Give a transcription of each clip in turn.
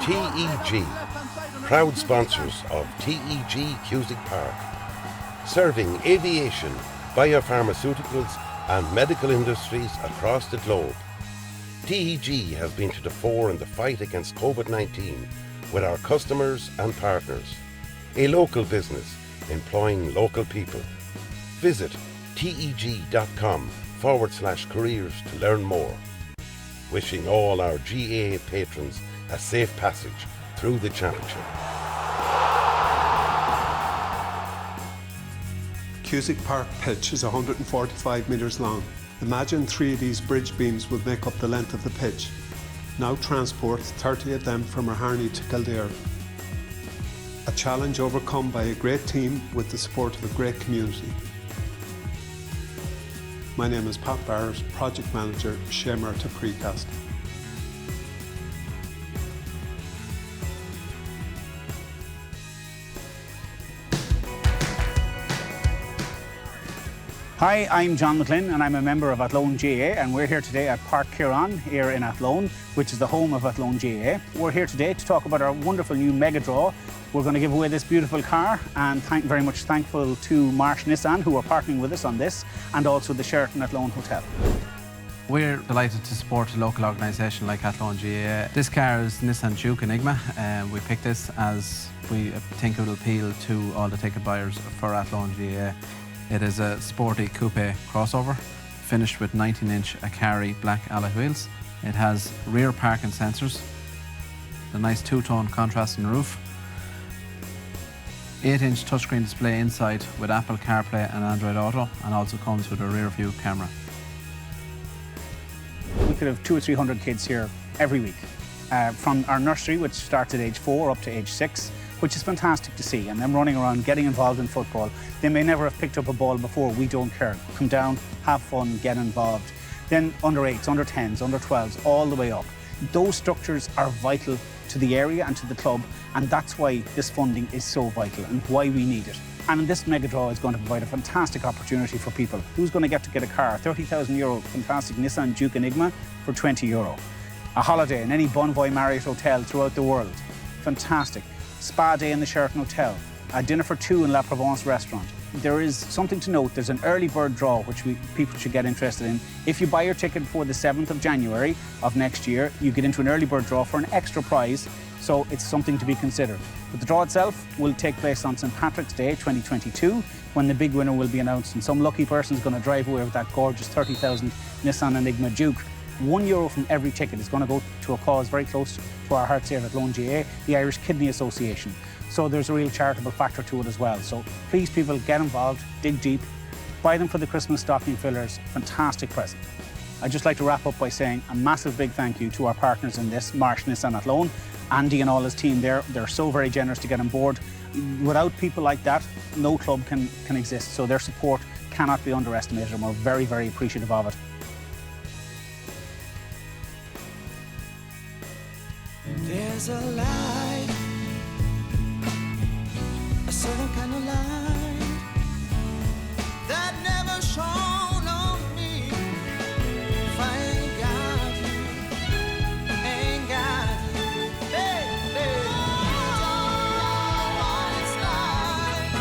TEG, proud sponsors of TEG Cusick Park, serving aviation, biopharmaceuticals and medical industries across the globe. TEG has been to the fore in the fight against COVID-19 with our customers and partners. A local business employing local people. Visit teg.com/careers to learn more. Wishing all our GAA patrons a safe passage through the championship. Cusick Park pitch is 145 metres long. Imagine 3 of these bridge beams would make up the length of the pitch. Now transport 30 of them from Harney to Kildare. A challenge overcome by a great team with the support of a great community. My name is Pat Barrett, Project Manager, Shamer to Garrycastle. Hi, I'm John McLean and I'm a member of Athlone GAA, and we're here today at Park Kieran here in Athlone, which is the home of Athlone GAA. We're here today to talk about our wonderful new mega draw. We're going to give away this beautiful car, and very much thankful to Marsh Nissan who are partnering with us on this, and also the Sheraton Athlone Hotel. We're delighted to support a local organisation like Athlone GAA. This car is Nissan Juke Enigma, and we picked this as we think it will appeal to all the ticket buyers for Athlone GAA. It is a sporty coupe crossover, finished with 19-inch Akari black alloy wheels. It has rear parking sensors, a nice two-tone contrasting roof, 8-inch touchscreen display inside with Apple CarPlay and Android Auto, and also comes with a rear view camera. We could have 200 or 300 kids here every week, from our nursery, which starts at age 4 up to age 6, which is fantastic to see, and them running around, getting involved in football. They may never have picked up a ball before, we don't care. Come down, have fun, get involved. Then under 8s, under 10s, under 12s, all the way up. Those structures are vital to the area and to the club, and that's why this funding is so vital and why we need it. And this mega draw is going to provide a fantastic opportunity for people. Who's going to get a car? €30,000 fantastic Nissan Juke Enigma for €20. A holiday in any Bonvoy Marriott hotel throughout the world. Fantastic. Spa day in the Sheraton Hotel, a dinner for 2 in La Provence restaurant. There is something to note. There's an early bird draw which people should get interested in. If you buy your ticket before the 7th of January of next year, you get into an early bird draw for an extra prize, so it's something to be considered. But the draw itself will take place on St Patrick's Day 2022, when the big winner will be announced, and some lucky person is going to drive away with that gorgeous 30,000 Nissan Enigma Juke. €1 from every ticket is going to go to a cause very close to our hearts here at Athlone GAA, the Irish Kidney Association. So there's a real charitable factor to it as well. So please, people, get involved, dig deep, buy them for the Christmas stocking fillers. Fantastic present. I'd just like to wrap up by saying a massive big thank you to our partners in this, Marsh Nissan Athlone. Andy and all his team there, they're so very generous to get on board. Without people like that, no club can exist. So their support cannot be underestimated, and we're very, very appreciative of it. There's a light, a certain kind of light that never shone on me. If I ain't got you, baby, you don't know what it's like.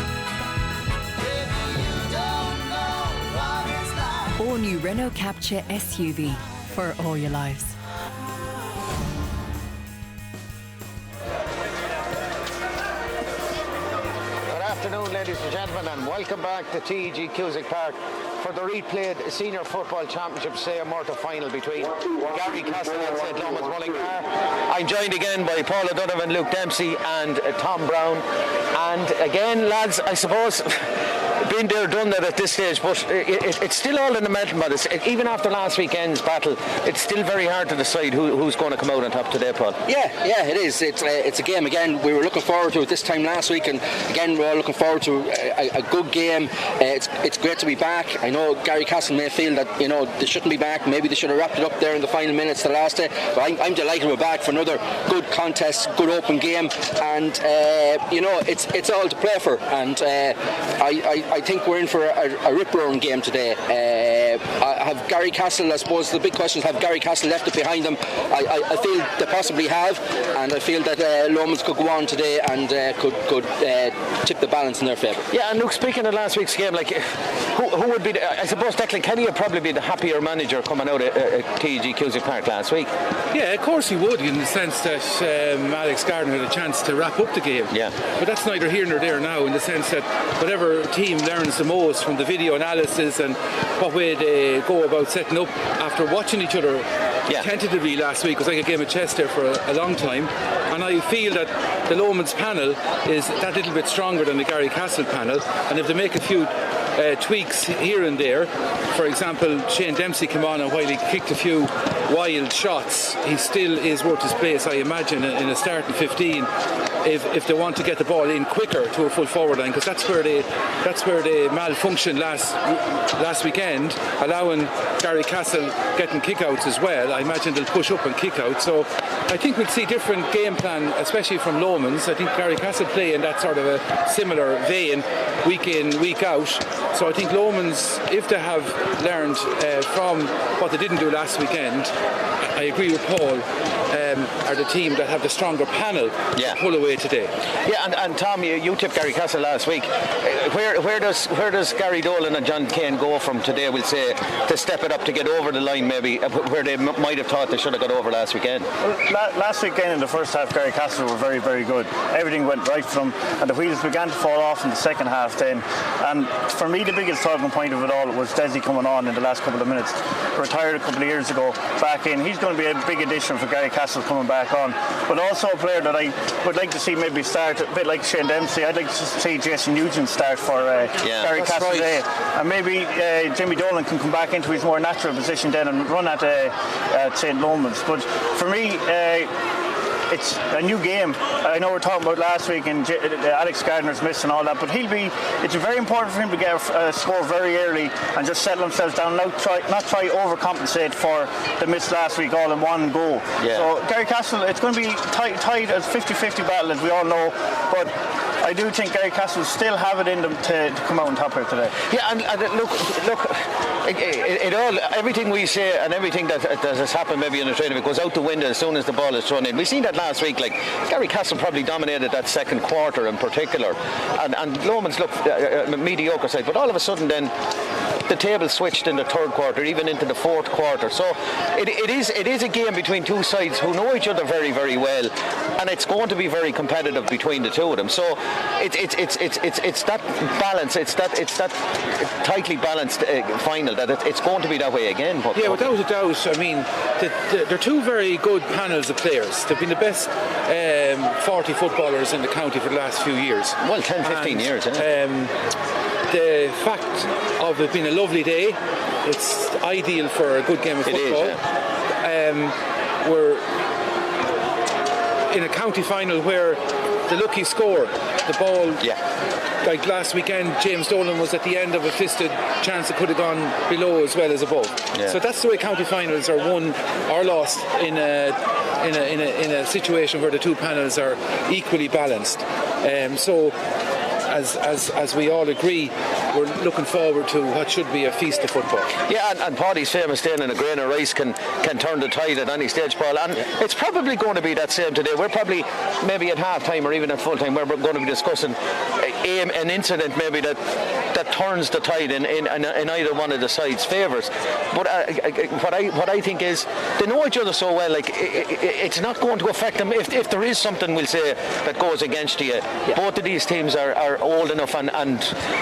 Baby, you don't know what it's like. All new Renault Capture SUV for all your lives. Good afternoon, ladies and gentlemen, and welcome back to TEG Cusick Park for the replayed Senior Football Championship Say-A-Murta final between Garrycastle and St Lomans Mullingar. I'm joined again by Paul O'Donovan, Luke Dempsey and Tom Brown. And again, lads, I suppose been there, done that at this stage, but it's still all in the mental models. Even after last weekend's battle, it's still very hard to decide who's going to come out on top today, Paul. Yeah, it is. It's a game. Again, we were looking forward to it this time last week, and again, we're looking forward to a good game. It's great to be back. I know Garrycastle may feel that they shouldn't be back. Maybe they should have wrapped it up there in the final minutes the last day. But I'm delighted we're back for another good contest, good open game, and it's all to play for. And I think we're in for a rip-roaring game today. have Garrycastle, I suppose the big question is, have Garrycastle left it behind them? I feel they possibly have, and I feel that Lomans could go on today and could tip the balance in their favour. Yeah, and look, speaking of last week's game, like who would be I suppose Declan Kenny would probably be the happier manager coming out at TEG Cusack Park last week. Yeah, of course he would, in the sense that Alex Gardner had a chance to wrap up the game. Yeah. But that's neither here nor there now, in the sense that whatever team learns the most from the video analysis and what way they go about setting up after watching each other tentatively last week, was like a game of chess there for a long time. And I feel that the Lomans panel is that little bit stronger than the Garrycastle panel, and if they make a few tweaks here and there, for example, Shane Dempsey came on, and while he kicked a few wild shots, he still is worth his place, I imagine, in a starting 15 if they want to get the ball in quicker to a full forward line, because that's where they malfunctioned last weekend, allowing Garrycastle getting kickouts as well. I imagine they'll push up and kick out, so I think we'll see different game plan, especially from Lomans. I think Garrycastle play in that sort of a similar vein, week in, week out. So I think Lomans, if they have learned from what they didn't do last weekend, I agree with Paul, are the team that have the stronger panel to pull away today. Yeah, and Tom, you tipped Garrycastle last week. Where does Gary Dolan and John Kane go from today, we'll say, to step it up to get over the line, maybe, where they might have thought they should have got over last weekend? Well, last weekend in the first half, Garrycastle were very, very good. Everything went right for them, and the wheels began to fall off in the second half then. And for me, the biggest talking point of it all was Desi coming on in the last couple of minutes. Retired a couple of years ago, back in. He's going to be a big addition for Garrycastle coming back on. But also a player that I would like to see maybe start a bit like Shane Dempsey. I'd like to see Jesse Nugent start for Garrycastle today. And maybe Jimmy Dolan can come back into his more natural position then and run at St. Lomans. But for me, it's a new game. I know we're talking about last week and Alex Gardner's miss and all that, but it's very important for him to get a score very early and just settle himself down, not try overcompensate for the miss last week all in one go. Yeah. So Garrycastle, it's going to be tight as 50-50 battle, as we all know, but I do think Garrycastle still have it in them to come out on top here today. Yeah, and look, it all, everything we say and everything that has happened maybe in the training, it goes out the window as soon as the ball is thrown in. We've seen that last week, like Garrycastle probably dominated that second quarter in particular, and Lomans looked mediocre side, but all of a sudden then the table switched in the third quarter, even into the fourth quarter. So it is a game between two sides who know each other very, very well, and it's going to be very competitive between the two of them. So it's that balance, it's that tightly balanced final that it's going to be that way again. But, yeah, without a doubt. I mean, they're two very good panels of players. They've been the best 40 footballers in the county for the last few years. Well, 10-15 years. The fact of it being a lovely day, it's ideal for a good game of football. It is, we're in a county final where the lucky score, the ball, like last weekend, James Dolan was at the end of a fisted chance that could have gone below as well as above. Yeah. So that's the way county finals are won or lost in a situation where the two panels are equally balanced. So as we all agree, we're looking forward to what should be a feast of football. Yeah, and Paddy's famous saying in a grain of rice can turn the tide at any stage, Paul, and it's probably going to be that same today. We're probably maybe at half time or even at full time, we're going to be discussing an incident maybe that turns the tide in either one of the sides' favours. But what I think is they know each other so well, like it's not going to affect them if there is something, we'll say, that goes against you. Both of these teams are old enough and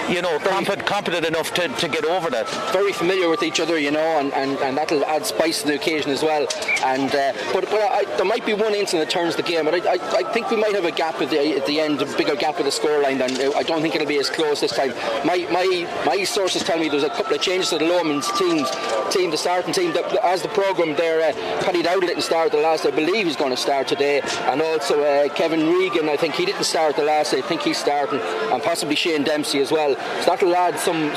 you know, competent enough to get over that. Very familiar with each other, you know, and that'll add spice to the occasion as well. And but there might be one incident that turns the game, but I think we might have a gap at the end, a bigger gap with the scoreline. Than I don't think it'll be as close this time. My sources tell me there's a couple of changes to the Lomans team, the starting team. As the programme there, Paddy Dowdle didn't start the last. I believe he's going to start today, and also Kevin Regan. I think he didn't start the last. I think he's starting, and possibly Shane Dempsey as well. So that'll add some.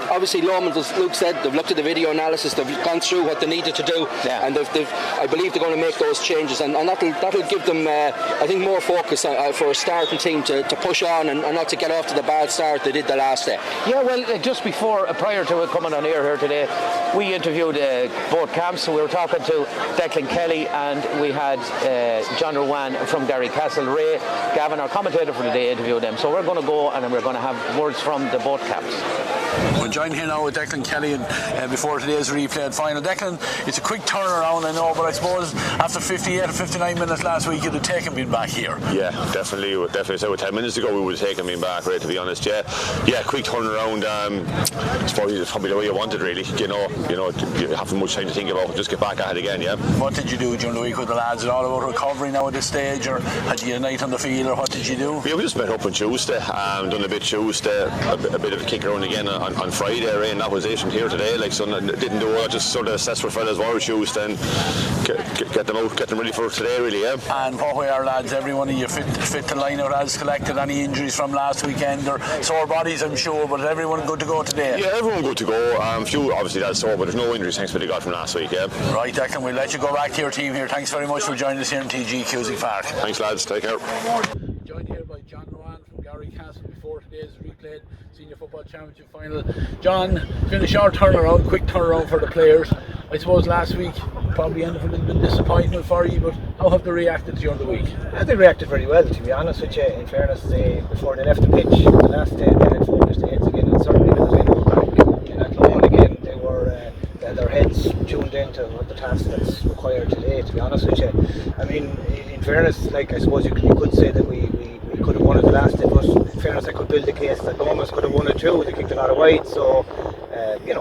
Obviously, Lomans, as Luke said, they've looked at the video analysis, they've gone through what they needed to do, and I believe they're going to make those changes, and that'll give them, I think, more focus for a starting team to push on and not to get off to the bad start they did the last day. Yeah, well, just prior to it coming on air here today, we interviewed both camps. We were talking to Declan Kelly, and we had John Rowan from Garrycastle. Ray Gavin, our commentator for the day, interviewed them. So we're going to go and we're going to have words from the both camps. We're joined here now with Declan Kelly and before today's replayed final. Declan, it's a quick turnaround, I know, but I suppose after 58 or 59 minutes last week, you'd have taken being back here. Yeah, definitely. So 10 minutes ago, we would have taken being back, right, to be honest. Yeah, quick turnaround. It's probably the way you want it, really. You know, you haven't much time to think about it. Just get back at it again, yeah. What did you do during the week with the lads? Is it all about recovery now at this stage, or had you a night on the field, or what did you do? Yeah, we just met up on Tuesday, done a bit Tuesday, a bit of a kick around again on Friday, right, and that was it. And here today, like, so didn't do it. Just sort of assess where fellas were Tuesday and get them out, get them ready for today, really, yeah. And what way are lads? Everyone of you fit to line out as collected? Any injuries from last weekend or sore bodies, I'm sure, but is everyone good to go today? Yeah, everyone good to go. Few obviously that's sore, but there's no injuries thanks to what they got from last week, yeah. Right, Declan, we'll let you go back to your team here. Thanks very much for joining us here in TG Cusick Park. Thanks, lads. Take care. Joined here by John Rowan from Garrycastle before today's replayed Senior Football Championship final. John, it's been a short turnaround, quick turnaround for the players. I suppose last week probably ended up a little bit disappointment for you, but how have they reacted during the week? They reacted very well, to be honest with you. In fairness, before they left the pitch the last day, they had focused their heads again, and certainly as they go back in that line again, they had their heads tuned into what the task that's required today, to be honest with you. I mean, in fairness, like, I suppose you could say that we could have won it the last day, but in fairness, I could build the case that Lomans could have won it too. They kicked a lot of wide, so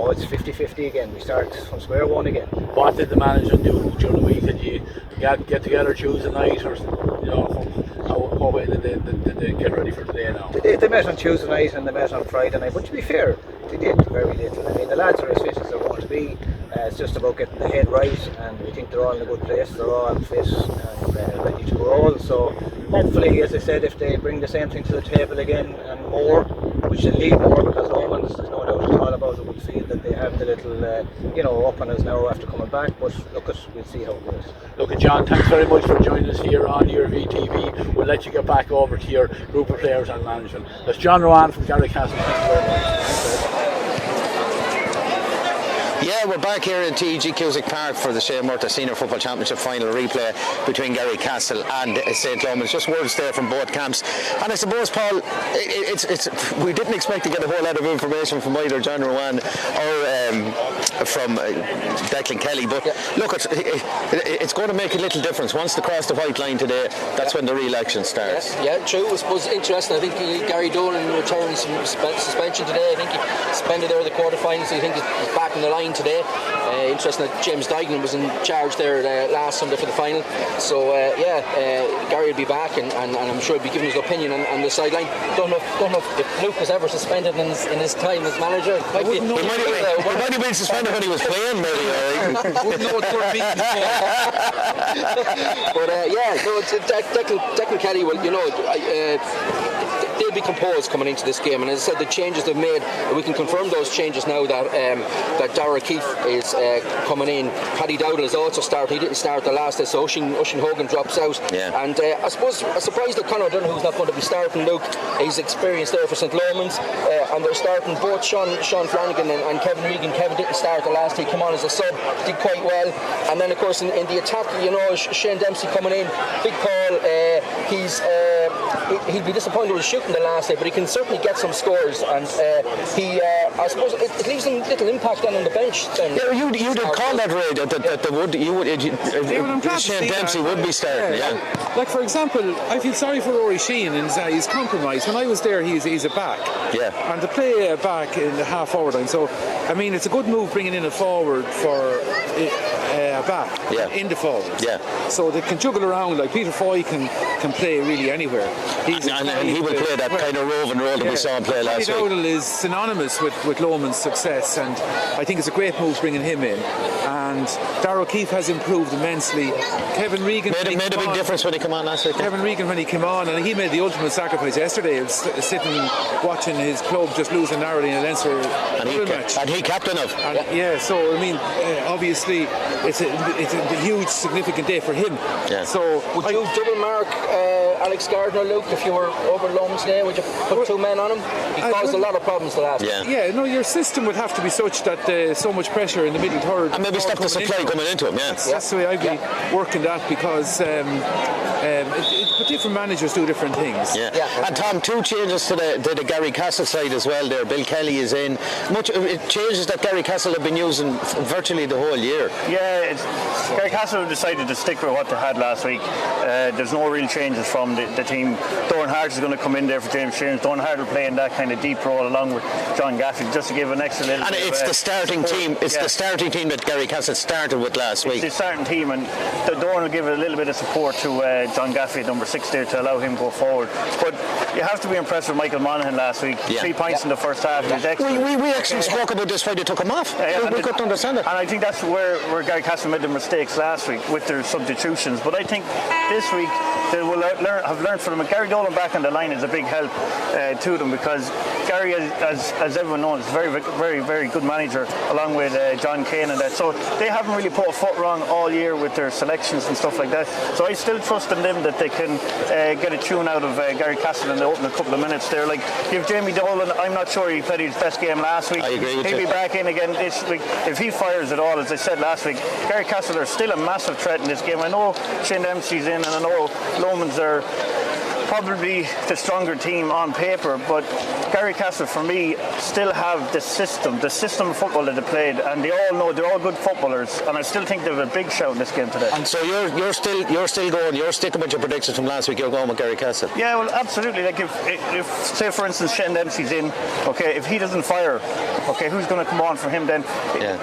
it's 50-50 again. We start from square one again. What did the manager do during the week? Did you get together Tuesday night, or what way did they get ready for today now? They met on Tuesday night and they met on Friday night, but to be fair, they did very little. I mean, the lads are as fit as they're going to be. It's just about getting the head right, and we think they're all in a good place. They're all fit and ready to roll. So hopefully, as I said, if they bring the same thing to the table again and more, which they need more, because Lomans, there's no doubt at all about it, we feel that they have the little up on us now after coming back. But we'll see how it goes. Look, John, thanks very much for joining us here on your VTV. We'll let you get back over to your group of players and management. That's John Rowan from Garrycastle. Thank you very much. Yeah, we're back here in TG Cusick Park for the Shane Murtagh Senior Football Championship final replay between Garrycastle and St. Lomans. Just words there from both camps. And I suppose, Paul, we didn't expect to get a whole lot of information from either John Rowan or from Declan Kelly, but look, it's going to make a little difference. Once they cross the white line today, that's when the real action starts. Yeah, true. I suppose interesting. I think Gary Dolan returned some suspension today. I think he suspended there the quarterfinals. So I think he's back in the line today. Interesting that James Dignan was in charge there last Sunday for the final. So Gary will be back, and I'm sure he'll be giving his opinion on the sideline. Don't know if Luke was ever suspended in his time as manager. He might have been suspended when he was playing, maybe. Wouldn't know what we're beating. But Declan Kelly will, they'll be composed coming into this game, and as I said, the changes they've made, we can confirm those changes now that Darragh Keefe is coming in. Paddy Dowdall has also started. He didn't start the last day, so Oisin Hogan drops out. And I suppose I'm surprised that Conor O'Donnell's not going to be starting. Luke, he's experienced there for St. Lomans, and they're starting both Sean Flanagan and Kevin Regan. Kevin didn't start the last day, he came on as a sub, did quite well. And then of course in the attack, Shane Dempsey coming in, big Paul, he'll be disappointed with shooting the last day, but he can certainly get some scores, and I suppose it leaves him little impact on the bench then. Yeah, you did call that, Ray, that Shane Dempsey would be starting. Like, for example, I feel sorry for Rory Sheehan, and he's compromised. When I was there, he's a back. Yeah. And to play a back in the half forward line, so I mean it's a good move bringing in a forward for a back in the forward. Yeah. So they can juggle around. Like Peter Foy can play really anywhere. And he will play that kind of roving role that we saw him play last week. Dowdall is synonymous with Lomans' success, and I think it's a great move bringing him in. And Darragh Keefe has improved immensely. Kevin Regan made a big difference when he came on last week. Kevin Regan, when he came on, and he made the ultimate sacrifice yesterday, sitting watching his club just losing narrowly in a Leinster match. And he captain of. So I mean, obviously it's a huge, significant day for him. Yeah. So would you double mark Alex Gardner, Luke, if you were over Lomans today? Would you put two men on him? He caused a lot of problems the last. Yeah, no, your system would have to be such that there's so much pressure in the middle third. And maybe stop the supply coming into him. That's the way I'd be working that, because but different managers do different things. And Tom, two changes to the Garrycastle side as well there. Bill Kelly is in. It changes that Garrycastle have been using virtually the whole year. Yeah, Garrycastle have decided to stick with what they had last week. There's no real changes from the team. Doran Hart is going to come in there for James Shearns. Doran Hart will play in that kind of deep role along with John Gaffney, just to give an extra little. And it's the starting team. It's the starting team that Garrycastle started with last week. It's the starting team, and Doran will give a little bit of support to John Gaffney at number 6 there to allow him to go forward. But you have to be impressed with Michael Monaghan last week. 3 points in the first half. We actually spoke about this why they took him off. We couldn't understand it. And I think that's where Garrycastle made their mistakes last week with their substitutions. But I think this week they will have learned from them. Gary Dolan back on the line is a big help to them, because Gary, as everyone knows, is a very, very, very good manager, along with John Kane and that. So they haven't really put a foot wrong all year with their selections and stuff like that. So I still trust in them that they can get a tune out of Garrycastle in the opening couple of minutes there. Like, give Jamie Dolan, I'm not sure he played his best game last week. I agree with He'll you. be back in again this week. If he fires at all, as I said last week, Garrycastle are still a massive threat in this game. I know Shane Dempsey's in, and I know Lomans are probably the stronger team on paper, but Garrycastle for me still have the system of football that they played, and they all know they're all good footballers, and I still think they have a big shout in this game today. And so you're still going, you're sticking with your predictions from last week, you're going with Garrycastle. Yeah, well, absolutely. Like if say for instance Shane Dempsey's in, okay, if he doesn't fire, okay, who's going to come on for him then?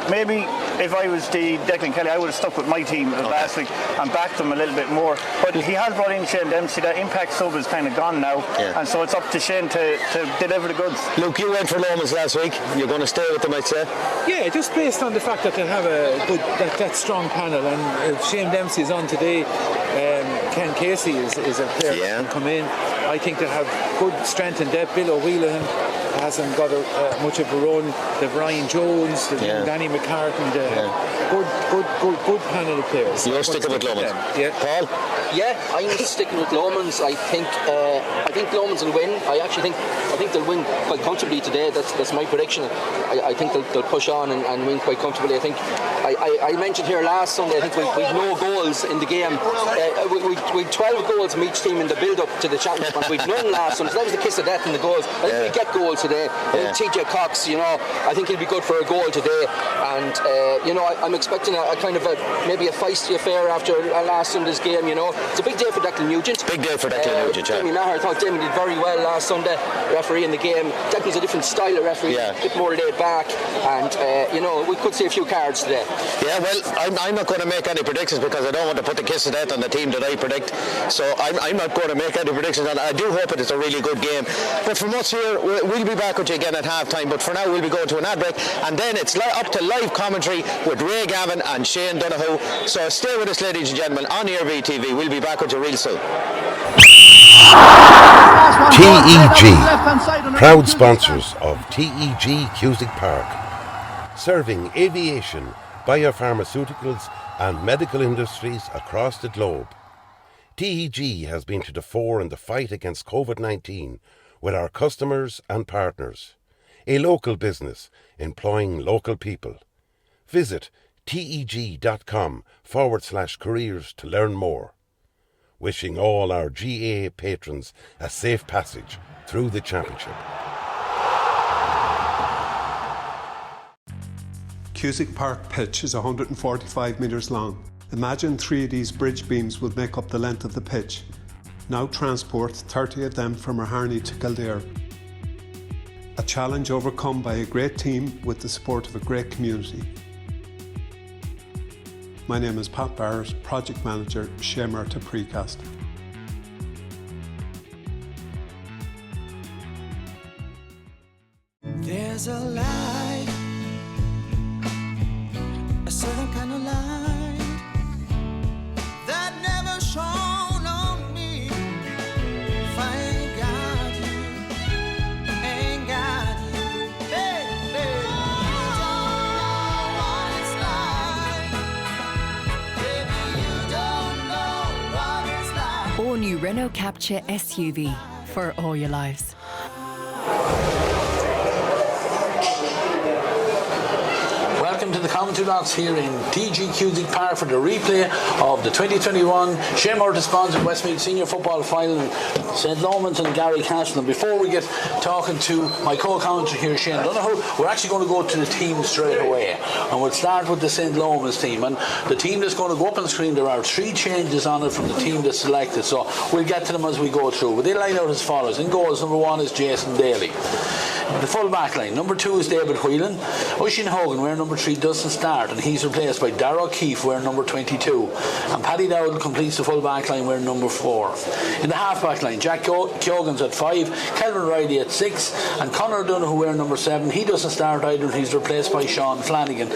Maybe if I was the Declan Kelly, I would have stuck with my team last week and backed them a little bit more. But he has brought in Shane Dempsey. That impact sub is kind of gone now, and so it's up to Shane to deliver the goods. Luke, you went for Lomans last week. You're going to stay with them, I'd say. Yeah, just based on the fact that they have a good, that strong panel, and if Shane Dempsey is on today, Ken Casey is a player that can come in. I think they have good strength and depth. Bill O'Whelan hasn't got much of a run. They've Ryan Jones, they've Danny McCartan, good panel of players. You're sticking with Lomans? Paul? Yeah, I'm sticking with Lomans. I think Lomans will win. I think they'll win quite comfortably today. That's my prediction. I think they'll push on and win quite comfortably. I think I mentioned here last Sunday, I think we've no goals in the game. We 12 goals from each team in the build-up to the championship, and we've none last Sunday. So that was the kiss of death in the goals. I think we get goals today. I think TJ Cox, I think he'll be good for a goal today. And I'm expecting a kind of maybe a feisty affair after last Sunday's game. It's a big day for Declan Nugent. Big day for Declan Nugent. Jamie Maher, I thought Damien did very well last Sunday, referee in the game. Declan's a different style of referee, a bit more laid back, and we could see a few cards today. Yeah, well, I'm not going to make any predictions because I don't want to put the kiss of death on the team that I predict. So I'm not going to make any predictions on it. I do hope it is a really good game. But from us here, we'll be back with you again at half-time. But for now, we'll be going to an ad break, and then it's up to live commentary with Ray Gavin and Shane Donoghue. So stay with us, ladies and gentlemen, on ERB TV. We'll be back with you real soon. TEG, proud sponsors of TEG Cusick Park, serving aviation, biopharmaceuticals and medical industries across the globe. TEG has been to the fore in the fight against COVID-19 with our customers and partners. A local business employing local people. Visit teg.com/careers to learn more. Wishing all our GAA patrons a safe passage through the championship. Cusick Park pitch is 145 metres long. Imagine 3 of these bridge beams would make up the length of the pitch. Now transport 30 of them from Harney to Kildare. A challenge overcome by a great team with the support of a great community. My name is Pat Barrett, Project Manager, Shamer to Precast. There's a light, a certain kind of light that never shone on me. If I ain't got you, ain't got you, baby. You don't know what it's like. All new Renault Capture SUV for all your lives. Welcome to the commentary box here in TG Cusick Park for the replay of the 2021 Shea Motor-sponsored Westmeath Senior Football Final, St. Lomans and Garrycastle. And before we get talking to my co-commentator here, Shane Donoghue, we're actually going to go to the team straight away. And we'll start with the St. Lomans team. And the team that's going to go up on the screen, there are 3 changes on it from the team that's selected. So we'll get to them as we go through. But they line out as follows. In goals, number 1 is Jason Daly. The full back line, number 2 is David Whelan. Oisin Hogan, wearing number 3, doesn't start, and he's replaced by Darragh O'Keefe, wearing number 22. And Paddy Dowdle completes the full back line, wearing number 4. In the half back line, Jack Keoghan's at 5, Kelvin Riley at 6, and Conor Donoghue wearing number 7. He doesn't start either, and he's replaced by Sean Flanagan.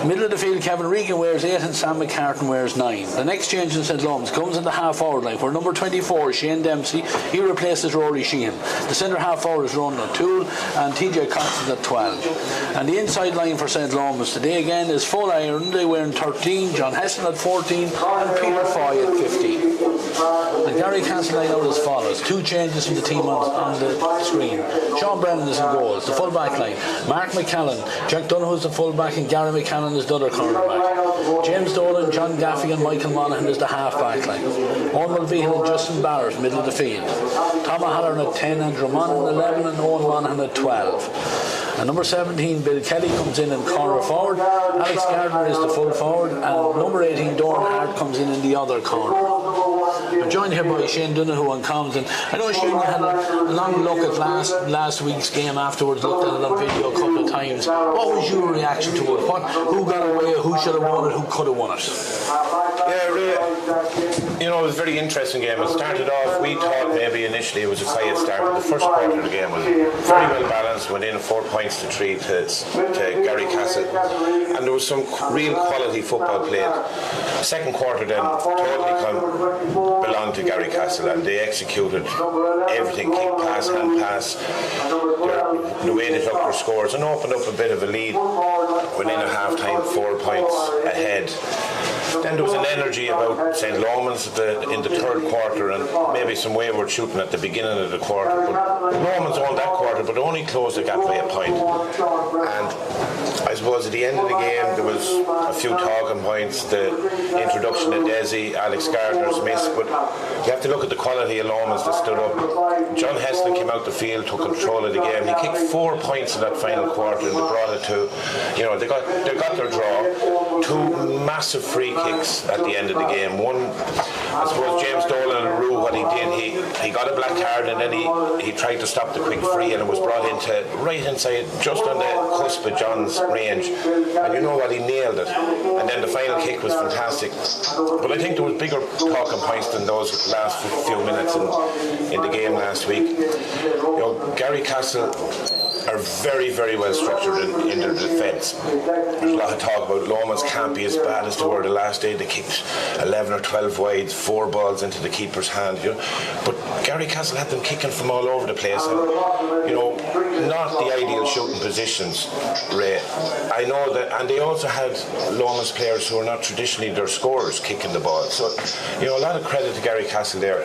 Middle of the field, Kevin Regan wears 8 and Sam McCartan wears 9. The next change in St. Lomans comes in the half forward line, where number 24, Shane Dempsey, he replaces Rory Sheehan. The centre half forward is Ronan O'Toole and TJ Constance at 12. And the inside line for St. Lomans today again is full iron. They wearing 13, John Heston at 14 and Peter Foy at 15. And Garrycastle line out as follows. 2 changes from the team on the screen. Sean Brennan is in goals, the full back line. Mark McCallan, Jack Donoghue is the full back, and Gary McCallan is the other cornerback. James Dolan, John Gaffey and Michael Monaghan is the half back line. Owen Mulvihill and Justin Barrett, middle of the field. Tom O'Halloran at 10, Andrew Monaghan at 11 and Owen Monaghan at 12. And number 17, Bill Kelly, comes in corner forward. Alex Gardner is the full forward, and number 18, Doran Hart, comes in the other corner. I'm joined here by Shane Donoghue on comms, and I know Shane, you had a long look at last week's game afterwards, looked at it on video a couple of times. What was your reaction to it? Who got away? Who should have won it? Who could have won it? Yeah, really, it was a very interesting game. It started off, we thought maybe initially it was a quiet start, but the first quarter of the game was very well balanced, went in 4 points to 3 to Garrycastle, and there was some real quality football played. Second quarter then totally belonged to Garrycastle, and they executed everything, kick pass, hand pass, the way they took their scores, and opened up a bit of a lead. Went in at half time 4 points ahead. Then there was an energy about St. Lomans in the third quarter, and maybe some wayward shooting at the beginning of the quarter. But Lomans won that quarter, but only closed the gap by a point. And I suppose at the end of the game there was a few talking points, the introduction of Desi, Alex Gardner's miss, but you have to look at the quality of Lomans that stood up. John Heston came out the field, took control of the game. He kicked 4 points in that final quarter, and they brought it to, they got their draw. 2 massive free kicks at the end of the game. One, I suppose James Dolan and Rue, what he did, he got a black card, and then he tried to stop the quick free, and it was brought into right inside, just on the cusp of John's range, and you know what, he nailed it. And then the final kick was fantastic. But I think there was bigger talking points than those last few minutes in the game last week. Garrycastle are very, very well structured in their defence. There's a lot of talk about Lomans can't be as bad as they were the last day. They kicked 11 or 12 wides, 4 balls into the keeper's hand. But Garrycastle had them kicking from all over the place, and not the ideal shooting positions, Ray. I know that, and they also had Lomans players who are not traditionally their scorers kicking the ball. So, a lot of credit to Garrycastle there.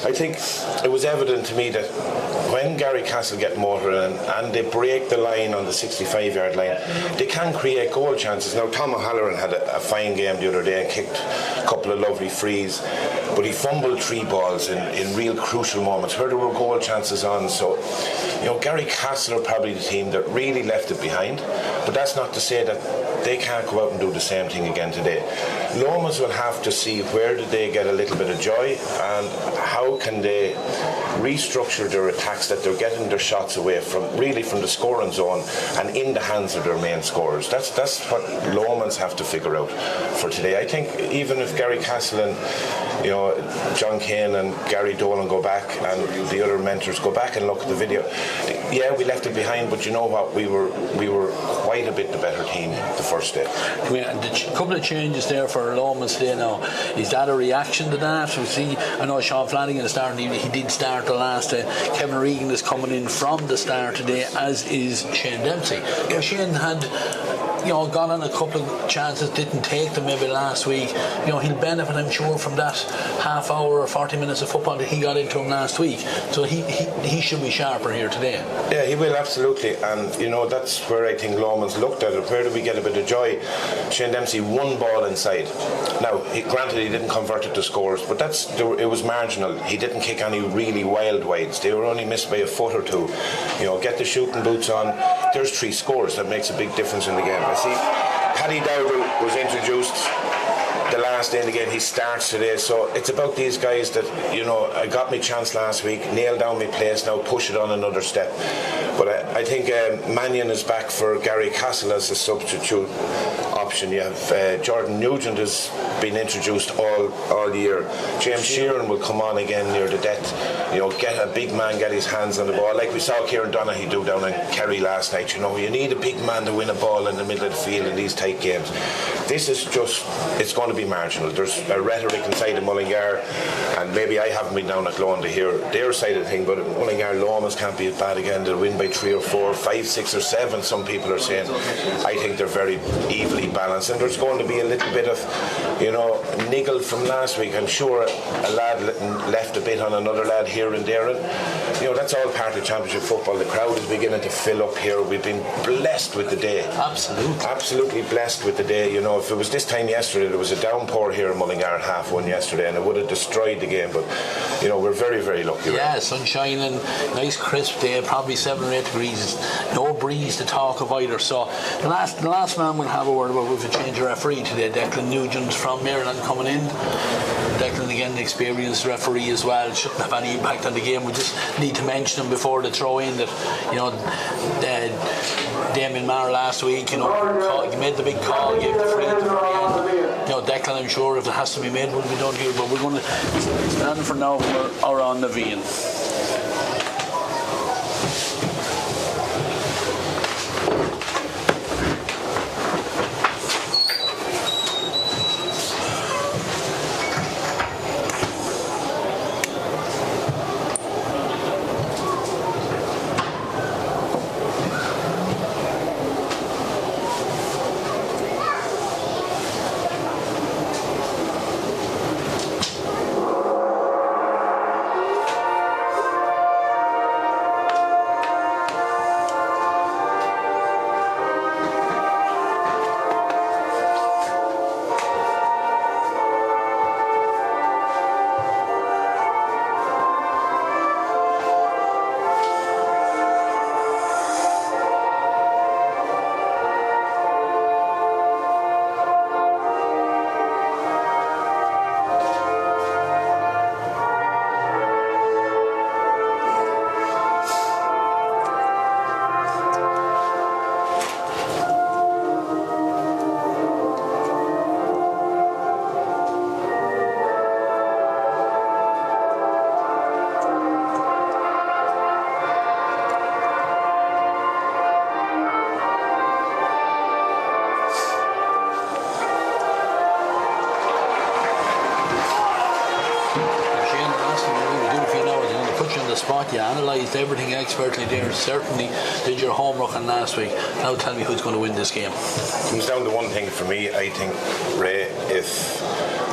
I think it was evident to me that when Garrycastle get motor and they break the line on the 65-yard line, they can create goal chances. Now, Tom O'Halloran had a fine game the other day and kicked a couple of lovely frees, but he fumbled 3 balls in real crucial moments where there were goal chances on. So, Garrycastle are probably the team that really left it behind, but that's not to say that they can't go out and do the same thing again today. Lomans will have to see where did they get a little bit of joy, and how can they restructure their attacks, that they're getting their shots away from the scoring zone and in the hands of their main scorers. That's what Lomans have to figure out for today. I think even if Garrycastle and John Kane and Gary Dolan go back, and the other mentors go back and look at the video, we left it behind, but you know what, we were quite a bit the better team the first day. A couple of changes there for Lomans today now. Is that a reaction to that? I know Sean Flanagan is starting, he did start the last day. Kevin Regan is coming in from the start today, as is Shane Dempsey. Shane had got on a couple of chances, didn't take them maybe last week. He'll benefit, I'm sure, from that half hour or 40 minutes of football that he got into him last week. So he should be sharper here today. Yeah, he will, absolutely. And that's where I think Lomans looked at it. Where do we get a bit of joy? Shane Dempsey, one ball inside. Now, granted, he didn't convert it to scores, but it was marginal. He didn't kick any really wild wides. They were only missed by a foot or two. Get the shooting boots on. There's 3 scores. That makes a big difference in the game. I see Paddy Dowdle was introduced the last day in the game. He starts today, so it's about these guys that I got my chance last week, nailed down my place, now push it on another step. But I think Mannion is back for Garrycastle as a substitute option. You have Jordan Nugent has been introduced all year. James Sheeran will come on again near the death. Get a big man, get his hands on the ball, like we saw Kieran Donaghy do down in Kerry last night. You need a big man to win a ball in the middle of the field in these tight games. This is it's going to be marginal. There's a rhetoric inside of Mullingar, and maybe I haven't been down at Lomans to hear their side of the thing, but Mullingar, Lomans can't be as bad again. They'll win by 3 or 4, 5, 6 or 7, some people are saying. I think they're very evenly balanced, and there's going to be a little bit of niggle from last week. I'm sure a lad left a bit on another lad here and there, and that's all part of championship football. The crowd is beginning to fill up here. We've been blessed with the day. Absolutely blessed with the day. If it was this time yesterday, there was a downpour here in Mullingar, 1:30 yesterday, and it would have destroyed the game, but we're very, very lucky. Yeah, right? Sun shining, nice crisp day, probably 7 or 8 degrees, no breeze to talk of either. So the last man we'll have a word about, we've a change of referee today. Declan Nugent from Maryland coming in. Declan, again, the experienced referee as well, shouldn't have any impact on the game. We just need to mention him before the throw in that Damien Maher last week, he made the big call, gave the free at the very end. Declan, I'm sure if it has to be made, will be done here, but we're going to stand for now for Oran Naveen. Spot, you analysed everything expertly there, certainly did your homework on last week. Now tell me who's going to win this game. It comes down to one thing for me. I think, Ray, if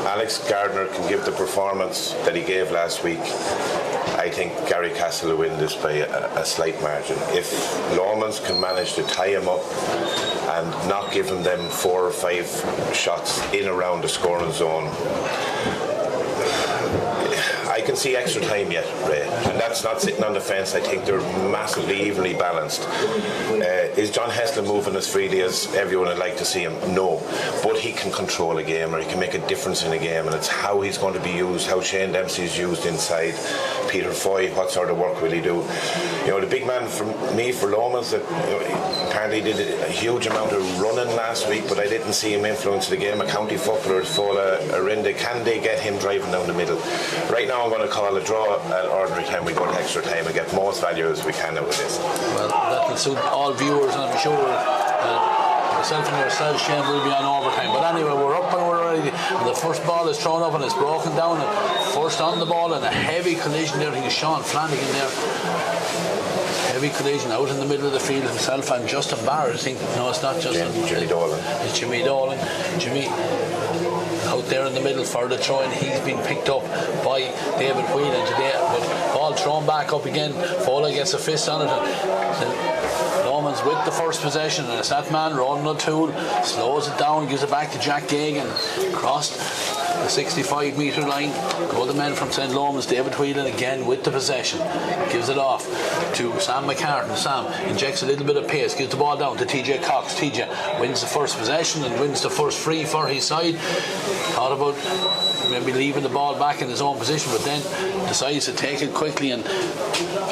Alex Gardner can give the performance that he gave last week, I think Garrycastle will win this by a slight margin. If Lomans can manage to tie him up and not give him them 4 or 5 shots in around the scoring zone, I can see extra time yet, Ray, and that's not sitting on the fence. I think they're massively evenly balanced. Is John Heslin moving as freely as everyone would like to see him? No, but he can control a game, or he can make a difference in a game, and it's how he's going to be used, how Shane Dempsey is used inside. Peter Foy, what sort of work will he do? The big man for me, for Lomans, that apparently did a huge amount of running last week, but I didn't see him influence the game. A county footballer, Fola Arinda, can they get him driving down the middle? Right now I'm going to call a draw at ordinary time. We go to extra time and get most value as we can out of this. Well, that will suit all viewers, and I'm sure Myself and yourself, Shane, will be on overtime. But anyway, we're up and we're ready. And the first ball is thrown up and it's broken down. And first on the ball and a heavy collision there. I think it's Sean Flanagan there. Heavy collision out in the middle of the field himself and Justin Barrett. I think, no, it's not Justin. Jimmy Dolan. It's Jimmy Dolan. Jimmy out there in the middle for the throw, and he's been picked up by David Whelan today. But ball thrown back up again. Foley gets a fist on it. And Lomans with the first possession, and it's that man, Ronan O'Toole, slows it down, gives it back to Jack Gagan, crossed the 65 metre line. Go the men from St. Lomans, David Whelan again with the possession, gives it off to Sam McCartan. Sam injects a little bit of pace, gives the ball down to TJ Cox. TJ wins the first possession and wins the first free for his side. Thought about maybe leaving the ball back in his own position, but then decides to take it quickly and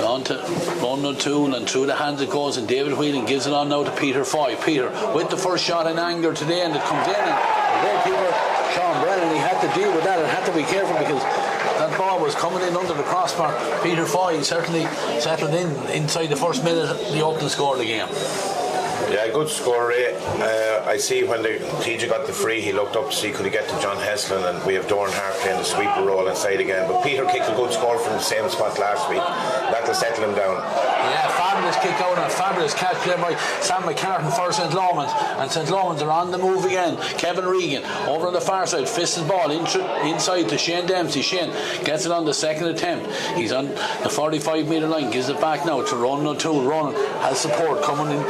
on to Ronan O'Toole, and through the hands it goes, and David Whelan gives it on now to Peter Foy. Peter with the first shot in anger today, and it comes in, and the goalkeeper Sean Brennan, he had to deal with that and had to be careful because that ball was coming in under the crossbar. Peter Foy certainly settled in inside the first minute the opening score of the game. Yeah, good score, Ray. I see when the TJ got the free, he looked up to see could he get to John Heslin, and we have Doran Hart playing the sweeper role inside again. But Peter kicked a good score from the same spot last week. That'll settle him down. Yeah, fabulous kick out and a fabulous catch there by Sam McCartan for St. Lomans, and St. Lomans are on the move again. Kevin Regan over on the far side, fists the ball inside to Shane Dempsey. Shane gets it on the second attempt. He's on the 45 metre line, gives it back now to Ronan O'Toole. Ronan has support coming in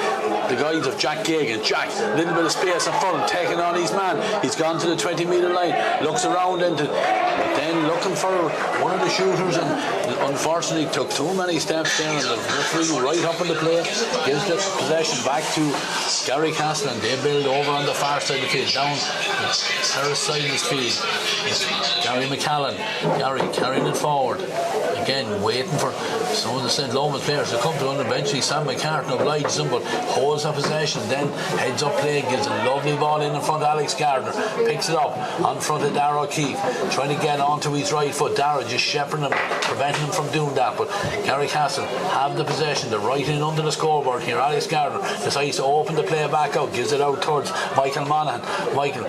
the guides of Jack Gagan. Jack, a little bit of space in front, taking on his man. He's gone to the 20 metre line, looks around into, but then looking for one of the shooters, and unfortunately took too many steps there, and the referee right up in the play gives the possession back to Garrycastle, and they build over on the far side of the field, down the terrace side of the field. It's Gary McCallan. Gary carrying it forward again, waiting for some of the St. Lomans players to come to on the bench. Sam McCartan obliges them, but holds the possession, then heads up play, gives a lovely ball in front of Alex Gardner, picks it up on front of Darragh O'Keefe, trying to get onto his right foot. Darragh just shepherding him, preventing him from doing that, but Garrycastle have the possession. They're right in under the scoreboard here. Alex Gardner decides to open the play back out, gives it out towards Michael Monaghan. Michael,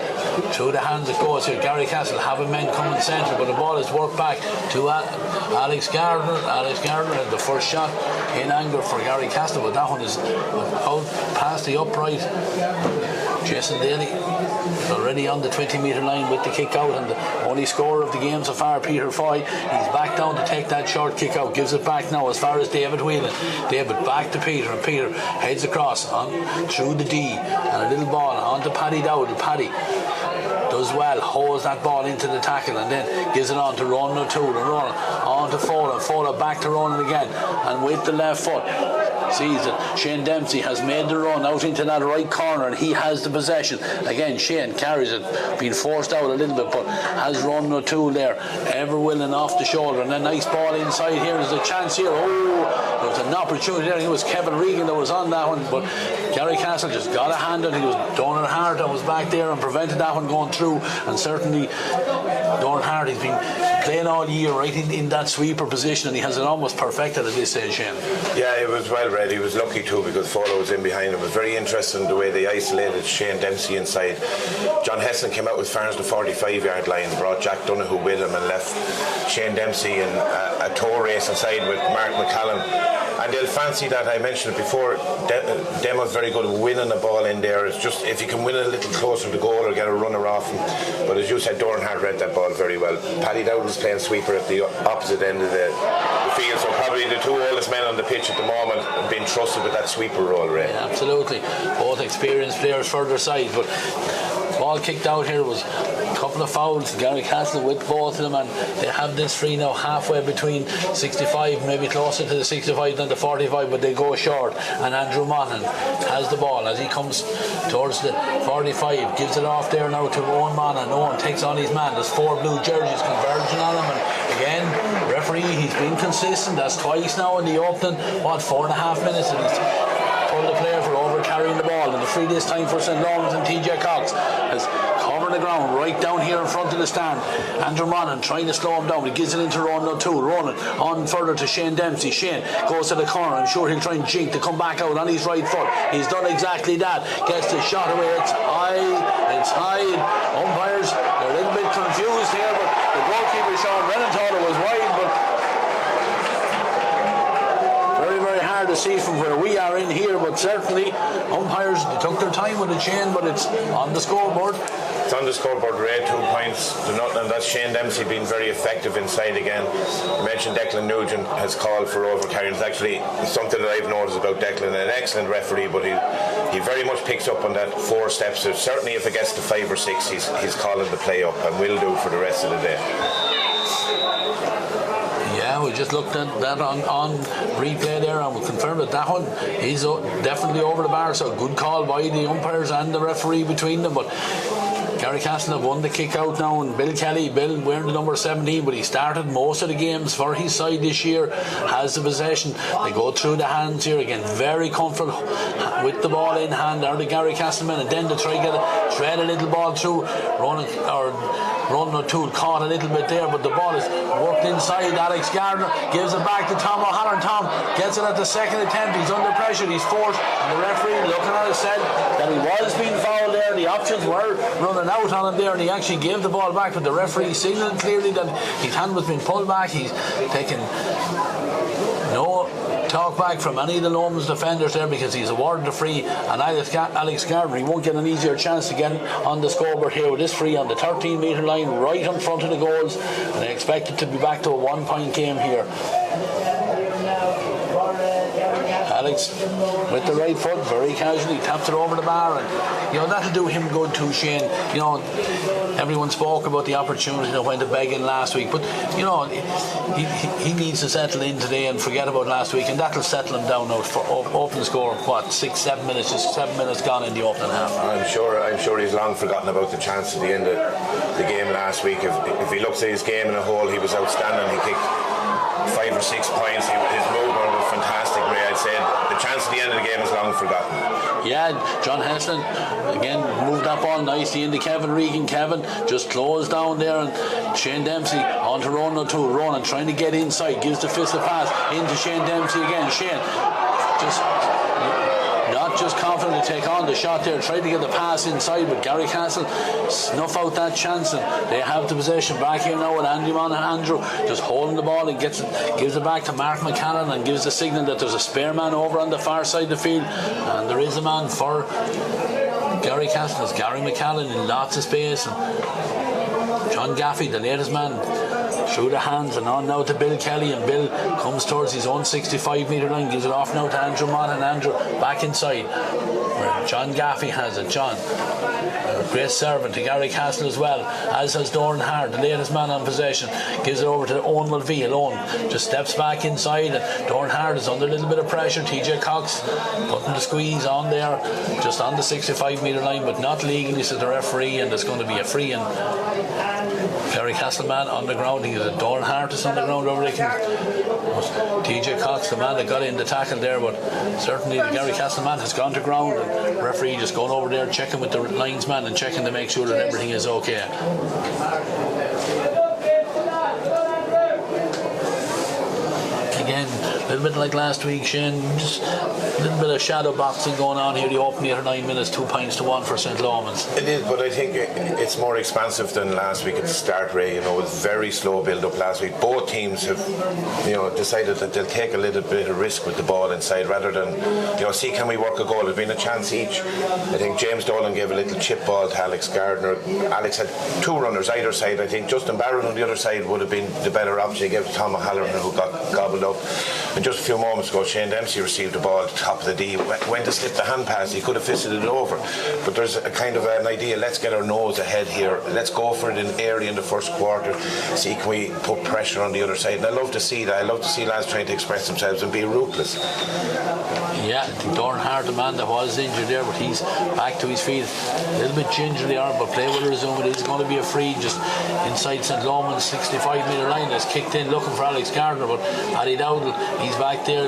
through the hands it goes here. Garrycastle having men coming centre, but the ball is worked back to Alex Gardner. Alex Gardner had the first shot in anger for Garrycastle, but that one is out past the upright. Jason Daly is already on the 20 metre line with the kick out, and the only scorer of the game so far, Peter Foy. He's back down to take that short kick out, gives it back now as far as David Whelan. David back to Peter, and Peter heads across on through the D, and a little ball on to Paddy Dowdle. Paddy does well, holds that ball into the tackle, and then gives it on to Ronan O'Toole, and Ronan on to Fowler. Fowler back to Ronan again, and with the left foot sees that Shane Dempsey has made the run out into that right corner, and he has the possession. Again, Shane carries it, being forced out a little bit, but has Ronan O'Toole there, ever willing off the shoulder, and a nice ball inside here. There's a chance here. Oh, there was an opportunity there. It was Kevin Regan that was on that one, but Garrycastle just got a hand on it. He was Doran Hart that was back there and prevented that one going through, and certainly Doran Hart, he's been playing all year right in that sweeper position, and he has it almost perfected at this stage, Shane. Yeah, it was well read. He was lucky too, because Fowler was in behind him. It was very interesting the way they isolated Shane Dempsey inside. John Heslin came out with Farns the 45-yard line, brought Jack Donoghue with him, and left Shane Dempsey in a tow race inside with Mark McCallum. And they'll fancy that. I mentioned it before. Demo's very good at winning the ball in there. It's just if you can win it a little closer to goal or get a runner off. But as you said, Doran Hart read that ball very well. Paddy Dowdle's playing sweeper at the opposite end of the field, so probably the two oldest men on the pitch at the moment have been trusted with that sweeper role, Ray. Yeah, absolutely. Both experienced players further side, but ball kicked out here was a couple of fouls. Garrycastle with both of them, and they have this free now halfway between 65, maybe closer to the 65 than the 45, but they go short, and Andrew Monaghan has the ball as he comes towards the 45, gives it off there now to Owen Monaghan. Owen takes on his man. There's four blue jerseys converging on him, and again, referee, he's been consistent. That's twice now in the opening, 4.5 minutes, and he's pulled the player for over carrying the ball, and the free this time for St. Lomans, and TJ Cox has covered the ground, right down here in front of the stand. Andrew Monaghan trying to slow him down. He gives it into Ronan O'Toole. Ronan on further to Shane Dempsey. Shane goes to the corner. I'm sure he'll try and jink to come back out on his right foot. He's done exactly that. Gets the shot away. It's high. It's high. Umpires are a little bit confused here, but the goalkeeper Sean Brennan thought it was wide, but very, very hard to see from where we are in here, but certainly umpires took their time with the chain, but it's on the scoreboard. It's on the scoreboard, Ray, 2 points to nothing, and that's Shane Dempsey being very effective inside again. You mentioned Declan Nugent has called for overcarrying. It's actually something that I've noticed about Declan, an excellent referee, but he very much picks up on that 4 steps. So certainly if it gets to 5 or 6, he's calling the play up, and will do for the rest of the day. Yeah, we just looked at that on replay there, and we confirmed that one is definitely over the bar, so good call by the umpires and the referee between them. But Garrycastle have won the kick out now, and Bill Kelly, wearing the number 17, but he started most of the games for his side this year, has the possession. They go through the hands here again, very comfortable with the ball in hand, are the Garrycastle men, and then they try to thread a little ball through. Ronan O'Toole caught a little bit there, but the ball is worked inside. Alex Gardner gives it back to Tom O'Halloran. Tom gets it at the second attempt. He's under pressure, he's forced, and the referee looking at it said that he was being fouled there. The options were running out on him there, and he actually gave the ball back, but the referee signalled clearly that his hand was being pulled back. He's taken no talk back from any of the Lomans defenders there, because he's awarded the free, and Alex Gardner, he won't get an easier chance to get on the scoreboard here with this free on the 13-metre line right in front of the goals, and they expect it to be back to a 1-point game here. Alex with the right foot, very casually taps it over the bar, and that'll do him good too, Shane. Everyone spoke about the opportunity that went to Beggin last week, but he needs to settle in today and forget about last week, and that'll settle him down now for opening score. 6-7 minutes, just 7 minutes gone in the opening half. I'm sure he's long forgotten about the chance at the end of the game last week. If he looks at his game in a whole, he was outstanding. He kicked 5 or 6 points. His movement was fantastic, Ray. I'd say the chance at the end of the game is long forgotten. Yeah, John Heston again moved that ball nicely into Kevin Regan. Kevin just closed down there, and Shane Dempsey onto Ronan O'Toole. Ronan trying to get inside, gives the fist a pass into Shane Dempsey again. Shane just not just confident to take on the shot there, tried to get the pass inside, but Garrycastle snuff out that chance, and they have the possession back here now with Andy Monaghan. Andrew just holding the ball and gives it back to Mark McCannon, and gives the signal that there's a spare man over on the far side of the field, and there is a man for Garrycastle. It's Gary McCannon in lots of space, and John Gaffey, the latest man, through the hands and on now to Bill Kelly, and Bill comes towards his own 65-metre line, gives it off now to Andrew Monaghan. Andrew back inside where John Gaffey has it. John, a great servant to Garrycastle as well, as has Doran Hard, the latest man on possession, gives it over to Owen Mulvey. Alone just steps back inside, and Doran Hard is under a little bit of pressure. TJ Cox putting the squeeze on there just on the 65-metre line, but not legally, said the referee, and there's going to be a free, and Garrycastle man on the ground. He's a Doran Hart is on the ground over there. TJ Cox, the man that got in the tackle there, but certainly the Garrycastle man has gone to ground, and the referee just going over there checking with the linesman and checking to make sure that everything is okay. Again, a little bit like last week, Shane, just a little bit of shadow boxing going on here. The opening 8 or 9 minutes, 2 points to 1 for St. Lomans. It is, but I think it's more expansive than last week at the start, Ray. It was very slow build up last week. Both teams have decided that they'll take a little bit of risk with the ball inside rather than see can we work a goal. There's been a chance each. I think James Dolan gave a little chip ball to Alex Gardner. Alex had 2 runners either side. I think Justin Barron on the other side would have been the better option. He gave it to Tom O'Halloran, who got gobbled up. And just a few moments ago, Shane Dempsey received the ball at the top of the D. Went to slip the hand pass, he could have fisted it over. But there's a kind of an idea, let's get our nose ahead here. Let's go for it early in the first quarter. See, can we put pressure on the other side? And I love to see that. I love to see lads trying to express themselves and be ruthless. Yeah, I think Doran Hart, the man that was injured there, but he's back to his feet. A little bit gingerly on, but play will resume. It is going to be a free just inside St. Lomans' 65-metre line. That's kicked in looking for Alex Gardner, but Paddy Dowdle, he's He's back there,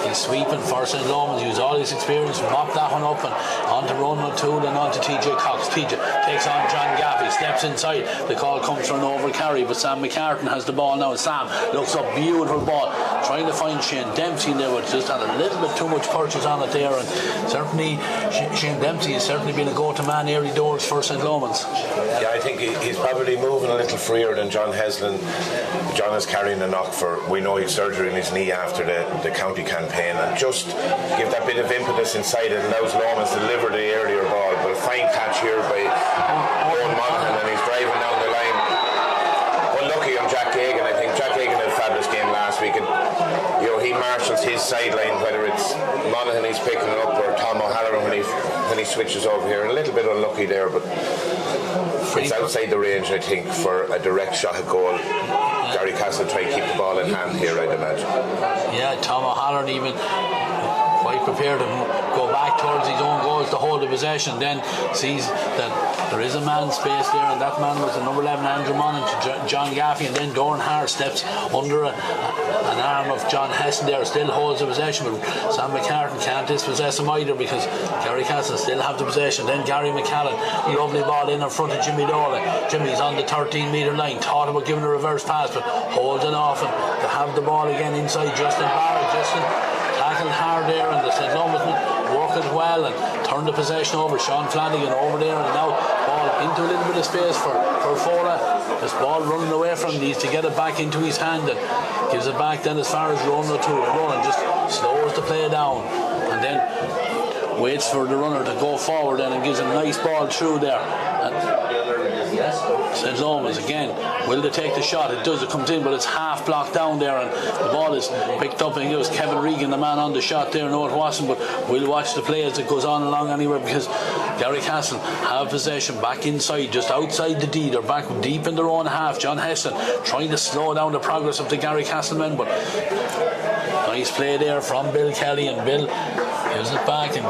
he's sweeping for St. Lomans, used all his experience, mopped that one up and on to Ronald O'Toole and on to TJ Cox. TJ takes on John Gaffey, steps inside, the call comes for an over carry, but Sam McCartan has the ball now. Sam looks up, beautiful ball, trying to find Shane Dempsey there, but just had a little bit too much purchase on it there, and certainly Shane Dempsey has certainly been a go-to man early doors for St. Lomans. Yeah, I think he's probably moving a little freer than John Heslin. John is carrying the knock for, we know he's surgery in his knee after the county campaign, and just give that bit of impetus inside. It allows Lomans to deliver the earlier ball, but a fine catch here by Owen Monaghan, and he's driving down the line. Unlucky on Jack Hagan. I think Jack Hagan had a fabulous game last week, and he marshals his sideline, whether it's Monaghan he's picking it up or Tom O'Halloran when he switches over here. A little bit unlucky there, but it's outside the range, I think, for a direct shot at goal. Garrycastle try to keep the ball in hand here, I'd imagine. Yeah, Tom O'Halloran even quite prepared to go back towards his own goals to hold the possession, then sees that there is a man space there, and that man was the number 11 Andrew Monaghan to John Gaffey, and then Doran Hare steps under an arm of John Heston there, still holds the possession, but Sam McCartan can't dispossess him either because Garrycastle still have the possession. Then Gary McCallan, lovely ball in front of Jimmy Dolan. Jimmy's on the 13-metre line, thought about giving a reverse pass, but holds it off, and to have the ball again inside Justin Barrett. Justin tackled hard there, and the St. Lomans worked it well and turned the possession over. Sean Flanagan over there, and now ball into a little bit of space for Fora. This ball running away from him, needs to get it back into his hand and gives it back then as far as Ronan O'Toole. Ronan just slows the play down and then waits for the runner to go forward and gives a nice ball through there. St. Lomans again, will they take the shot? It does, it comes in, but it's half blocked down there, and the ball is picked up, and it was Kevin Regan, the man on the shot there. No, it wasn't, but we'll watch the play as it goes on along anywhere, because Garrycastle have possession back inside, just outside the D. They're back deep in their own half. John Heston trying to slow down the progress of the Garrycastle men, but nice play there from Bill Kelly, and Bill gives it back, and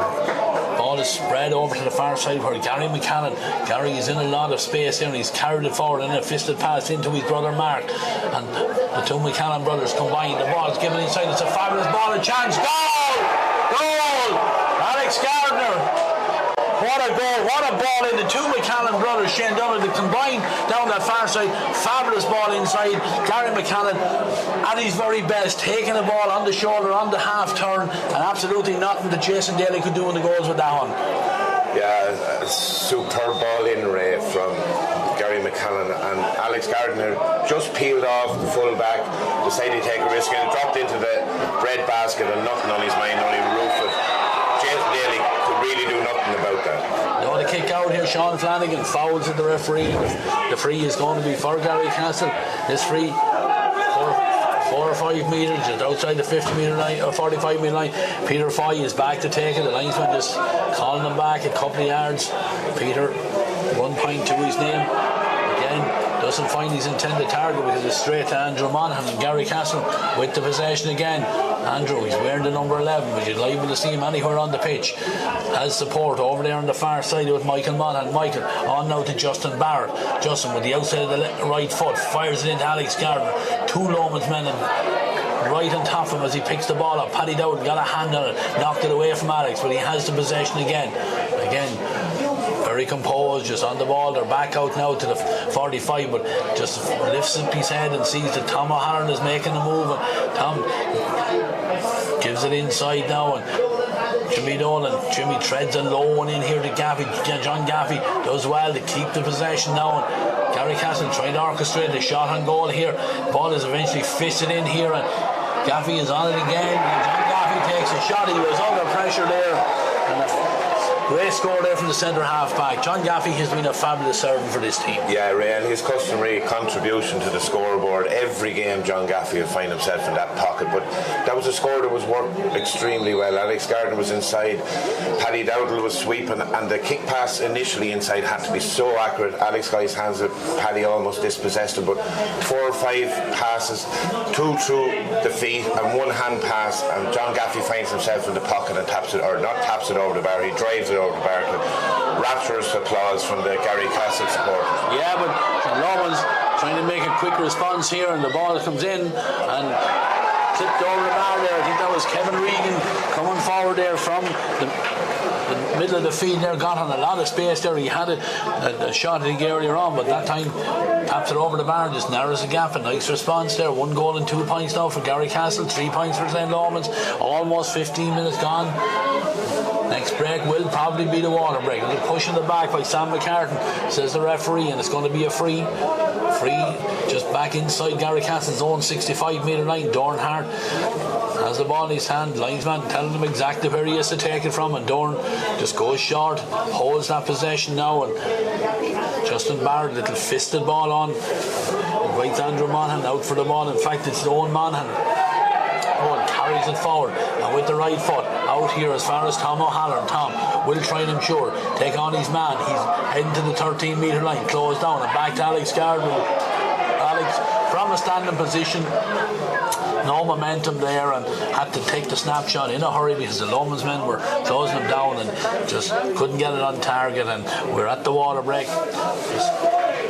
ball is spread over to the far side where Gary McCallan. Gary is in a lot of space there, and he's carried it forward, and a fisted pass into his brother Mark, and the two McCallan brothers combined. The ball is given inside. It's a fabulous ball, a chance. Goal! Alex Gardner. What a goal, what a ball in. The two McCallan brothers, Shane Donovan, combined down that far side. Fabulous ball inside. Gary McCallan at his very best, taking the ball on the shoulder, on the half turn, and absolutely nothing that Jason Daly could do in the goals with that one. Yeah, a superb ball in, Ray, from Gary McCallan, and Alex Gardner just peeled off the full back, decided to take a risk, and it dropped into the bread basket, and nothing on his mind, only roof it. Jason Daly could really do nothing about that. No, the kick out here, Sean Flanagan fouls at the referee. The free is going to be for Garrycastle. This free 4 or 5 metres just outside the 50-metre line or 45-metre line. Peter Foy is back to take it. The linesman just calling him back a couple of yards. Peter, 1 point to his name. Again, doesn't find his intended target because it's straight to Andrew Monaghan, and Garrycastle with the possession again. Andrew, he's wearing the number 11, but you're liable to see him anywhere on the pitch. Has support over there on the far side with Michael Monaghan. Michael on now to Justin Barrett. Justin with the outside of the right foot fires it into Alex Gardner. Two Lomans men and right on top of him as he picks the ball up. Paddy Dowden got a hand on it, knocked it away from Alex, but he has the possession again. Very composed, just on the ball. They're back out now to the 45, but just lifts up his head and sees that Tom O'Halloran is making a move, and Tom gives it inside now, and Jimmy Dolan, Jimmy treads a low one in here to Gaffey. John Gaffey does well to keep the possession now, and Garrycastle trying to orchestrate the shot on goal here. Ball is eventually fisted in here, and Gaffey is on it again, and John Gaffey takes a shot. He was under pressure there, and a great score there from the centre half back. John Gaffey has been a fabulous servant for this team. Yeah, Ray, and his customary contribution to the scoreboard. Every game John Gaffey will find himself in that pocket, but that was a score that was worked extremely well. Alex Gardner was inside, Paddy Dowdle was sweeping, and the kick pass initially inside had to be so accurate. Alex got his hands up, Paddy almost dispossessed him, but 4 or 5 passes, 2 through the feet and 1 hand pass, and John Gaffey finds himself in the pocket and taps it, or not taps it over the bar, he drives it over the bar. Rapturous applause from the Garrycastle supporters. Yeah, but Lomans trying to make a quick response here, and the ball comes in, and slipped over the bar there. I think that was Kevin Regan coming forward there from the middle of the field there, got on a lot of space there. He had a shot I think earlier on, but that time taps it over the bar and just narrows the gap. A nice response there. 1 goal and 2 points now for Garrycastle, 3 points for St. Lomans. Almost 15 minutes gone. Next break will probably be the water break. A push in the back by Sam McCartan, says the referee, and it's going to be a free just back inside Garrycastle's own 65-metre line. Dorn Hart has the ball in his hand, linesman telling him exactly where he has to take it from, and Dorn just goes short, holds that possession now, and Justin Barrett, little fisted ball on, invites Andrew Monaghan out for the ball. In fact, it's Owen Monaghan. Owen carries it forward, and with the right foot out here as far as Tom O'Halloran. Tom will try and ensure take on his man. He's heading to the 13-metre line, closed down, and back to Alex Gardner. Alex from a standing position, no momentum there, and had to take the snapshot in a hurry because the Lomans men were closing him down and just couldn't get it on target. And we're at the water break. Just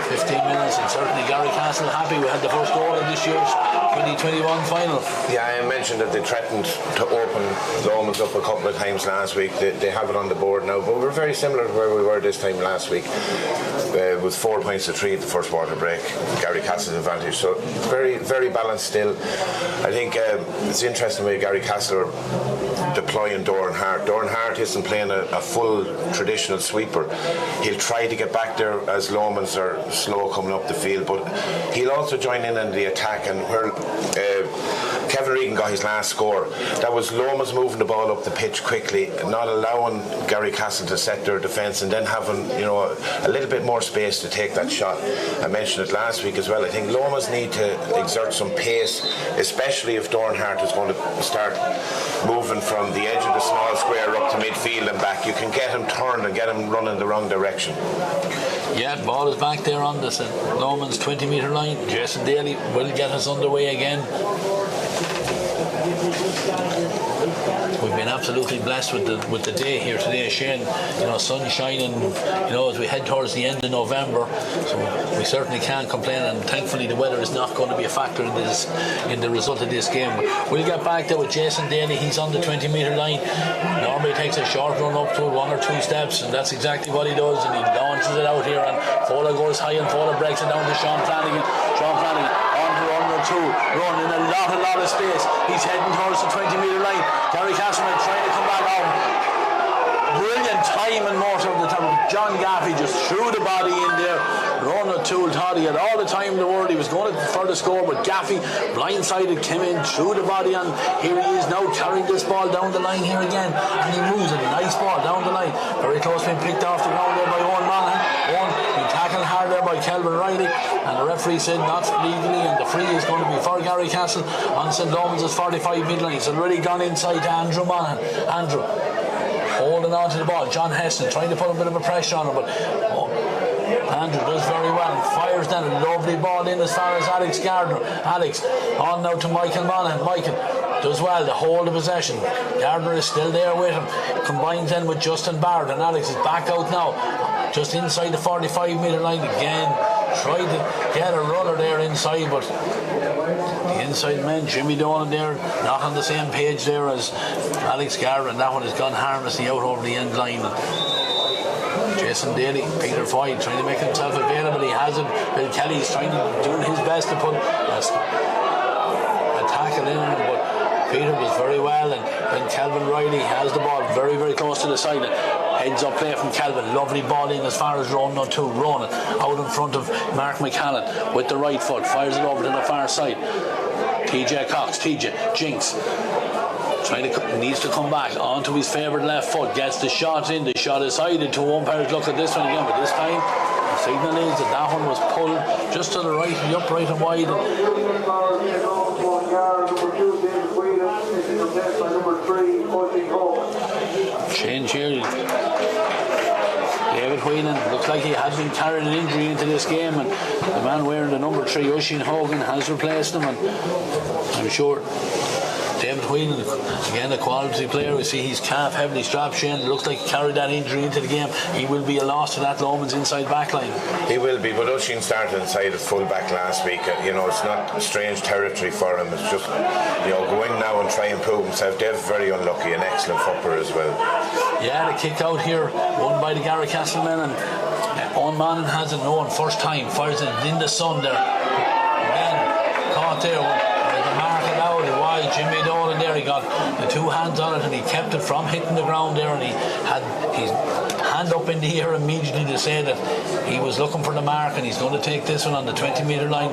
15 minutes, and certainly Garrycastle happy we had the first goal of this year's 2021 final. Yeah, I mentioned that they threatened to open Lomans up a couple of times last week. They have it on the board now, but we're very similar to where we were this time last week, with 4 points to 3 at the first water break. Garrycastle's advantage, so very, very balanced still. I think it's interesting way Garrycastle are deploying Dorn Hart. Dorn Hart isn't playing a full traditional sweeper. He'll try to get back there as Lomans are slow coming up the field, but he'll also join in the attack. And where Kevin Regan got his last score, that was Lomans moving the ball up the pitch quickly, not allowing Garrycastle to set their defence, and then having a little bit more space to take that shot. I mentioned it last week as well. I think Lomans need to exert some pace, especially if Dorn Hart is going to start moving from the edge of the small square up to midfield and back. You can get him turned and get him running the wrong direction. Yeah, ball is back there on the St. Lomans 20-metre line. Jason Daly will get us underway again. We've been absolutely blessed with the day here today, Shane. Sun shining, as we head towards the end of November. So we certainly can't complain, and thankfully the weather is not going to be a factor in the result of this game. We'll get back there with Jason Daly. He's on the 20-metre line. Normally takes a short run up to 1 or 2 steps, and that's exactly what he does, and he launches it out here, and Fowler goes high, and Fowler breaks it down to Sean Flanagan. Sean Flanagan on to run or 2, running a lot of space. He's heading towards the 20-metre line. Garrycastle trying to come back out. Brilliant time and motor of the time. John Gaffey just threw the body in there. Ron O'Toole thought he had all the time in the world. He was going for the score, but Gaffey blindsided, came in, threw the body on. Here he is now carrying this ball down the line here again, and he moves a nice ball down the line. Very close, being picked off the ground there by Owen Monaghan. Owen being tackled hard there by Kelvin Riley, and the referee said not legally, and the free is going to be for Garrycastle on St. Lomans' 45 mid-line. It's already gone inside to Andrew Monaghan. Andrew holding on to the ball. John Heston trying to put a bit of a pressure on him, but Andrew does very well and fires down a lovely ball in as far as Alex Gardner. Alex on now to Michael Monaghan. Michael does well to hold the possession. Gardner is still there with him. Combines then with Justin Barrett, and Alex is back out now, just inside the 45-metre line again. Tried to get a runner there inside, but the inside man, Jimmy Dolan there, not on the same page there as Alex Gardner, and that one has gone harmlessly out over the end line. Jason Daly, Peter Foy trying to make himself available. He has it. Bill Kelly's doing his best to put a tackle in him, but Peter was very well, and then Kelvin Riley has the ball very, very close to the side. Heads up play from Kelvin, lovely ball in as far as Ronan O'Toole. Ronan out in front of Mark McCallan with the right foot, fires it over to the far side. TJ Cox, TJ Jinx needs to come back onto his favourite left foot, gets the shot in. The shot is sided to umpires. Look at this one again, but this time the signal is that one was pulled just to the right, the upright and wide. Change here. David Whelan looks like he has been carrying an injury into this game, and the man wearing the number 3, Oisin Hogan, has replaced him, and I'm sure David David Whelan, again a quality player. We see his calf heavily strapped. Shane, it looks like he carried that injury into the game. He will be a loss to that Lomans inside back line. He will be, but Oisin started inside at full back last week. It's not strange territory for him. It's just, go in now and try and prove himself. Dave's very unlucky, an excellent footballer as well. Yeah, the kick out here, won by the Garrycastle men, and Owen Mannon has it known first time, fires it in the sun there. Again, caught there with the mark allowed. Why Jimmy Dolan there, he got the two hands on it and he kept it from hitting the ground there, and he had his hand up in the air immediately to say that he was looking for the mark and he's going to take this one on the 20-metre line.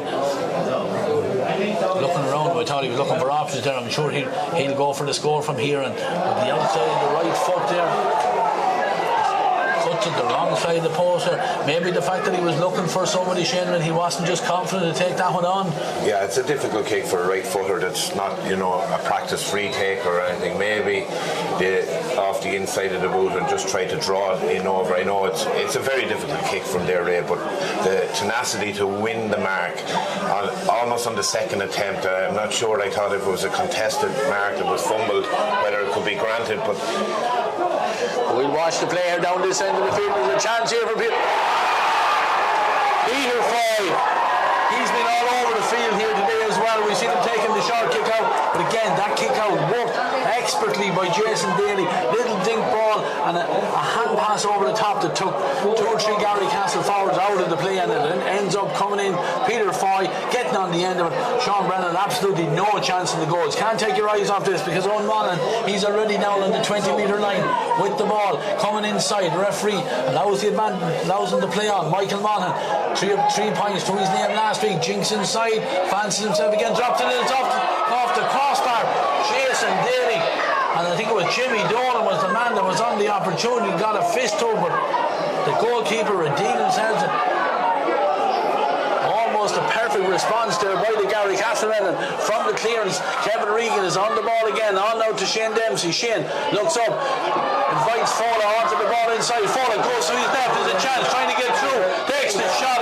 Looking around, I thought he was looking for options there. I'm sure he'll go for the score from here, and with the outside of the right foot there, cuts it the wrong side of the post there. Maybe the fact that he was looking for somebody, Shane, and he wasn't just confident to take that one on. Yeah, it's a difficult kick for a right footer. That's not, a practice free take or anything. Maybe off the inside of the boot and just try to draw it in over. I know it's a very difficult kick from there, Ray, but the tenacity to win the mark almost on the second attempt. I'm not sure. I thought if it was a contested mark that was fumbled, whether it could be granted, but we'll watch the player down this end of the field. There's a chance here for Peter Foy. He's been all over the field here today as well. We see him taking the short kick out, but again, that kick out worked expertly by Jason Daly. Little dink ball and a hand pass over the top that took 2 or 3 Garrycastle forwards out of the play, and it ends up coming in. Peter Foy getting on the end of it. Sean Brennan absolutely no chance in the goals. Can't take your eyes off this because Owen Mannon, he's already down on the 20-metre line with the ball coming inside. The referee allows him to play on. Michael Monaghan, 3 points to his name last week. Jinks inside, fancies himself again, dropped it in, it's off the crossbar. Jason Daly, and I think it was Jimmy Dolan was the man that was on the opportunity, got a fist to it, but the goalkeeper redeemed himself. Almost a perfect response there by the Garrycastle men, and from the clearance Kevin Regan is on the ball again, on now to Shane Dempsey. Shane looks up, invites Fowler onto the ball inside. Fowler goes to his left, there's a chance, trying to get through, takes the shot.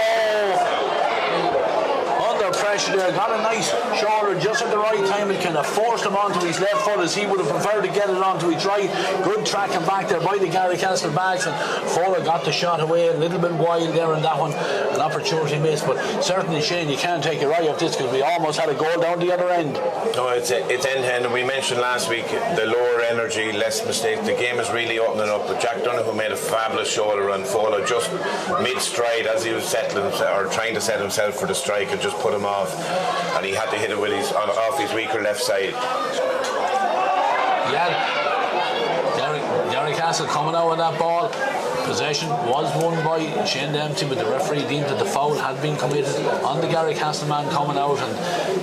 Pressure there, got a nice shoulder just at the right time. It kind of forced him onto his left foot as he would have preferred to get it onto his right. Good tracking back there by the Garrycastle backs, and Fowler got the shot away a little bit wild there in that one. An opportunity missed, but certainly, Shane, you can't take your eye off this because we almost had a goal down the other end. No, it's end-to-end, and we mentioned last week the lower energy, less mistakes. The game is really opening up, but Jack Donoghue made a fabulous shoulder run. Fowler just mid-stride as he was settling or trying to set himself for the strike and just put him off, and he had to hit it with off his weaker left side. Yeah, Garrycastle coming out with that ball. Possession was won by Shane Dempsey, but the referee deemed that the foul had been committed on the Garrycastle man coming out, and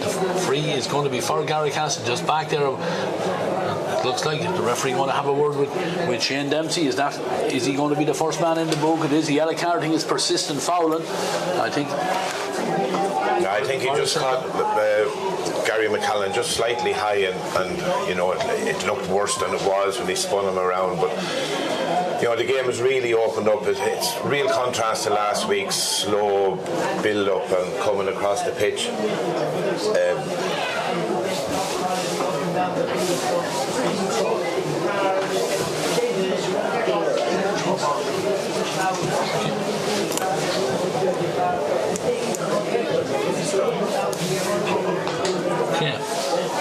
the free is going to be for Garrycastle just back there. It looks like the referee going to have a word with Shane Dempsey. Is he going to be the first man in the book? It is. The yellow card thing is persistent fouling. I think he just caught Gary McCallan just slightly high, and it looked worse than it was when he spun him around. But the game has really opened up. It's real contrast to last week's slow build up and coming across the pitch. Yeah.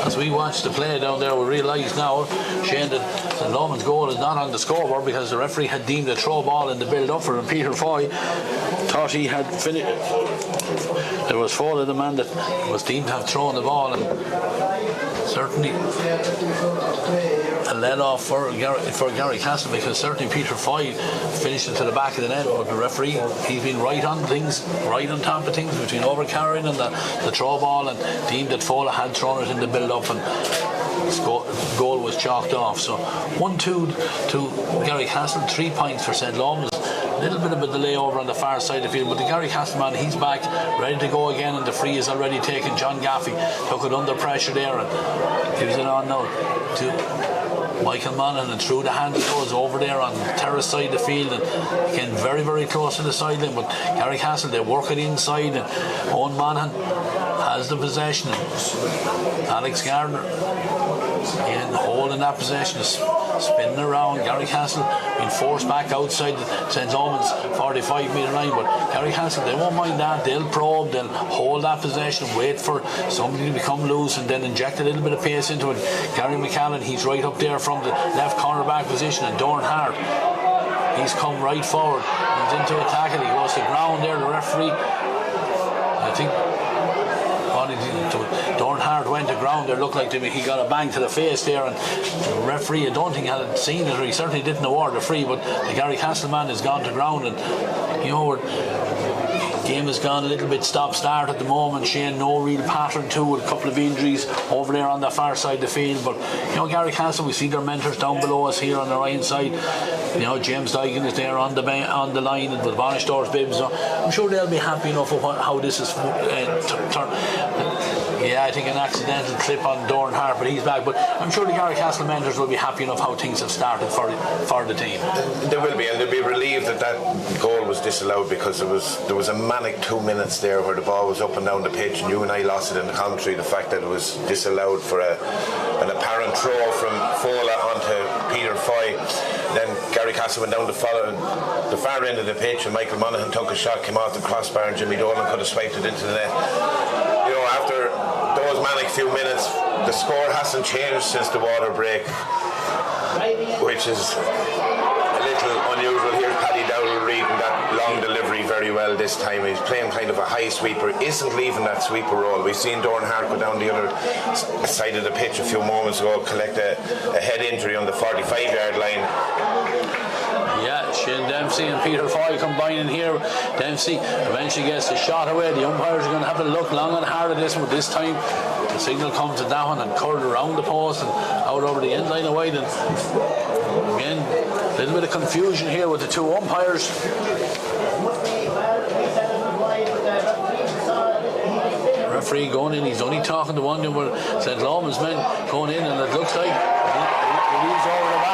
As we watch the play down there, we realise now, Shane, that the Lomans goal is not on the scoreboard because the referee had deemed a throw ball in the build-up for him. Peter Foy thought he had finished. There was Fowler, the man that was deemed to have thrown the ball, and certainly a let off for Garrycastle, because certainly Peter Foy finished it to the back of the net, but the referee, he's been right on top of things between overcarrying and the throw ball, and deemed that Fowler had thrown it in the build-up, and goal was chalked off. So 1-2 to Garrycastle, 3 points for St. Lomans. A little bit of a delay over on the far side of the field, but the Garrycastle man, he's back ready to go again, and the free is already taken. John Gaffey took it under pressure there and gives it on now to Michael Monaghan, and through the hand it goes over there on the terrace side of the field, and again very, very close to the sideline. But Garrycastle, they work it inside, and Owen Monaghan has the possession. Alex Gardner in holding that possession, spinning around. Garrycastle being forced back outside St. Lomans 45 metre line, but Garrycastle, they won't mind that. They'll probe, they'll hold that possession, wait for somebody to become loose and then inject a little bit of pace into it. Gary McCallan, he's right up there from the left cornerback position, and Dorn Hart, he's come right forward, he's into attack, and he goes to ground there. The referee, I think Dorn Hart went to ground there. Looked like to me he got a bang to the face there, and the referee, I don't think had seen it, or he certainly didn't award the free, but the Garrycastle man has gone to ground, and you know, game has gone a little bit stop-start at the moment. Shane, no real pattern to it. A couple of injuries over there on the far side of the field, but you know, Garrycastle, we see their mentors down below us here on the right side. You know, James Duggan is there on the line with Varnish Doors Bibbs. So I'm sure they'll be happy enough with how this is turned. Yeah, I think an accidental clip on Dorn Hart, but he's back. But I'm sure the Garrycastle mentors will be happy enough how things have started for the team. They will be, and they'll be relieved that that goal was disallowed, because there was a manic 2 minutes there where the ball was up and down the pitch, and you and I lost it in the commentary, the fact that it was disallowed for an apparent throw from Fola onto Peter Foy. Then Garrycastle went down the far end of the pitch, and Michael Monaghan took a shot, came off the crossbar, and Jimmy Dolan could have swiped it into the net. You know, after those manic few minutes, the score hasn't changed since the water break, which is a little unusual. Here's Paddy Dowdle reading that long delivery very well this time. He's playing kind of a high sweeper, isn't leaving that sweeper role. We've seen Dorn Hart go down the other side of the pitch a few moments ago, collect a head injury on the 45-yard line. Yeah, Shane Dempsey and Peter Foy combining here. Dempsey eventually gets the shot away. The umpires are going to have to look long and hard at this one, but this time the signal comes to that one and curled around the post and out over the end line away. Then again, a little bit of confusion here with the two umpires. Referee going in, he's only talking to one number, St. Lomans men going in, and it looks like he leaves over the bar.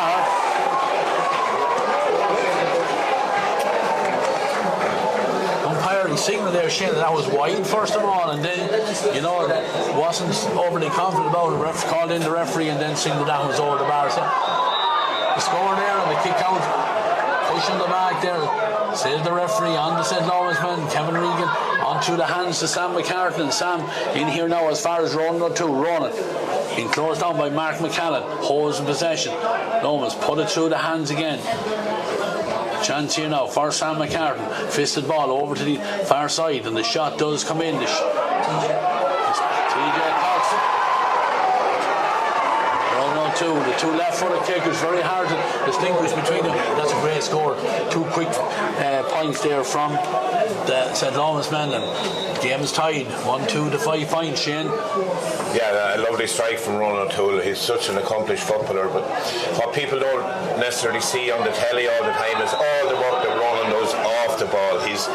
He signalled there, Shane, that was wide first of all, and then, you know, wasn't overly confident about it. Called in the referee and then signalled that was over the bar. So the score there and the kick out, pushing the back there, says the referee on the St. Lawrence man, Kevin Regan, onto the hands to Sam McCartan, and Sam in here now as far as Ronan O'Toole. Ronan being closed down by Mark McCallan, holds in possession. Lomans put it through the hands again. Chance here now for Sam McCartan, fisted ball over to the far side, and the shot does come in. TJ Cox, Ronan O'Toole, the two left-footed kickers, very hard to distinguish between them. That's a great score. Two quick points there from the St. Lawrence men, and the game is tied 1-2 to 5 points. Shane. Yeah, a lovely strike from Ronan O'Toole. He's such an accomplished footballer, but what people don't necessarily see on the telly all the time is all the work that Ronan does off the ball. He's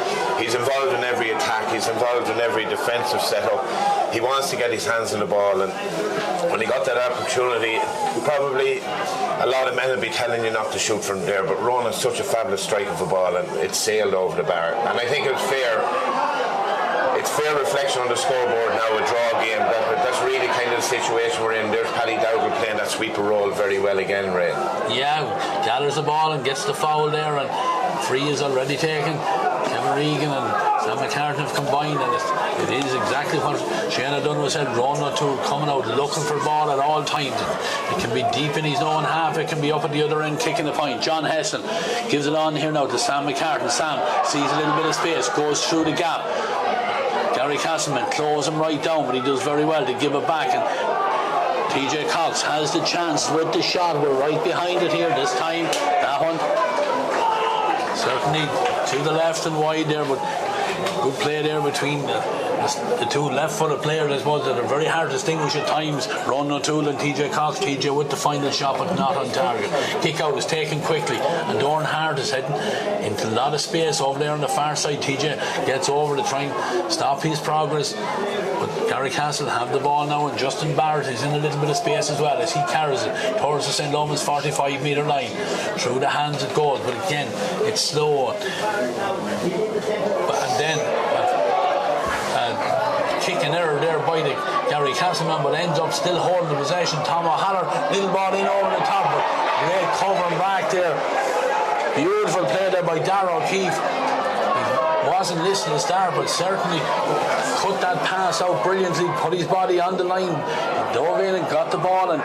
involved in every attack, he's involved in every defensive setup. He wants to get his hands on the ball, and when he got that opportunity, probably a lot of men will be telling you not to shoot from there, but Ronan's such a fabulous strike of a ball, and it sailed over the bar. And I think it's fair reflection on the scoreboard now, a draw game. That's really kind of the situation we're in. There's Paddy Dowdle playing that sweeper role very well again, Ray. Yeah, gathers the ball and gets the foul there, and free is already taken. Kevin Regan and Sam McCartan have combined, and it is exactly what Shane O'Donoghue said. Ronan O'Toole coming out looking for the ball at all times. It can be deep in his own half, it can be up at the other end kicking the point. John Heston gives it on here now to Sam McCartan. Sam sees a little bit of space, goes through the gap. Garrycastle men close him right down, but he does very well to give it back, and TJ Cox has the chance with the shot. We're right behind it here this time. That one certainly to the left and wide there, but good play there between the two left-footed players, I suppose, that are very hard to distinguish at times. Ronan O'Toole and TJ Cox. TJ with the final shot, but not on target. Kick out is taken quickly, and Dorn Hart is heading into a lot of space over there on the far side. TJ gets over to try and stop his progress, but Garrycastle have the ball now, and Justin Barrett is in a little bit of space as well as he carries it towards the St. Lomans 45 metre line. Through the hands it goes, but again it's slow. And then kick an error there by the Garrycastle man, but ends up still holding the possession. Tom O'Halloran, little ball in over the top, but great covering back there. Beautiful play there by Darragh O'Keefe. He wasn't listening to start, but certainly cut that pass out brilliantly, put his body on the line, dove in and got the ball, and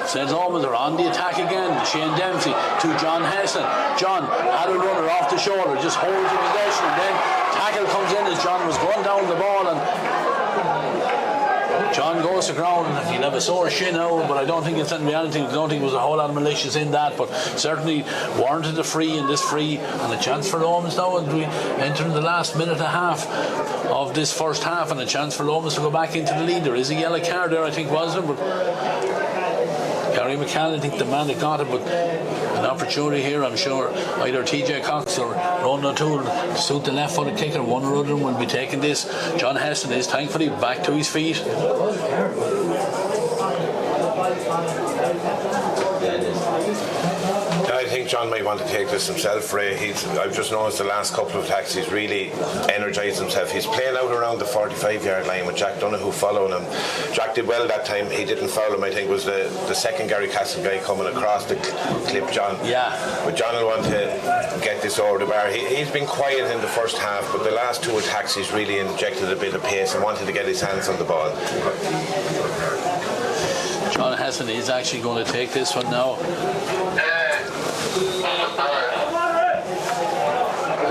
St. Lomans are on the attack again. Shane Dempsey to John Heston. John had a runner off the shoulder, just holds the possession, and then tackle comes in as John was going down the ball, and John goes to ground. He'll have a sore shin now, but I don't think it's anything. I don't think there was a whole lot of malicious in that, but certainly warranted a free, and this free and a chance for Lomans now, and we enter in the last minute and a half of this first half, and a chance for Lomans to go back into the lead. There is a yellow card there, I think, wasn't it? But Gary McCann, I think the man that got it, but an opportunity here, I'm sure either TJ Cox or Ronan O'Toole to suit the left-footed kicker. One or other will be taking this. John Heston is thankfully back to his feet. I think John might want to take this himself, Ray. I've just noticed the last couple of attacks he's really energised himself. He's playing out around the 45-yard line with Jack Donoghue following him. Jack did well that time. He didn't foul him. I think it was the second Garrycastle guy coming across to clip John. Yeah. But John will want to get this over the bar. He's been quiet in the first half, but the last two attacks he's really injected a bit of pace and wanted to get his hands on the ball. John Heston is actually going to take this one now.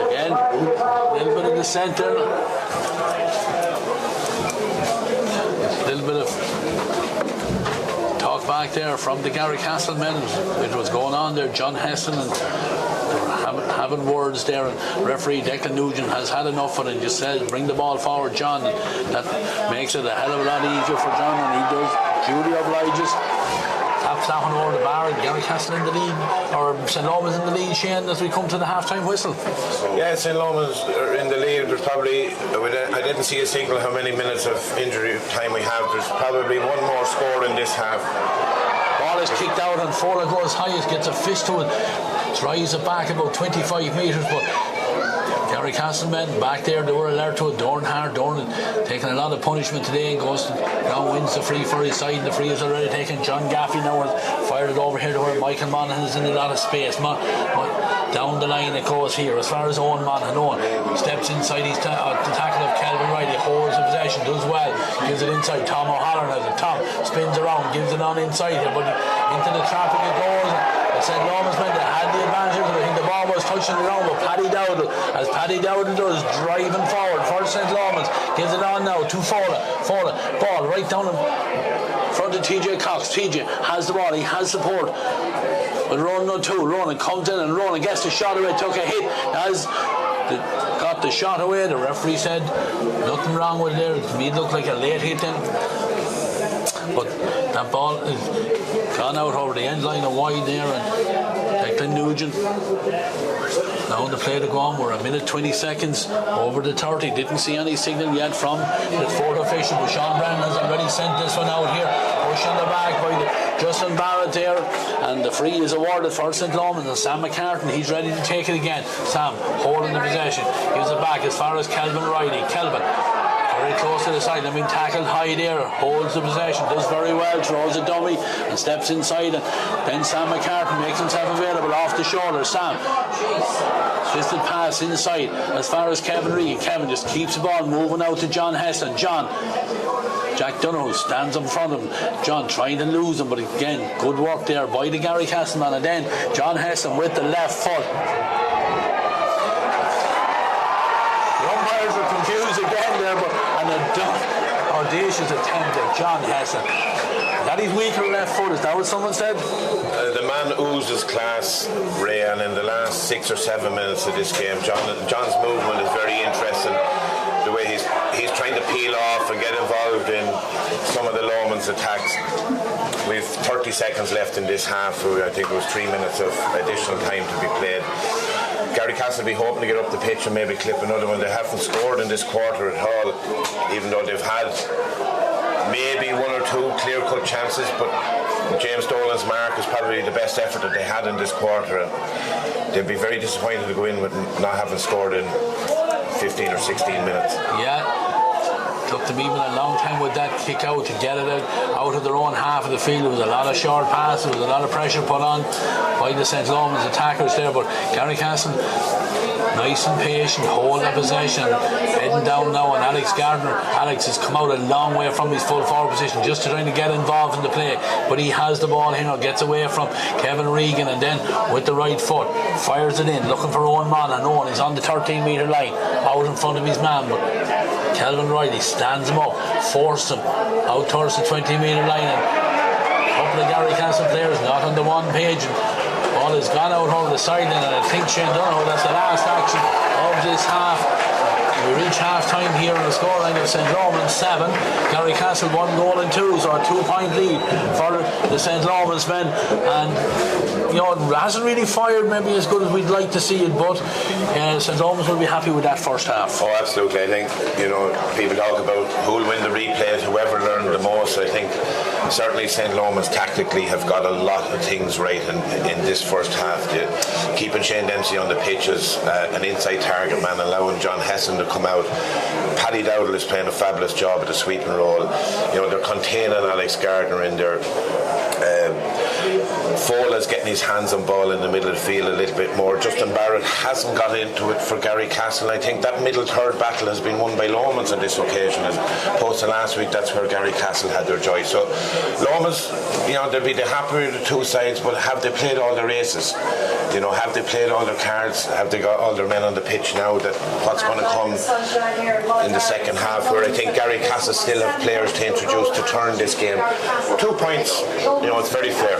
Again, a little bit in the centre. A little bit of talk back there from the Garrycastle men. It was going on there. John Heston and having words there, and referee Declan Nugent has had enough of it and just says bring the ball forward, John. That makes it a hell of a lot easier for John, and he does. Duty obliges. Taps that one over the bar, and Garrycastle in the lead, or St. Lomans in the lead, Shane, as we come to the half-time whistle. Yeah, St. Lomans are in the lead. There's probably, I didn't see a signal how many minutes of injury time we have. There's probably one more score in this half. Ball is kicked out, and Fowler goes highest, gets a fist to it, tries it back about 25 metres, but Garrycastle men back there, they were alert to it. Dorn taking a lot of punishment today, and goes now wins the free for his side, and the free is already taken. John Gaffey now has fired it over here to where Michael Monaghan is in a lot of space. Down the line it goes here as far as Owen Monaghan. Steps inside his the tackle of Kelvin Riley, holds the possession, does well, gives it inside. Tom O'Halloran has it. Tom spins around, gives it on inside here, but into the traffic it goes. I said Lomans men, they had the advantage. I think the ball was touching the ground, but Paddy Dowdle, as Paddy Dowdle does, driving forward for St. Lomans, gives it on now to Fowler, ball right down in front of TJ Cox. TJ has the ball, he has support with Ronan O'Toole. Ronan comes in and Ronan gets the shot away, took a hit as got the shot away. The referee said nothing wrong with it there. It made it look like a late hit then, but that ball is gone out over the end line and wide there, and Declan Nugent now the play to go on. We're a minute 20 seconds over the 30. Didn't see any signal yet from the fourth official, but Sean Brown has already sent this one out here, pushing the back by Justin Barrett there, and the free is awarded for St. Lomans, and Sam McCartan, he's ready to take it again. Sam holding the possession, gives it back as far as Kelvin Riley. Kelvin very close to the side, I mean tackled high there, holds the possession, does very well, throws a dummy and steps inside, and then Sam McCartan makes himself available off the shoulder. Sam, twisted pass inside as far as Kevin Reid. Kevin just keeps the ball moving out to John Heston. Jack Donoghue stands in front of him. John trying to lose him, but again, good work there by the Garrycastle man, and then John Heston with the left foot. The umpires are confused again there, but audacious attempt at John Heston. That is weaker left foot, is that what someone said? The man oozes class, Ray, and in the last 6 or 7 minutes of this game, John's movement is very interesting. The way he's trying to peel off and get involved in some of the Lomans attacks. We've 30 seconds left in this half. I think it was 3 minutes of additional time to be played. Garrycastle will be hoping to get up the pitch and maybe clip another one. They haven't scored in this quarter at all, even though they've had maybe 1 or 2 clear-cut chances, but James Dolan's mark is probably the best effort that they had in this quarter. They'll be very disappointed to go in with not having scored in 15 or 16 minutes. Yeah, took them even a long time with that kick out to get it out of their own half of the field. There was a lot of short passes, there was a lot of pressure put on by the St. Lomans attackers there, but Garrycastle nice and patient, hold the possession, heading down now, and Alex has come out a long way from his full forward position just to trying to get involved in the play, but he has the ball here, gets away from Kevin Regan, and then with the right foot fires it in, looking for Owen Mon, and Owen is on the 13 metre line out in front of his man, but Kelvin Riley stands him up, forced him out towards the 20 metre line, and a couple of Garrycastle players not on the one page, and ball has gone out over the sideline, and I think Shane Donoghue, that's the last action of this half. We reach half time here on the scoreline of St. Lomans 7, Garrycastle 1 goal and 2, so a 2-point lead for the St. Lomans men, and it hasn't really fired maybe as good as we'd like to see it, but St. Lomans will be happy with that first half. Oh, absolutely. I think people talk about who'll win the replays, whoever learned the most. I think certainly St. Lomans tactically have got a lot of things right in this first half. Keeping Shane Dempsey on the pitch as an inside target man, allowing John Hesson to come out. Paddy Dowdall is playing a fabulous job at the sweeping role. They're containing Alex Gardner in there. Fola's getting his hands on ball in the middle of the field a little bit more. Justin Barrett hasn't got into it for Garrycastle. I think that middle third battle has been won by Lomans on this occasion, and post to last week, that's where Garrycastle had their joy. So Lomans, they'll be the happier of the two sides, but have they played all their aces? Have they played all their cards? Have they got all their men on the pitch now? That what's going to come in the second half, where I think Garrycastle still have players to introduce to turn this game. 2 points, it's very fair.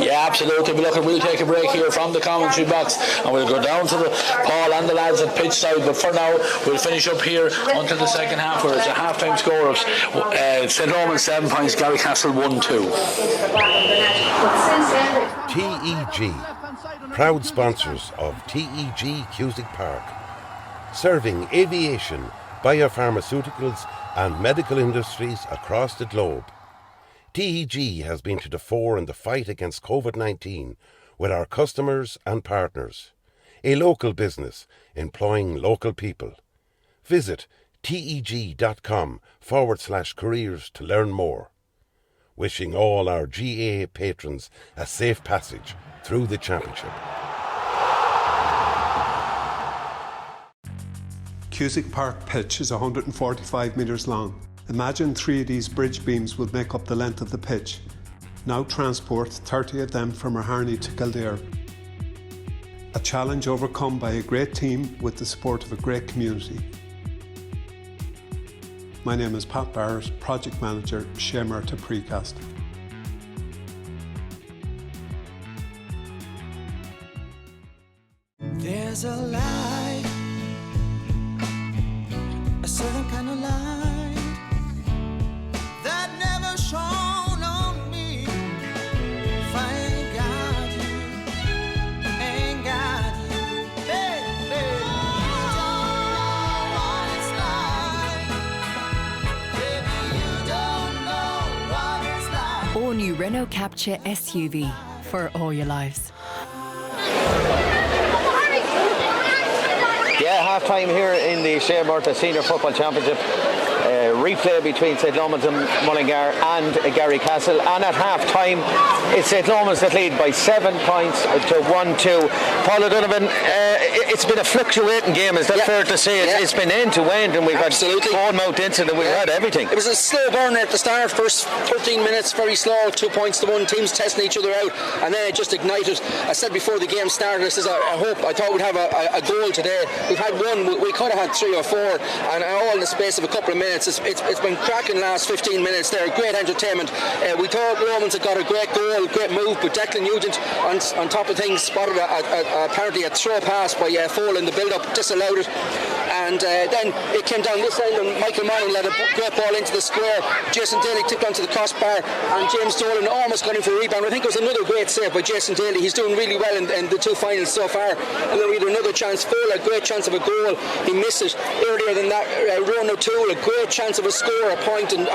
Yeah, absolutely. We'll take a break here from the commentary box, and we'll go down to the Paul and the lads at pitch side, but for now we'll finish up here until the second half, where it's a half-time score of St. Lomans 7 points, Garrycastle 1-2. TEG, proud sponsors of TEG Cusick Park, serving aviation, biopharmaceuticals and medical industries across the globe. TEG has been to the fore in the fight against COVID-19 with our customers and partners. A local business employing local people. Visit teg.com/careers to learn more. Wishing all our GAA patrons a safe passage through the championship. Cusick Park pitch is 145 metres long. Imagine 3 of these bridge beams would make up the length of the pitch. Now transport 30 of them from Harney to Kildare. A challenge overcome by a great team with the support of a great community. My name is Pat Barrett, Project Manager, Shemarta Precast. There's a light, a certain kind of light that never shone on me. If I ain't got you, ain't got you, baby. You don't know what it's like. Baby, you don't know what it's like. All new Renault Capture SUV for all your lives. Yeah, half time here in the Shemarta Senior Football Championship. Replay between St. Lomans and Mullingar and Garrycastle, and at half time it's St. Lomans that lead by 7 points to 1-2. Paul O'Donovan, it's been a fluctuating game, is that fair to say? It's been end to end, and we've had Bournemouth incident, we've had everything. It was a slow burner at the start, first 13 minutes very slow, 2 points to 1, teams testing each other out, and then it just ignited. I said before the game started, I thought we'd have a goal today. We've had one, we could have had 3 or 4, and all in the space of a couple of minutes. It's been cracking last 15 minutes there, great entertainment. We thought Lomans had got a great goal, great move, but Declan Nugent on top of things spotted apparently a throw pass by Fole in the build-up, disallowed it, and then it came down this end and Michael Manning let a great ball into the square. Jason Daly tipped onto the crossbar and James Dolan almost got in for a rebound. I think it was another great save by Jason Daly. He's doing really well in the 2 finals so far, and then we had another chance. Fole, a great chance of a goal, he missed it. Earlier than that, Ronan O'Toole, a great great chance of a score, a point, and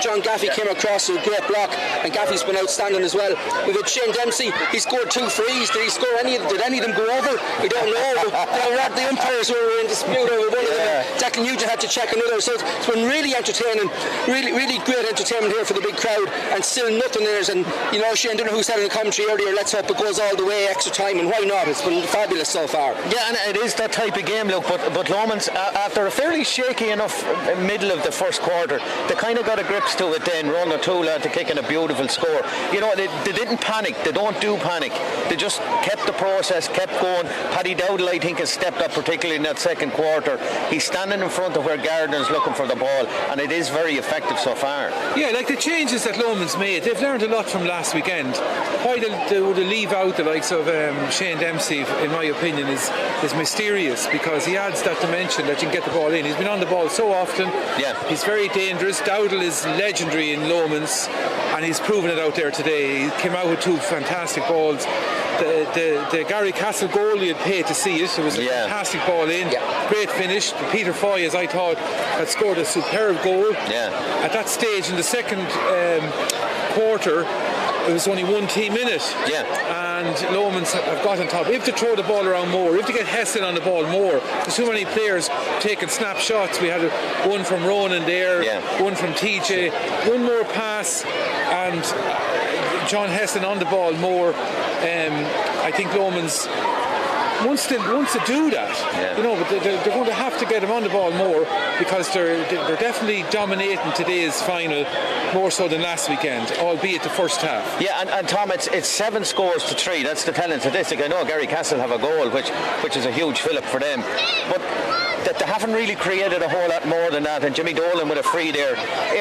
John Gaffey came across with a great block, and Gaffey's been outstanding as well. We've had Shane Dempsey, he scored 2 frees. Did any of them go over? We don't know, but the umpires were in dispute over one of them. Declan Nugent had to check another, so it's been really entertaining, really great entertainment here for the big crowd, and still nothing there. And you know, Shane, I don't know who said in the commentary earlier, let's hope it goes all the way, extra time, and why not? It's been fabulous so far. Yeah, and it is that type of game, look, but Lomans, after a fairly shaky enough middle of the first quarter, they kind of got a grips to it then. Ron O'Toole had to kick in a beautiful score. You know, they didn't panic. They don't do panic. They just kept the process, kept going. Paddy Dowdle, I think, has stepped up, particularly in that second quarter. He's standing in front of where Gardner's looking for the ball, and it is very effective so far. Yeah, like the changes that Lomans made, they've learned a lot from last weekend. Why they would leave out the likes of Shane Dempsey, in my opinion, is mysterious, because he adds that dimension that you can get the ball in. He's been on the ball so often. Yeah. He's very dangerous. Dowdle is legendary in Lomans, and he's proven it out there today. He came out with 2 fantastic balls. The Garrycastle goal, you'd pay to see it. It was a fantastic ball in. Great finish. Peter Foy, as I thought, had scored a superb goal. At that stage in the second quarter, it was only one team in it. And Lomans have got on top. If they throw the ball around more, if they get Heston on the ball more, there's too many players taking snapshots. We had one from Ronan there, one from TJ, one more pass, and John Heston on the ball more. I think Lomans wants to do that, you know, but they're going to have to get him on the ball more, because they're definitely dominating today's final more so than last weekend, albeit the first half. Yeah, and Tom, it's 7 scores to 3. That's the telling statistic. I know Garrycastle have a goal, which is a huge fillip for them, but that they haven't really created a whole lot more than that. And Jimmy Dolan with a free there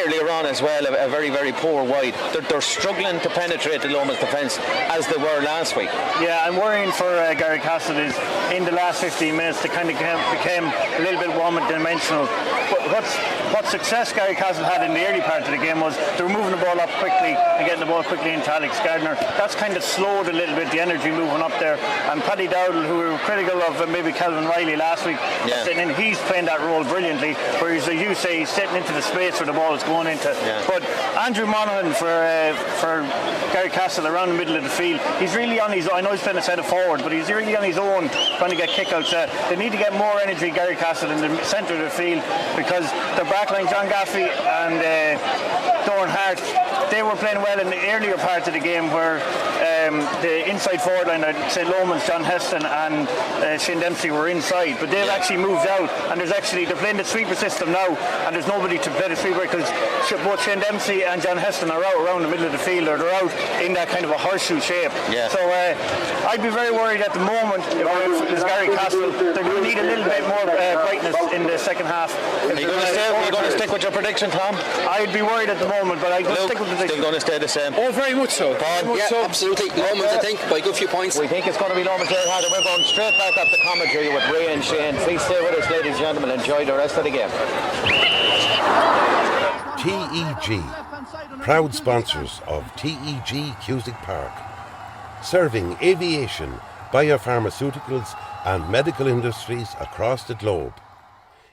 earlier on as well, a very, very poor wide. They're struggling to penetrate the Lomans defence as they were last week. Yeah, I'm worrying for Garrycastle is in the last 15 minutes they kind of became a little bit one-dimensional. But what success Garrycastle had in the early part of the game was they were moving the ball up quickly and getting the ball quickly into Alex Gardner. That's kind of slowed a little bit the energy moving up there. And Paddy Dowdle, who were critical of maybe Calvin Riley last week, he's playing that role brilliantly, whereas as you say, he's sitting into the space where the ball is going into. But Andrew Monaghan for Garrycastle around the middle of the field, he's really on his own. I know he's playing a centre forward, but he's really on his own trying to get kickouts. They need to get more energy, Garrycastle, in the centre of the field, because their backline, John Gaffey and Doran Hart, they were playing well in the earlier part of the game, where the inside forward line, I'd say Lomans, John Heston and Shane Dempsey were inside, but they've actually moved out, and they're playing the sweeper system now, and there's nobody to play the sweeper, because both Shane Dempsey and John Heston are out around the middle of the field, or they're out in that kind of a horseshoe shape. So I'd be very worried at the moment if it's Garrycastle. They're going to need a little bit more brightness in the second half. Are you going to stick with your prediction, Tom? I'd be worried at the moment, but I'd stick with the prediction. Still going to stay the same? Oh, very much so. Absolutely. Lomans, I think, by a good few points. We think it's going to be Lomans here, and we're going straight back up the commentary with Ray and Shane. Please stay with us, ladies and gentlemen. Enjoy the rest of the game. TEG, proud sponsors of TEG Cusick Park, serving aviation, biopharmaceuticals and medical industries across the globe.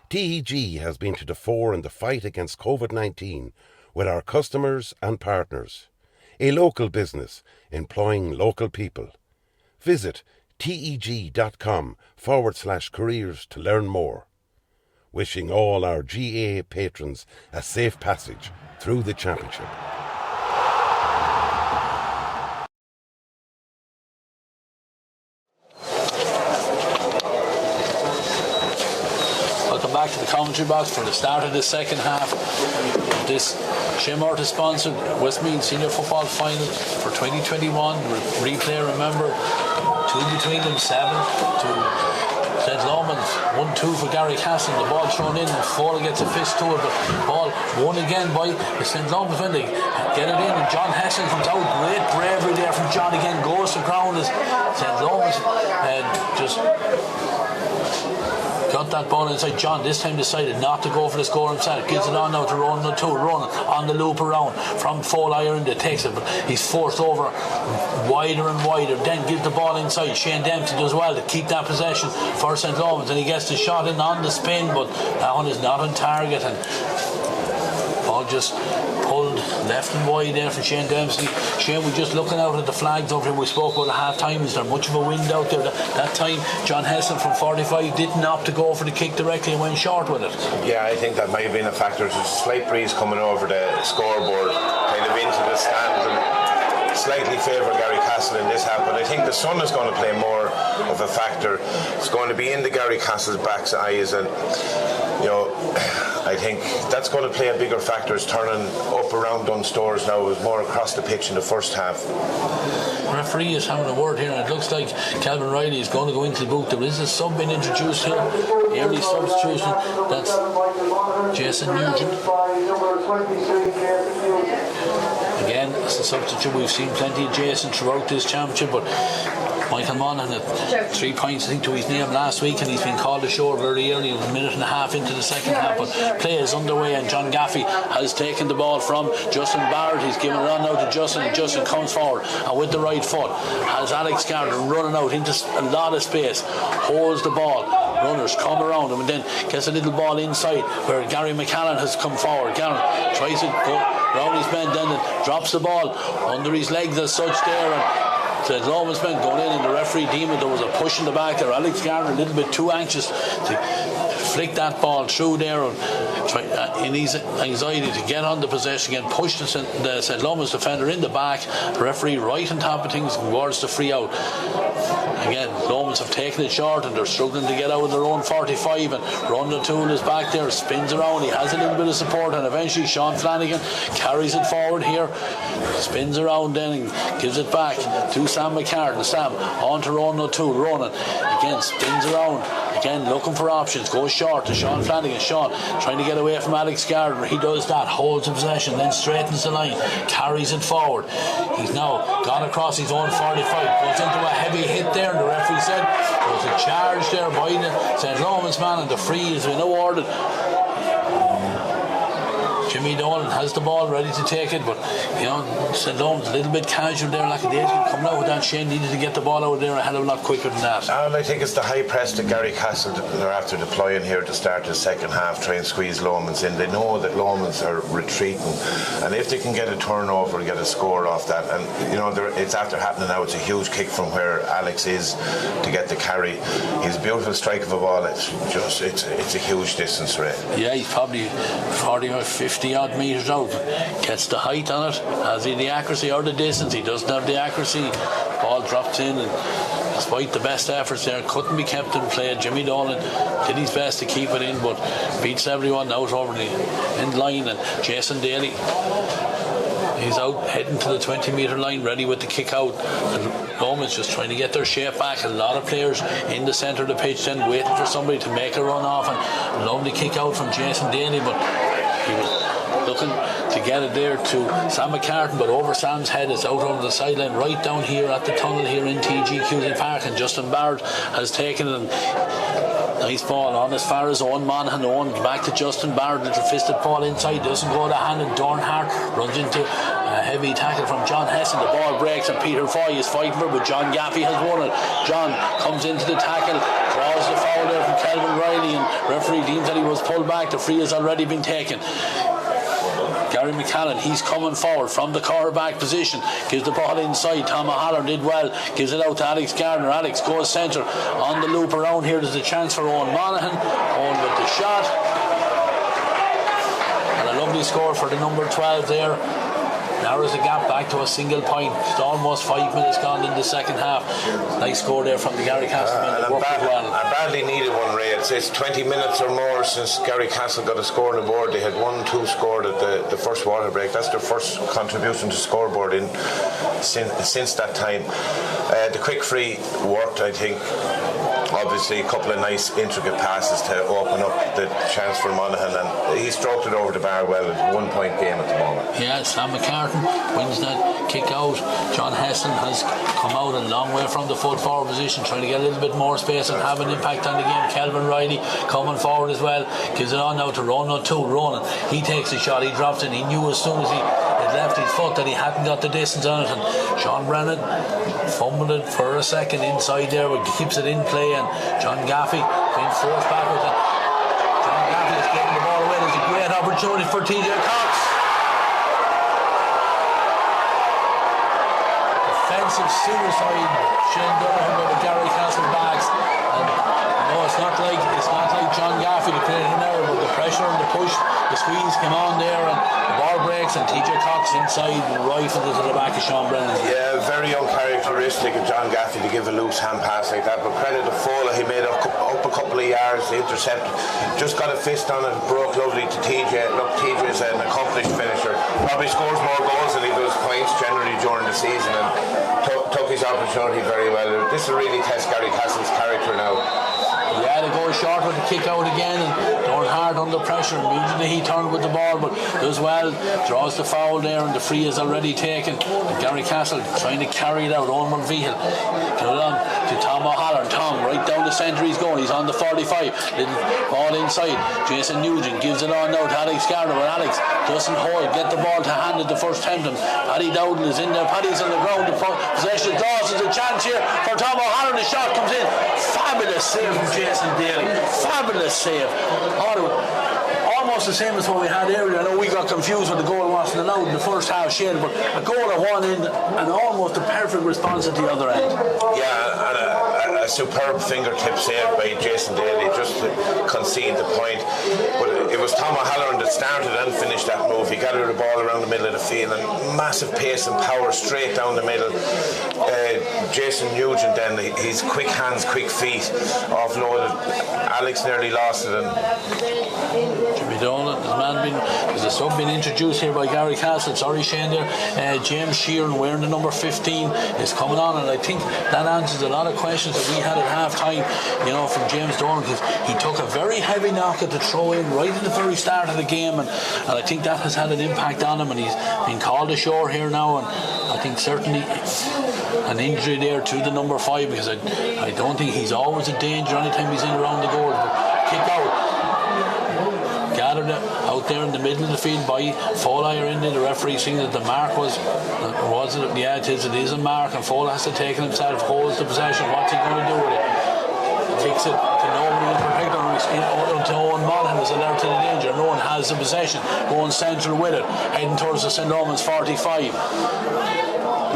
TEG has been to the fore in the fight against COVID-19 with our customers and partners. A local business employing local people. Visit teg.com/careers to learn more. Wishing all our GAA patrons a safe passage through the championship. Welcome back to the commentary box for the start of the second half. This Shane Morton sponsored Westmeath Senior Football Final for 2021. Replay, remember, 2 between them, 7 to St. Lomans, 1-2 for Garrycastle. The ball thrown in, and Foley gets a fist to it, but ball won again by the St. Lomans when they get it in, and John Heston comes out. Great bravery there from John again, goes to ground as St. Lomans and just got that ball inside. John this time decided not to go for the score himself. Gives it on now to Ronan O'Toole. Ronan on the loop around from full iron that takes it, but he's forced over wider and wider. Then gives the ball inside. Shane Dempsey does well to keep that possession for St. Lomans, and he gets the shot in on the spin, but that one is not on target, and ball just pulled left and wide there for Shane Dempsey. Shane, we're just looking out at the flags over here. We spoke about half time. Is there much of a wind out there? That time John Heston from 45 didn't opt to go for the kick directly and went short with it. Yeah, I think that might have been a factor. There's a slight breeze coming over the scoreboard, kind of into the stands, and slightly favour Garrycastle in this half, but I think the sun is going to play more of a factor. It's going to be in the Garrycastle's back's eyes, and I think that's going to play a bigger factor. It's turning up around Dunstores now. It was more across the pitch in the first half. The referee is having a word here, and it looks like Calvin Riley is going to go into the booth. There is a sub being introduced here, early substitution. That's Jason Nugent. Again, as a substitute, we've seen plenty of Jason throughout this championship, but Michael Monaghan had 3 points, I think, to his name last week, and he's been called ashore very early, a minute and a half into the second half. But play is underway, and John Gaffey has taken the ball from Justin Barrett. He's given it on now to Justin, and Justin comes forward, and with the right foot has Alex Gardner running out into a lot of space, holds the ball. Runners come around him, and then gets a little ball inside where Gary McCallan has come forward. Gary tries to go round his man, then drops the ball under his legs as such there, and St. Lomans men going in, and the referee deemed there was a push in the back there. Alex Gardner a little bit too anxious to flick that ball through there, and in his anxiety to get on the possession again, pushed the St. Lomans defender in the back. The referee right on top of things towards the free out. Again, Lomans have taken it short, and they're struggling to get out of their own 45, and Ronan O'Toole is back there, spins around, he has a little bit of support, and eventually Sean Flanagan carries it forward here, spins around then and gives it back to Sam McCartan. Sam on to Ronan O'Toole. Ronan again spins around, again looking for options, goes short to Sean Flanagan. Sean trying to get away from Alex Gardner. He does that, holds the possession, then straightens the line, carries it forward. He's now gone across his own 45, goes into a heavy hit there, and the referee said there was a charge there by the St. Lomans man, and the free has been awarded. Jimmy Dolan has the ball ready to take it, but St. Lomans a little bit casual there, like they coming out with that. Shane needed to get the ball out there a hell of a lot quicker than that. And I think it's the high press that Garrycastle they're after deploying here to start the second half, try and squeeze Lomans in. They know that Lomans are retreating, and if they can get a turnover and get a score off that, and it's after happening now. It's a huge kick from where Alex is to get the carry. His beautiful strike of a ball. It's a huge distance, Ray. Yeah, he's probably 40 or 50 odd metres out, gets the height on it. Has he the accuracy or the distance? He doesn't have the accuracy. Ball drops in, and despite the best efforts there, couldn't be kept in play. Jimmy Dolan did his best to keep it in, but beats everyone out over the end line, and Jason Daly, he's out heading to the 20-metre line, ready with the kick out. And Lomans just trying to get their shape back. A lot of players in the centre of the pitch then waiting for somebody to make a run off, and lovely kick out from Jason Daly, but he was looking to get it there to Sam McCartan, but over Sam's head. It's out over the sideline, right down here at the tunnel here in TG Cusick Park, and Justin Barrett has taken it, and nice ball on as far as Owen Monaghan. Owen back to Justin Barrett, little fisted ball inside, doesn't go to hand, and Dornhart runs into a heavy tackle from John Heston. The ball breaks, and Peter Foy is fighting for it, but John Gaffey has won it. John comes into the tackle, draws the foul there from Kelvin Riley, and referee deems that he was pulled back. The free has already been taken. Gary McCallan, he's coming forward from the quarterback position, gives the ball inside. Tom O'Halloran did well, gives it out to Alex Gardner. Alex goes centre on the loop around here. There's a chance for Owen Monaghan. Owen with the shot, and a lovely score for the number 12 there. Narrows the gap back to a single point. It's almost 5 minutes gone in the second half. Nice score there from the Garrycastle men. I badly needed one, Ray. It's 20 minutes or more since Garrycastle got a score on the board. They had 1-2 scored at the first water break. That's their first contribution to scoreboard since that time. The quick free worked, I think. Obviously, a couple of nice intricate passes to open up the chance for Monaghan, and he stroked it over the bar well. It's a 1 point game at the moment. Yeah, Sam McCartan wins that kick out. John Heston has come out a long way from the full forward position, trying to get a little bit more space and have an impact on the game. Kelvin Riley coming forward as well, gives it on now to Ronan O'Toole. Ronan, he takes a shot, he drops it. He knew as soon as he had left his foot that he hadn't got the distance on it, and Sean Brennan fumbled it for a second inside there, but keeps it in play, and John Gaffey being forced backwards, and John Gaffey is getting the ball away. There's a great opportunity for TJ Cox. Defensive suicide, Shane Donovan with the Garrycastle backs, and no, it's not like John Gaffey to create an error, but the pressure and the push, the squeeze came on there, and the ball breaks, and TJ Cox inside rifled it to the back of Sean Brennan. Yeah, very uncharacteristic of John Gaffey to give a loose hand pass like that, but credit to Fola, he made up a couple of yards, the intercept, just got a fist on it, broke lovely to TJ. Look, TJ is an accomplished finisher, probably scores more goals than he does points generally during the season, and took his opportunity very well. This will really test Garrycastle's character now. Yeah, they go short with the kick out again, and going hard under pressure. Immediately he turned with the ball, but does well, draws the foul there, and the free is already taken. And Garrycastle trying to carry it out. Owen Mulvehill get it on to Tom O'Halloran. Tom right down the centre he's going. He's on the 45. Little ball inside. Jason Nugent gives it on now to Alex Gardner, but Alex doesn't hold. Get the ball to hand at the first attempt. And Paddy Dowdle is in there. Paddy's on the ground. The possession loss is a chance here for Tom O'Halloran. The shot comes in. Fabulous save from Jason Daly. Fabulous save. Almost the same as what we had earlier. I know we got confused when the goal wasn't allowed in the first half, Shane, but a goal at one end and almost a perfect response at the other end. Yeah, and a superb fingertip save by Jason Daly just to concede the point. But it was Tom O'Halloran that started and finished that move. He gathered the ball around the middle of the field and massive pace and power straight down the middle. Jason Nugent then, his quick hands, quick feet, offloaded. Alex nearly lost it. Jimmy Dolan, there's a sub being introduced here by Garrycastle. Sorry, Shane there. James Sheeran wearing the number 15 is coming on, and I think that answers a lot of questions that we had at half time, from James Dolan, because he took a very heavy knock at the throw in right at the very start of the game, and I think that has had an impact on him, and he's been called ashore here now, and I think certainly an injury there to the number 5, because I don't think he's always in danger anytime he's in around the goal. But kick out. Gathered out there in the middle of the field by Foley in there. The referee saying that the mark was it? Yeah, it is a mark, and Foley has to take it himself, holds the possession. What's he going to do with it? Kicks it to nobody in particular until Owen Monaghan is alert to the danger. No one has the possession, going central with it, heading towards the St. Lomans 45.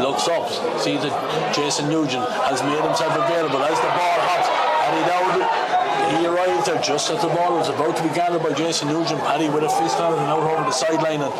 Looks up, sees that Jason Nugent has made himself available as the ball hops, and he arrived there just as the ball was about to be gathered by Jason Nugent. Paddy with a fist on it and out over the sideline, and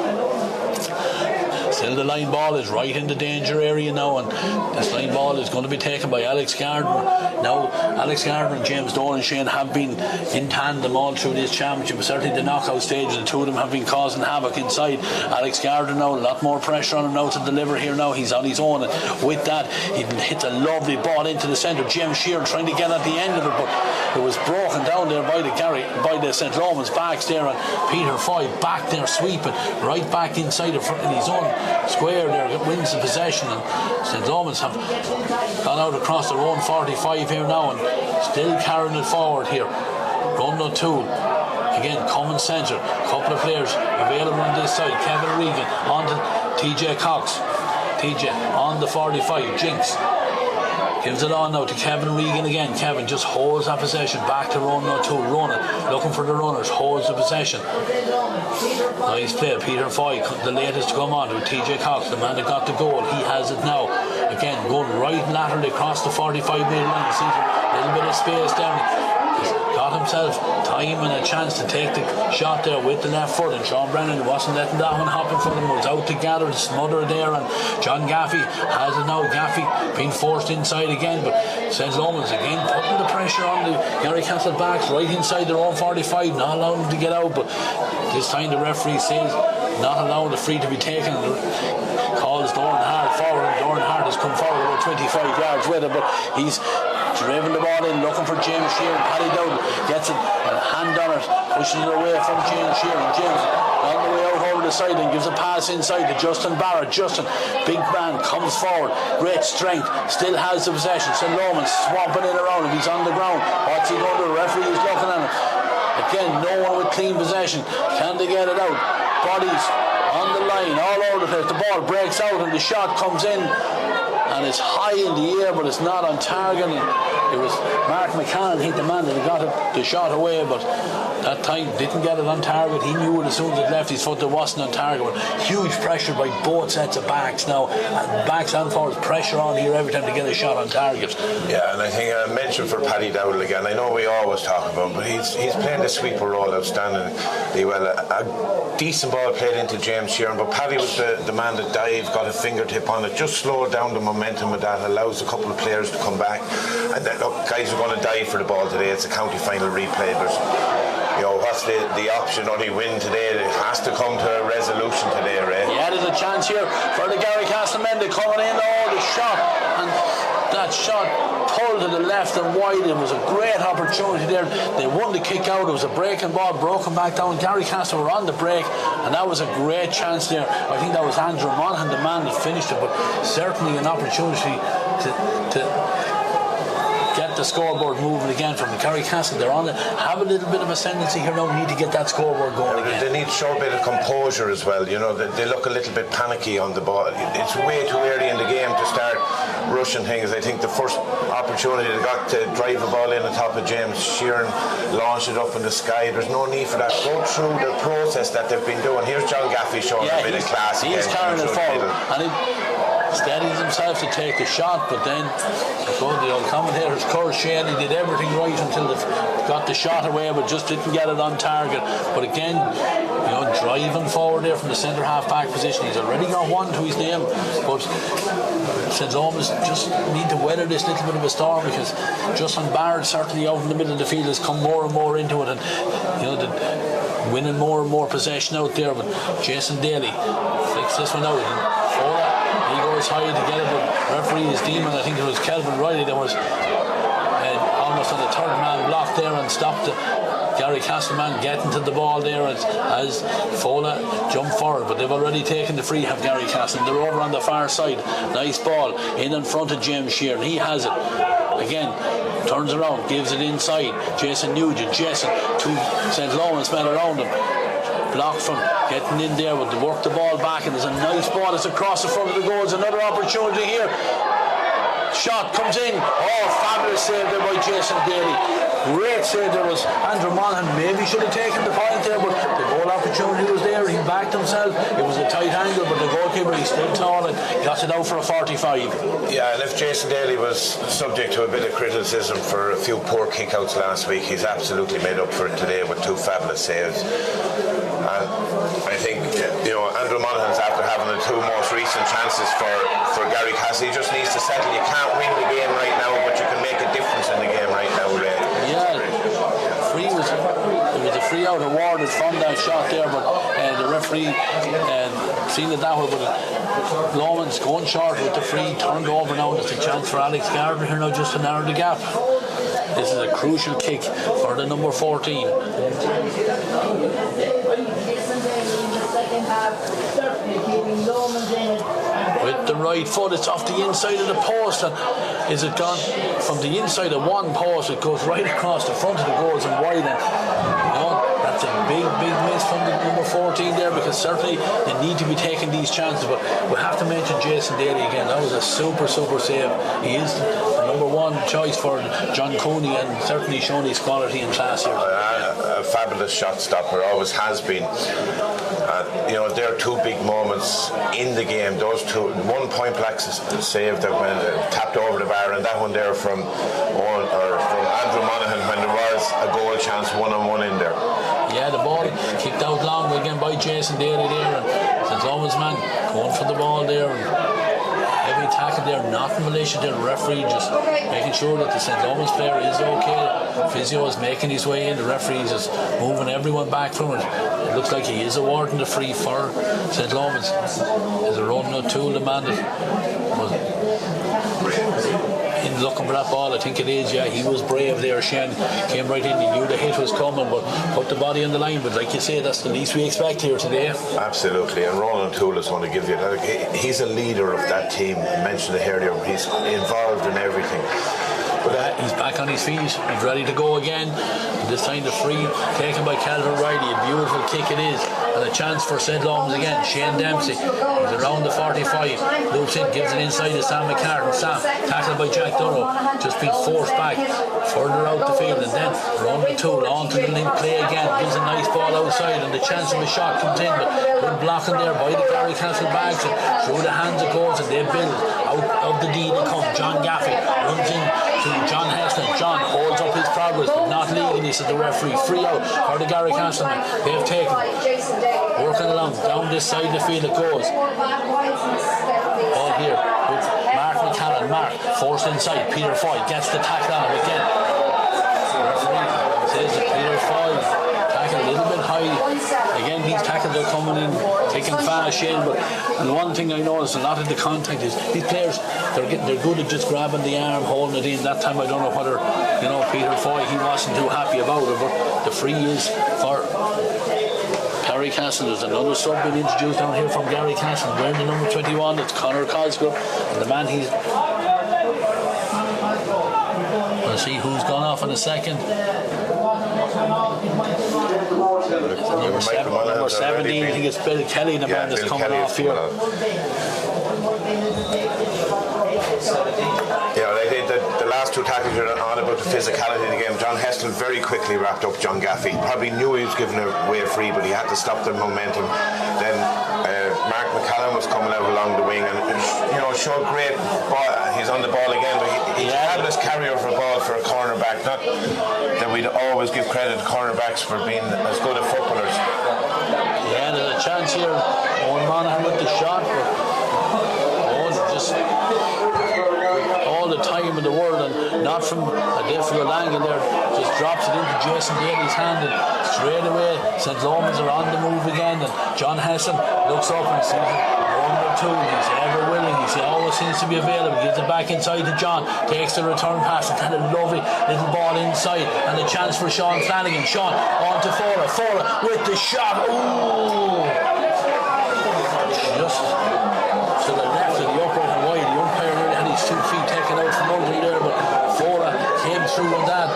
still the line ball is right in the danger area now, and this line ball is going to be taken by Alex Gardner. Now Alex Gardner and James Dolan Shane have been in tandem all through this championship, certainly the knockout stage. The two of them have been causing havoc inside. Alex Gardner now, a lot more pressure on him now to deliver here now. He's on his own, and with that he hits a lovely ball into the centre. James Sheeran trying to get at the end of it, but it was broken down there by the St. Lomans backs there, and Peter Foy back there sweeping right back inside in his own square there, wins the possession, and St. Lomans have gone out across their own 45 here now, and still carrying it forward here. Ronan O'Toole again coming centre, couple of players available on this side. Kevin Regan on to TJ Cox. TJ on the 45, Jinx gives it on now to Kevin Regan again. Kevin just holds that possession back to Ronan O'Toole. Ronan looking for the runners, holds the possession. Nice play. Peter Foy, the latest to come on to TJ Cox, the man that got the goal. He has it now. Again, going right laterally across the 45 metre line. Sees a little bit of space down. He's got himself time and a chance to take the shot there with the left foot, and Sean Brennan wasn't letting that one happen for him. Was out to gather and smother there, and John Gaffey has it now. Gaffey being forced inside again, but St. Lomans again putting the pressure on the Garrycastle backs right inside their own 45, not allowing them to get out, but this time the referee says not allowing the free to be taken. Calls Doran Hart forward, and Doran Hart has come forward about 25 yards with it, but he's driven the ball in, looking for James Sheeran. Paddy Dowdle gets it, a hand on it, pushes it away from James Sheeran. James on the way out over the side and gives a pass inside to Justin Barrett. Justin, big man, comes forward, great strength, still has the possession. St. Lomans swamping in around him, he's on the ground. What's he going to do? The referee is looking at him. Again, no one with clean possession. Can they get it out? Bodies on the line, all over the place. The ball breaks out and the shot comes in, and it's high in the air, but it's not on target. And it was Mark McCann, the man that got the shot away, but that time didn't get it on target. He knew it as soon as it left his foot, it wasn't on target. But huge pressure by both sets of backs now. Backs and forwards, pressure on here every time to get a shot on target. Yeah, and I think I mentioned for Paddy Dowdle again, I know we always talk about him, but he's playing the sweeper role outstandingly well. A decent ball played into James Sheeran, but Paddy was the man that dived, got a fingertip on it, just slowed down the momentum of that, allows a couple of players to come back. And then, look, guys are going to dive for the ball today. It's a county final replay. There's, what's the option? Only win today. It has to come to a resolution today, Ray. Yeah, there's a chance here for the Garrycastle men. They're coming in, the shot, and that shot pulled to the left and wide. It was a great opportunity there. They won the kick out. It was a breaking ball, broken back down. Garrycastle were on the break, and that was a great chance there. I think that was Andrew Monaghan, the man that finished it, but certainly an opportunity to get the scoreboard moving again from the Garrycastle. They're on it, have a little bit of ascendancy here now. We need to get that scoreboard going again. They need to show a bit of composure as well. They look a little bit panicky on the ball. It's way too early in the game to start rushing things. I think the first opportunity they got to drive a ball in on top of James Sheeran, launch it up in the sky. There's no need for that. Go through the process that they've been doing. Here's John Gaffey showing a bit of class. He's carrying it forward, and he steadies himself to take the shot, but then the old commentators, Curtis Shane, he did everything right until they got the shot away, but just didn't get it on target. But again, driving forward there from the centre half back position, he's already got one to his name, but St. Lomans just need to weather this little bit of a storm, because Justin Barrett certainly out in the middle of the field has come more and more into it, and winning more and more possession out there. But Jason Daly flicks this one out, and he goes high to get it, but referee is deeming, I think it was Kelvin Riley that was almost on the third man block there and stopped the Garrycastle man getting to the ball there as Fola jumped forward, but they've already taken the free, have Garrycastle. They're over on the far side. Nice ball in front of James Sheeran. He has it. Again, turns around, gives it inside. Jason Nugent, two St. Lomans men around him. Blocked from getting in there, but they work the ball back, and there's a nice ball. It's across the front of the goals. Another opportunity here. Shot comes in. Fabulous save there by Jason Daly. Great save there was Andrew Monaghan. Maybe should have taken the point there, but the goal opportunity was there. He backed himself. It was a tight angle, but the goalkeeper, he stood tall and got it out for a 45. Yeah, and if Jason Daly was subject to a bit of criticism for a few poor kickouts last week, he's absolutely made up for it today with two fabulous saves. And I think Andrew Monaghan's after having the two most recent chances for Garrycastle. He just needs to settle. You can't win the game right now, but you can make a difference in the game right now, Ray. Yeah, there was a free out awarded from that shot there, but the referee seen it that way, but Lomans going short with the free, turned over now. There's a chance for Alex Gardner here now just to narrow the gap. This is a crucial kick for the number 14. With the right foot, it's off the inside of the post, and is it gone from the inside of one post? It goes right across the front of the goals and wide, and that's a big miss from the number 14 there, because certainly they need to be taking these chances. But we have to mention Jason Daly again. That was a super save. He is the number one choice for John Cooney, and certainly shown his quality and class here. A fabulous shot stopper, always has been. There are two big moments in the game. Those two, one point blank save that went tapped over the bar, and that one there from Andrew Monaghan when there was a goal chance 1-on-1 in there. Yeah, the ball kicked out long again by Jason Daly there, and St. Lomans man going for the ball there, and every tackle there, nothing malicious there. The referee just making sure that the St. Lomans player is okay. Physio is making his way in. The referee is just moving everyone back from it. It looks like he is awarding the free for St. Lomans. Is a Ronan O'Toole demanded. In looking for that ball, I think it is, yeah, he was brave there. Shane came right in, he knew the hit was coming, but put the body on the line. But like you say, that's the least we expect here today. Absolutely, and Ronan O'Toole is going to give you that. He's a leader of that team. I mentioned it earlier, he's involved in everything. But he's back on his feet, he's ready to go again. And this time the free taken by Calvin Riley, a beautiful kick it is, and a chance for St. Lomans again. Shane Dempsey, he's around the 45, loops in, gives it inside to Sam McCartan. Sam, tackled by Jack Dunno, just been forced back further out the field, and then Ronan O'Toole onto the link play again, gives a nice ball outside, and the chance of a shot comes in, but good blocking there by the Garrycastle bags, and through the hands it goes, and they build out of the D they come. John Gaffey runs in to John Heston. John holds up his progress, but not legally, said the referee. Free out for the Garrycastle men. They've taken working along down this side of the field it goes. All here with Mark McCallan. Mark forced inside. Peter Foy gets the tackle on him again. The referee says that Peter Foy tackle a little bit high. Again, these tackles are coming in taking fast, Shane. But and one thing I noticed a lot of the contact is these players they're good at just grabbing the arm, holding it in. That time I don't know whether Peter Foy he wasn't too happy about it, but the free is for Garrycastle. There's another sub being introduced down here from Garrycastle wearing the number 21. It's Conor Cosgrove, and the man he's we'll see who's gone off in a second. Number 17, I think it's Bill Kelly, the man that's coming off here. Yeah, they did the last two tackles are on about the physicality of the game. John Heston very quickly wrapped up John Gaffey. Probably knew he was giving away a free, but he had to stop the momentum. Then Mark McCallum was coming out along the wing and showed great ball. He's on the ball again, but he's a fabulous carrier for a ball for a cornerback. Not that we'd always give credit to cornerbacks for being as good at footballers. Yeah, there's a chance here. Owen Monaghan with the shot, but just all the time in the world, and not from a difficult angle there, just drops it into Jason Daly's hand, and straight away St. Lomans are on the move again, and John Hesson looks up and sees one or two. He's ever willing, he always seems to be available, gives it back inside to John, takes the return pass, and kind of lovely little ball inside, and a chance for Sean Flanagan. Sean on to Fora with the shot. Ooh, just to the left of the upright and wide. The umpire really had his 2 feet taken out from under there, but Fora came through with that.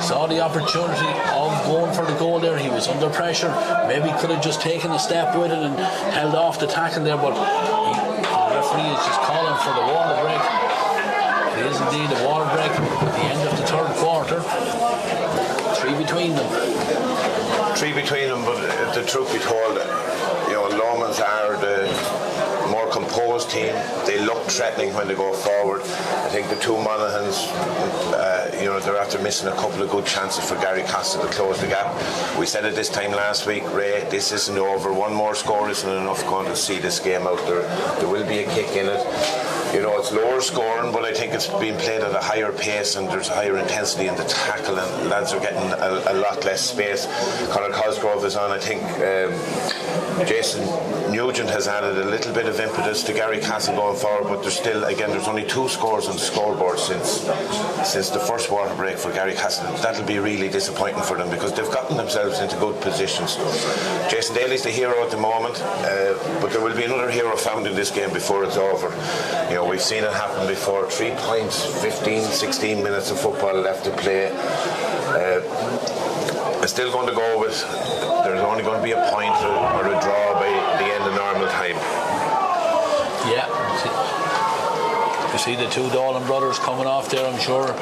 Saw the opportunity of going for the goal there. He was under pressure. Maybe could have just taken a step with it and held off the tackle there, but the referee is just calling for the water break. It is indeed a water break at the end of the third quarter. 3 between them. 3 between them, but the truth be told, Lomans are the more composed team. They look threatening when they go forward. I think the two Monaghans, they're after missing a couple of good chances for Garrycastle to close the gap. We said it this time last week, Ray, this isn't over. One more score isn't enough going to see this game out there. There will be a kick in it. It's lower scoring, but I think it's being played at a higher pace and there's a higher intensity in the tackle, and lads are getting a lot less space. Conor Cosgrove is on. I think Jason Nugent has added a little bit of impetus to Garrycastle going forward, but there's only 2 scores on the scoreboard since the first water break for Garrycastle. That'll be really disappointing for them because they've gotten themselves into good positions. Jason Daly's the hero at the moment, but there will be another hero found in this game before it's over. We've seen it happen before. 3 points, 15, 16 minutes of football left to play. I'm still going to go with there's only going to be a point or a draw by the end of normal time. Yeah. You see the 2 Dolan brothers coming off there, I'm sure.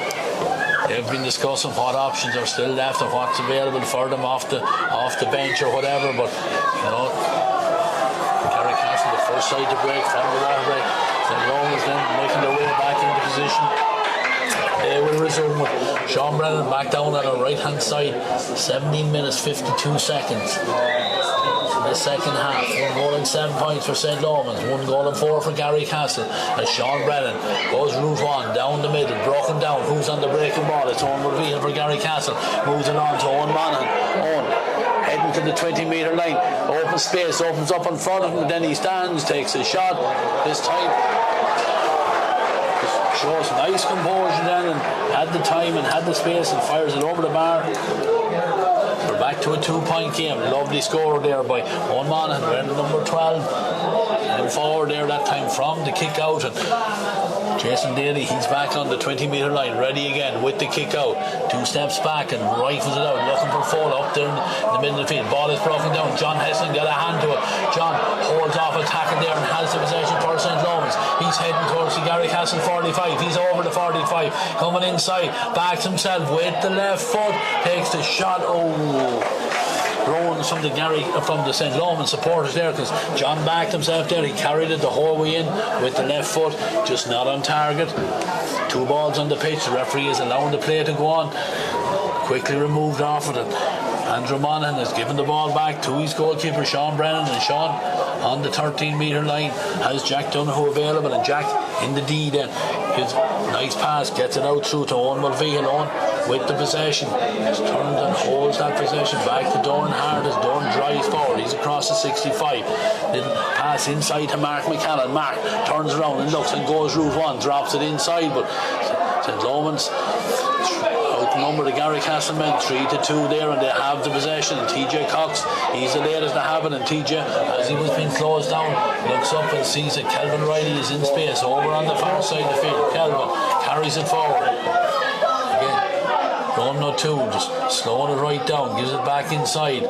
They've been discussing what options are still left and what's available for them off the bench or whatever, but Garrycastle, the first side to break from the water break. St. Lomans then making their way back into position. They will resume with Sean Brennan back down on the right hand side. 17 minutes 52 seconds in the second half. 1 goal and 7 points for St. Lomans, 1 goal and 4 for Garrycastle. As Sean Brennan goes route 1 down the middle, broken down. Who's on the breaking ball? It's Owen Reveal for Garrycastle. Moves it on to Owen Monaghan. Owen heading to the 20-metre line. Open space, opens up in front of him, and then he stands, takes a shot. This time shows nice composure then, and had the time and had the space and fires it over the bar. We're back to a 2-point game. Lovely score there by Owen Monaghan, wearing the number 12. And forward there that time from the kick out, and Jason Daly, he's back on the 20-metre line, ready again with the kick out. 2 steps back and rifles it out, looking for Fall up there in the middle of the field. Ball is broken down. John Heston got a hand to it. John holds off attacking there and has the possession for St. Lomans. He's heading towards the Garrycastle 45. He's over the 45, coming inside, backs himself with the left foot, takes the shot. Groans from the St. Lomans supporters there, because John backed himself there. He carried it the whole way in with the left foot, just not on target. 2 balls on the pitch. The referee is allowing the play to go on. Quickly removed off of it. Andrew Monaghan has given the ball back to his goalkeeper Sean Brennan, and Sean on the 13-metre line has Jack Donoghue available, and Jack in the D then. His nice pass gets it out through to Owen Mulvey alone with the possession. He's turned and holds that possession back to Doran Hart as Doran drives forward. He's across the 65. Little pass inside to Mark McCallan. Mark turns around and looks and goes route 1, drops it inside, but St. Lomans outnumber the Garrycastle men 3-2 there, and they have the possession. And TJ Cox, he's the latest to have it, and TJ, as he was being closed down, looks up and sees that Kelvin Riley is in space over on the far side of the field. Kelvin carries it forward again. Run 2, just slowing it right down, gives it back inside.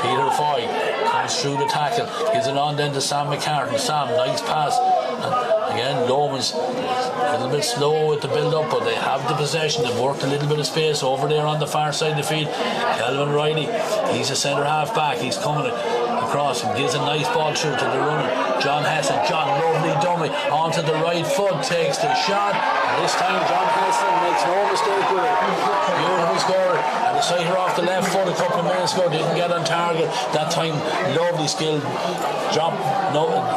Peter Foy comes through the tackle, gives it on then to Sam McCartan. Sam, nice pass. And again, Lomans a little bit slow with the build-up, but they have the possession. They've worked a little bit of space over there on the far side of the field. Kelvin Riley, he's a centre half back. He's coming across and gives a nice ball through to the runner John Heston. John, lovely dummy onto the right foot, takes the shot, and this time John Heston makes no mistake with it. Beautiful score, and the sighter off the left foot a couple of minutes ago didn't get on target. That time lovely skill drop,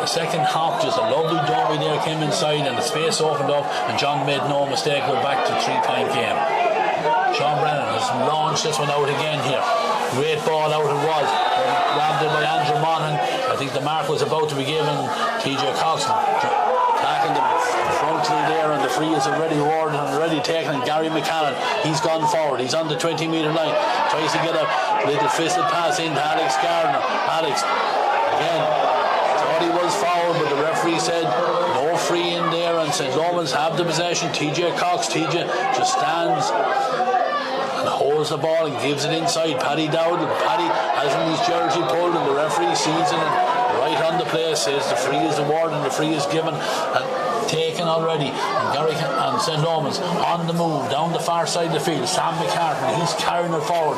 a second hop, just a lovely dummy there, came inside and the space opened up, and John made no mistake. We're back to 3-point game. Sean Brennan has launched this one out again here. Great ball out it was, grabbed it by Andrew Monaghan. I think the mark was about to be given. TJ Cox attacking them frontally there, and the free is already awarded and already taken. And Gary McCallan, he's gone forward, he's on the 20-metre line, tries to get a little fisted pass into Alex Gardner. Alex again thought he was fouled, but the referee said no free in there, and St. Lomans have the possession. TJ Cox, TJ just stands and holds the ball and gives it inside. Paddy Dowd, Paddy hasn't his jersey pulled, and the referee sees it and right on the play says the free is awarded and the free is given and taken already. And St. Lomans on the move down the far side of the field. Sam McCartan, he's carrying it forward.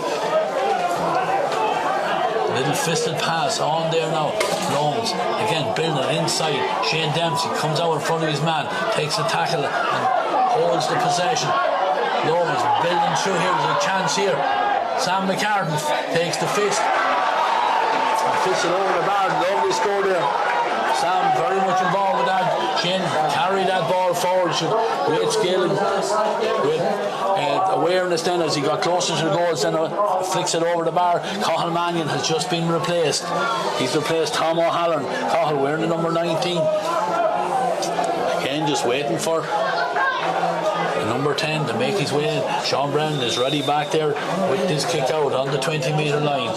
Little fisted pass on there now. Lomans again building it inside. Shane Dempsey comes out in front of his man, takes the tackle and holds the possession. Lomans building through here. There's a chance here. Sam McCartan takes the fist and fits it over the bar. Lovely score there. Sam very much involved with that. Shane carried that ball forward. Great skill and great awareness then as he got closer to the goals, then flicks it over the bar. Cathal Mannion has just been replaced. He's replaced Tom O'Halloran. Cathal wearing the number 19. Again, just waiting for the number 10 to make his way in. Sean Brennan is ready back there with this kick out on the 20-metre line.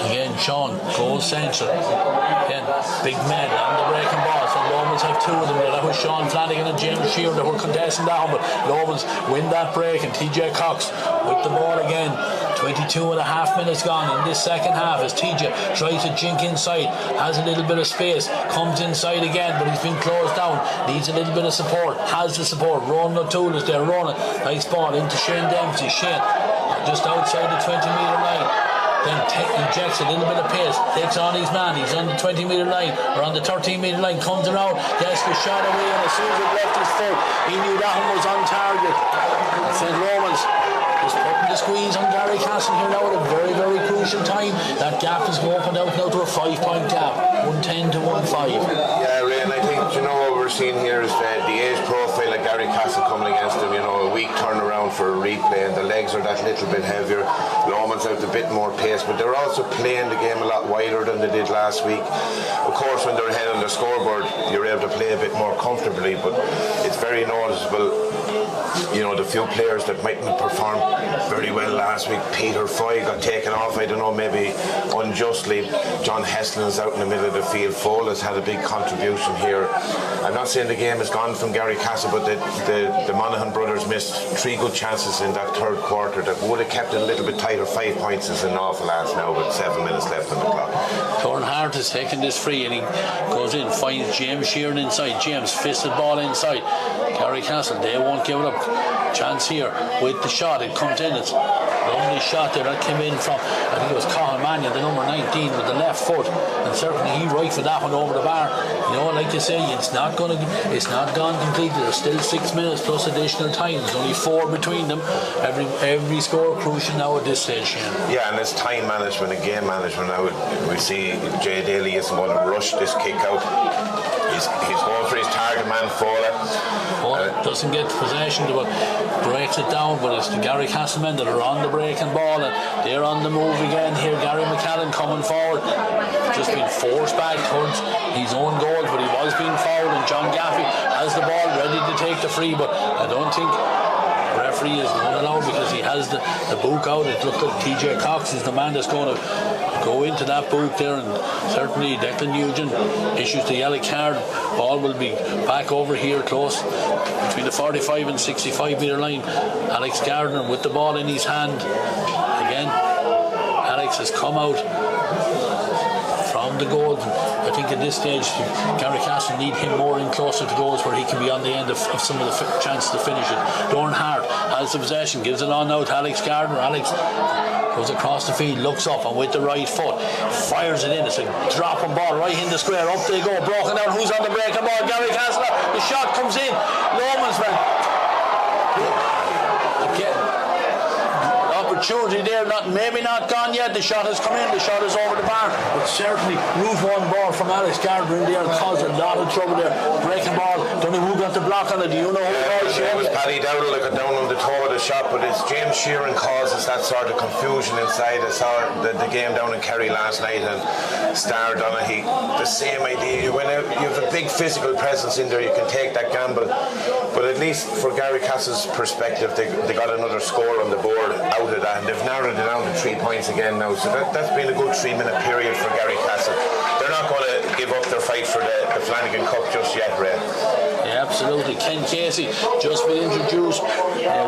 Again, Sean goes central. Again, big men on the breaking ball. So Lomans have 2 of them there. That was Sean Flanagan and James Shearer that were contesting down, but Lomans win that break, and TJ Cox with the ball again. 22 and a half minutes gone in this second half as TJ tries to jink inside, has a little bit of space, comes inside again, but he's been closed down, needs a little bit of support, has the support. Ronan O'Toole is there. Ronan, nice ball into Shane Dempsey. Shane just outside the 20-metre line, then injects a little bit of pace, takes on his man. He's on the 20-metre line or on the 13-metre line, comes around, gets the shot away, and as soon as it left his foot, he knew that one was on target. St. Lomans is putting the squeeze on Garrycastle here now at a very, very crucial time. That gap has opened out now to a 5-point gap, 110 to 1-5. Yeah, Ray, and I think what we're seeing here is the age profile of Garrycastle coming against them, a weak turnaround for a replay, and the legs are that little bit heavier. Lomans out a bit more pace, but they're also playing the game a lot wider than they did last week. Of course, when they're ahead on the scoreboard, you're able to play a bit more comfortably, but it's very noticeable. The few players that mightn't perform very well last week. Peter Foy got taken off, I don't know, maybe unjustly. John Heslin's out in the middle of the field. Fole has had a big contribution here. I'm not saying the game is gone from Garrycastle, but the Monaghan brothers missed 3 good chances in that third quarter that would have kept it a little bit tighter. 5 points is an awful lot now with 7 minutes left on the clock. Thorn Hart is taking this free and he goes in, finds James Sheeran inside. James fisted ball inside. Garrycastle, they won't give it up. Chance here with the shot, it comes in. It's the only shot there that came in from, I think it was Cathal Mannion, the number 19 with the left foot, and certainly he rifled that one over the bar. Like you say, it's not gone completely. There's still 6 minutes plus additional time. There's only 4 between them. Every score crucial now at this stage. Yeah, and it's time management and game management now. We see Jay Daly isn't going to rush this kick out. He's going for his target man, Fowler. Doesn't get possession, but breaks it down. But it's the Garrycastle men that are on the breaking ball, and they're on the move again here. Gary McCallan coming forward, just been forced back towards his own goal, but he was being fouled, and John Gaffey has the ball ready to take the free, but I don't think the referee is going to allow, because he has the book out. It looks like TJ Cox is the man that's going to go into that boot there, and certainly Declan Nugent issues the yellow card. Ball will be back over here close between the 45 and 65 metre line. Alex Gardner with the ball in his hand again. Alex has come out from the goal. I think at this stage Garrycastle need him more in closer to goals where he can be on the end of some of the chances to finish it. Dorn Hart has the possession, gives it on now to Alex Gardner. Alex goes across the field, looks up, and with the right foot fires it in. It's a dropping ball right in the square. Up they go, broken down. Who's on the breaking ball? Garrycastle. The shot comes in. Lomans opportunity there, maybe not gone yet. The shot has come in, the shot is over the bar, but certainly Route 1 ball from Alex Gardner in there caused a lot of trouble there. Breaking ball, don't know who got the block on it. Do you know who it was? It was Paddy Dowdle that got down on the toe of the shot, but it's James Sheeran causes that sort of confusion inside. I saw the game down in Kerry last night, and Star Donaghy, the same idea. When you have a big physical presence in there, you can take that gamble, but at least for Garrycastle's perspective, they got another score on the board out of that, and they've narrowed it down to 3 points again now, so that's been a good 3-minute period for Garrycastle. They're not going to give up their fight for the Flanagan Cup just yet, Ray. Yeah, absolutely. Ken Casey just been introduced.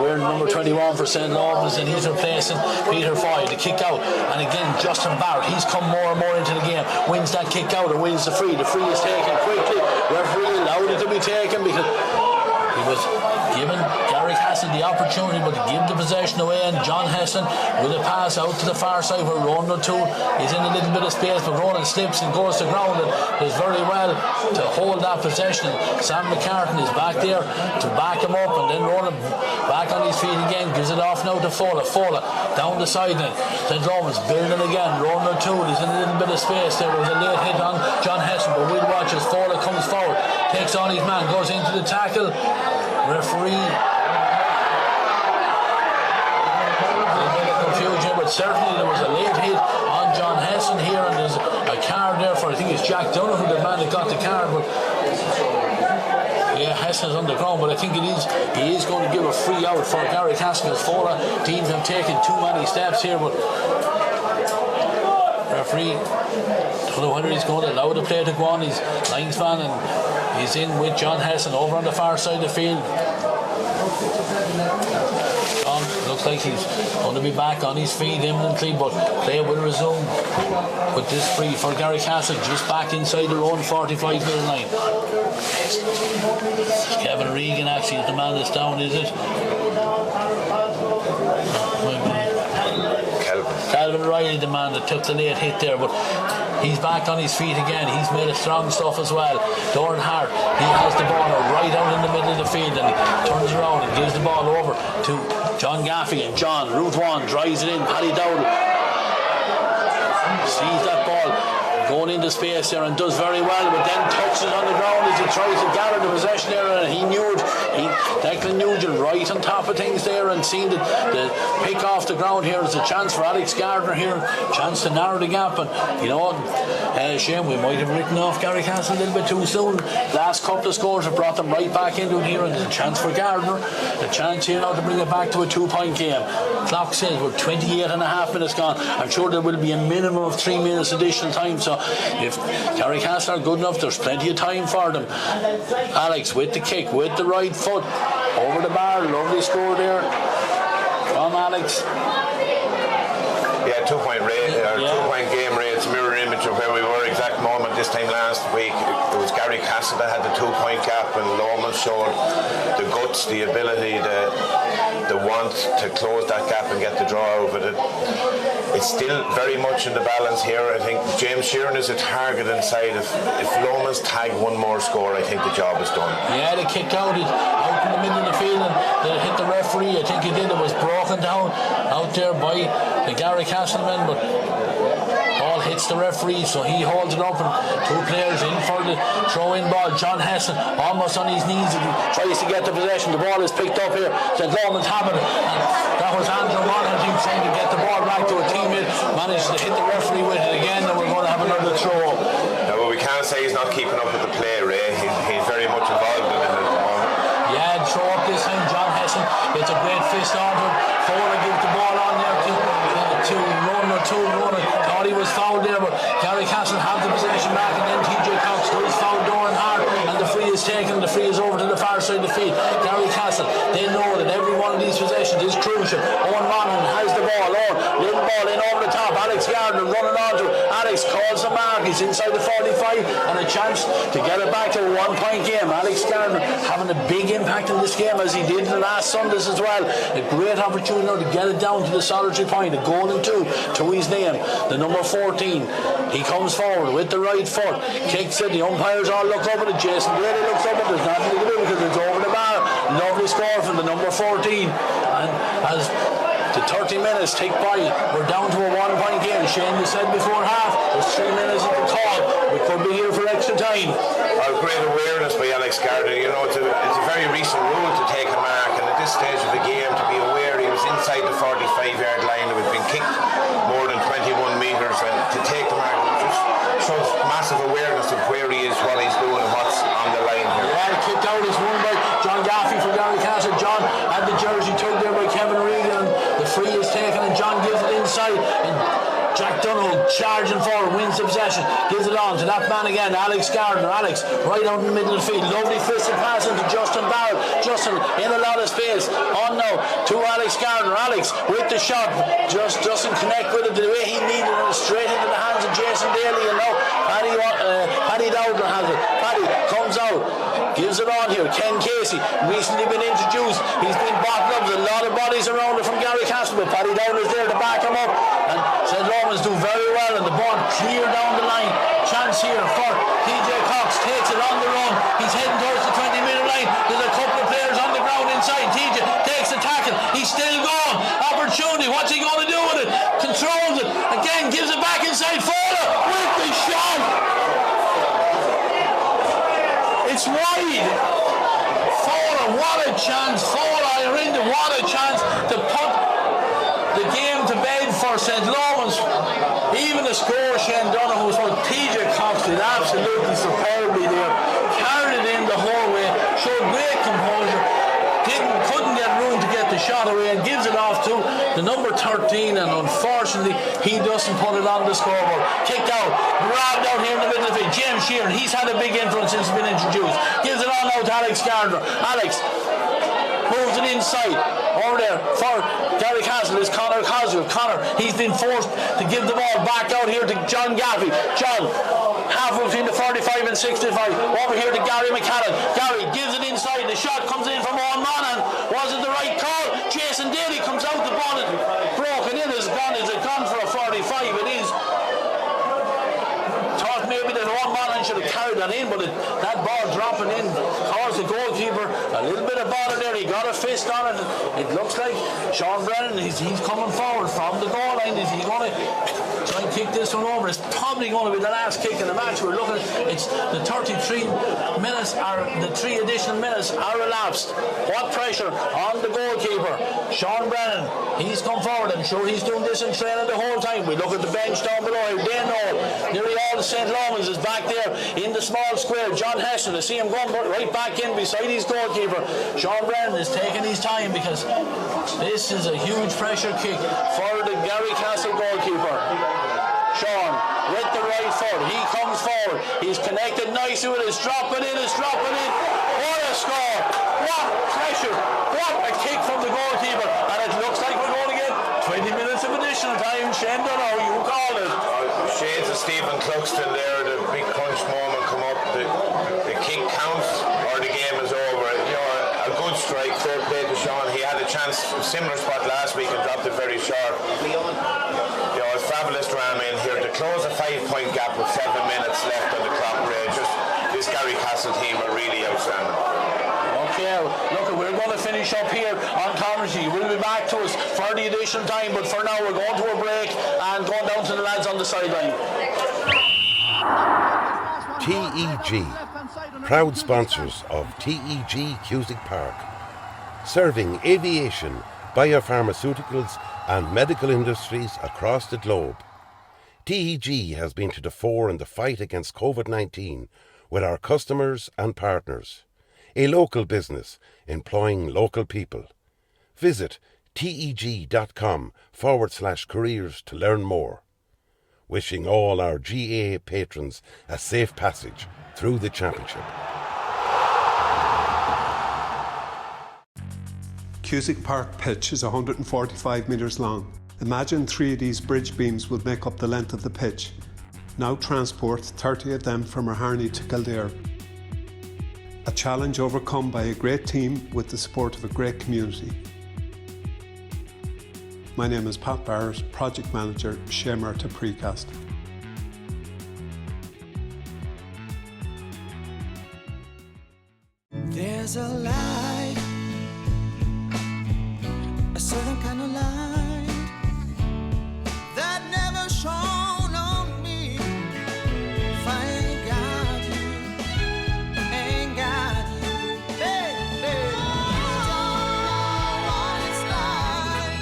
Wearing number 21 for St. Lomans, and he's replacing Peter Foy. The kick out, and again Justin Barrett, he's come more and more into the game, wins that kick out and wins the free. The free is taken quickly. Referee allowed it to be taken because he was given Garrycastle the opportunity, but to give the possession away, and John Heston with a pass out to the far side where Ronan O'Toole is in a little bit of space, but Ronan slips and goes to ground and does very well to hold that possession. Sam McCartan is back there to back him up, and then Ronan back on his feet again, gives it off now to Fowler. Fowler down the sideline. St. Lomans building again. Ronan O'Toole is in a little bit of space there. There was a late hit on John Heston, but we'll watch as Fowler comes forward, takes on his man, goes into the tackle. Referee, confusion, but certainly there was a late hit on John Heston here, and there's a card there for, I think it's Jack Donoghue, the man that got the card, but yeah, Heston's on the ground, but I think he is going to give a free out for Garrycastle, because Fowler teams have taken too many steps here, but referee, don't know whether he's going to allow the play to go on. He's linesman, and he's in with John Heston over on the far side of the field. John looks like he's going to be back on his feet imminently, but play will resume with this free for Garrycastle, just back inside their own 45 metre line. Kevin Regan actually is the man that's down, is it? Calvin Riley, the man that took the late hit there, but he's back on his feet again. He's made a strong stuff as well. Dorn Hart, he has the ball right out in the middle of the field, and he turns around and gives the ball over to John Gaffey, and John, Route 1, drives it in. Paddy Dowdle sees that ball, going into space there and does very well, but then touches it on the ground as he tries to gather the possession there, and he knew it. Declan Nugent right on top of things there and seen the pick off the ground here. There's a chance for Alex Gardner here, chance to narrow the gap, and Shane, we might have written off Garrycastle a little bit too soon. Last couple of scores have brought them right back into it here, and there's a chance for Gardner, a chance here now to bring it back to a 2-point game. Clock says we're 28 and a half minutes gone. I'm sure there will be a minimum of 3 minutes additional time, so if Garrycastle are good enough, there's plenty of time for them. Alex with the kick, with the right foot, over the bar, lovely score there from Alex. Yeah, 2-point game rate. It's a mirror image of where we were exact moment this time last week. It was Garrycastle that had the 2-point gap, and Lomans showed the guts, the ability, the want to close that gap and get the draw out of it. It's still very much in the balance here. I think James Sheeran is a target inside. If Lomans tag one more score, I think the job is done. Yeah, they kicked out in the middle of the field, and they hit the referee. I think he did. It was broken down out there by the Garrycastle men, but ball hits the referee, so he holds it up, and two players in for the throw-in ball. John Hesson almost on his knees, he tries to get the possession. The ball is picked up here. St. Lomans have it, and that was Andrew Monaghan trying to get the ball back to a teammate, managed to hit the referee with it again, and we're going to have another throw. Now, well, we can't say he's not keeping up with the play, Ray. He's very much involved in it at the moment. Yeah, throw up this time. John Hesson gets a great fist onto him. Fowler gives the ball on there to Ronan. Thought he was fouled there, but Garrycastle have the possession back, and then TJ Cox does foul Doran hard, and the free is taken. The free is over to the far side of the field. Garrycastle, they know that every one of these possessions is crucial. Owen Monaghan has the ball. Little ball in over the top. Alex Gardner running onto it. Alex calls the mark. He's inside the 45, and a chance to get it back to a 1-point game. Alex Gardner having a big impact in this game, as he did in the last Sundays as well. A great opportunity now to get it down to the solitary point. A goal and 2 to his name. The number 14. He comes forward with the right foot, kicks it. The umpires all look up at it. Jason Brady looks up at it. There's nothing to do because it's over the bar. Lovely score from the number 14. And as the 30 minutes tick by, we're down to a 1-point game. Shane, you said before half, there's 3 minutes at the call. We could be here for extra time. Great awareness by Alex Gardner. It's a very recent rule to take a mark, and at this stage of the game, to be aware he was inside the 45-yard line. It was being kicked more than 21 metres, and to take the mark just shows massive awareness of where he is, what he's doing, and what's on the line here. Yeah, the kick out is won by John Gaffey from Garrycastle. John had the jersey tugged there by Kevin Regan, and the free is taken, and John gives it inside, and Jack Donoghue charging forward, wins the possession, gives it on to that man again, Alex Gardner. Alex right out in the middle of the field, lovely fisted pass into Justin Barrett. Justin in a lot of space, on now to Alex Gardner. Alex with the shot, just doesn't connect with it the way he needed it, straight into the hands of Jason Daly, and now Paddy Dowdler has it. Paddy comes out, gives it on here. Ken Casey, recently been introduced, he's been bottled up. There's a lot of bodies around it from Garrycastle, but Paddy Dowdler's there to back him up, and St. Lomans do very well, and the ball clear down the line. Chance here for TJ Cox, takes it on the run. He's heading towards the 20-metre line. There's a couple of players on the ground inside. TJ takes the tackle. He's still going. Opportunity. What's he going to do with it? Controls it. Again, gives it back inside. Fowler with the shot. It's wide. Fowler, what a chance. Fowler, what a chance to put the game to bed for St. Lomans. Even the score, Shane Donoghue, was what TJ Cox did absolutely superbly there. Carried it in the whole way, showed great composure, couldn't get room to get the shot away, and gives it off to the number 13, and unfortunately he doesn't put it on the scoreboard. Kicked out, grabbed out here in the middle of it. James Sheeran, he's had a big influence since he's been introduced. Gives it on out to Alex Gardner. Alex moves it inside. Over there for Garrycastle is Conor Cosgrove. Conor, he's been forced to give the ball back out here to John Gaffey. John, halfway between the 45 and 65. Over here to Gary McCannon. Gary gives it inside. The shot comes in from Owen Monaghan. Was it the right call? Jason Daly comes out. The ball is broken in. Is it gone for a 45? It is. Thought maybe that Owen Mullingar should have carried that in, but that ball dropping in caused the goalkeeper a little bit of bother there. He got a fist on it. It looks like Sean Brennan, he's coming forward from the goal line. Is he going to try and kick this one over? It's probably going to be the last kick in the match. We're looking at it's the 33 minutes, or the 3 additional minutes are elapsed. What pressure on the goalkeeper? Sean Brennan, he's come forward. I'm sure he's doing this in training the whole time. We look at the bench down below. They know nearly all the St. Lomans is back there in the small square. John Heston, I see him going right back in beside his goalkeeper. Sean Brennan is taking his time because this is a huge pressure kick for the Garrycastle goalkeeper. Sean with the right foot, he comes forward, he's connected nicely with his dropping in. What a score! What pressure! What a kick from the goalkeeper! And it looks like we're going to get 20 minutes of additional time. Shane Dunno, you called it. Shades of Stephen Cluxton there, the big crunch moment come up, the kick counts or the game is over. You know, a good strike, fair play to Sean. He had a chance, similar spot last week and dropped it very short. You know, it's fabulous drama in here to close a 5-point gap with 7 minutes left on the clock. This Garrycastle team are really outstanding. Okay, look, we're going to finish up here on commentary. We'll be back to us for the additional time, but for now we're going to a break and going down to the lads on the sideline. TEG, proud sponsors of TEG Cusick Park, serving aviation, biopharmaceuticals and medical industries across the globe. TEG has been to the fore in the fight against COVID-19 with our customers and partners. A local business employing local people. Visit teg.com/careers to learn more. Wishing all our GAA patrons a safe passage through the championship. Cusick Park pitch is 145 metres long. Imagine 3 of these bridge beams would make up the length of the pitch. Now transport 30 of them from Harney to Kildare. A challenge overcome by a great team with the support of a great community. My name is Pat Barrett, Project Manager, Shamer to Precast. There's a light, a certain kind of light that never shone on me. If I ain't got you, ain't got you, baby. You don't know what it's like,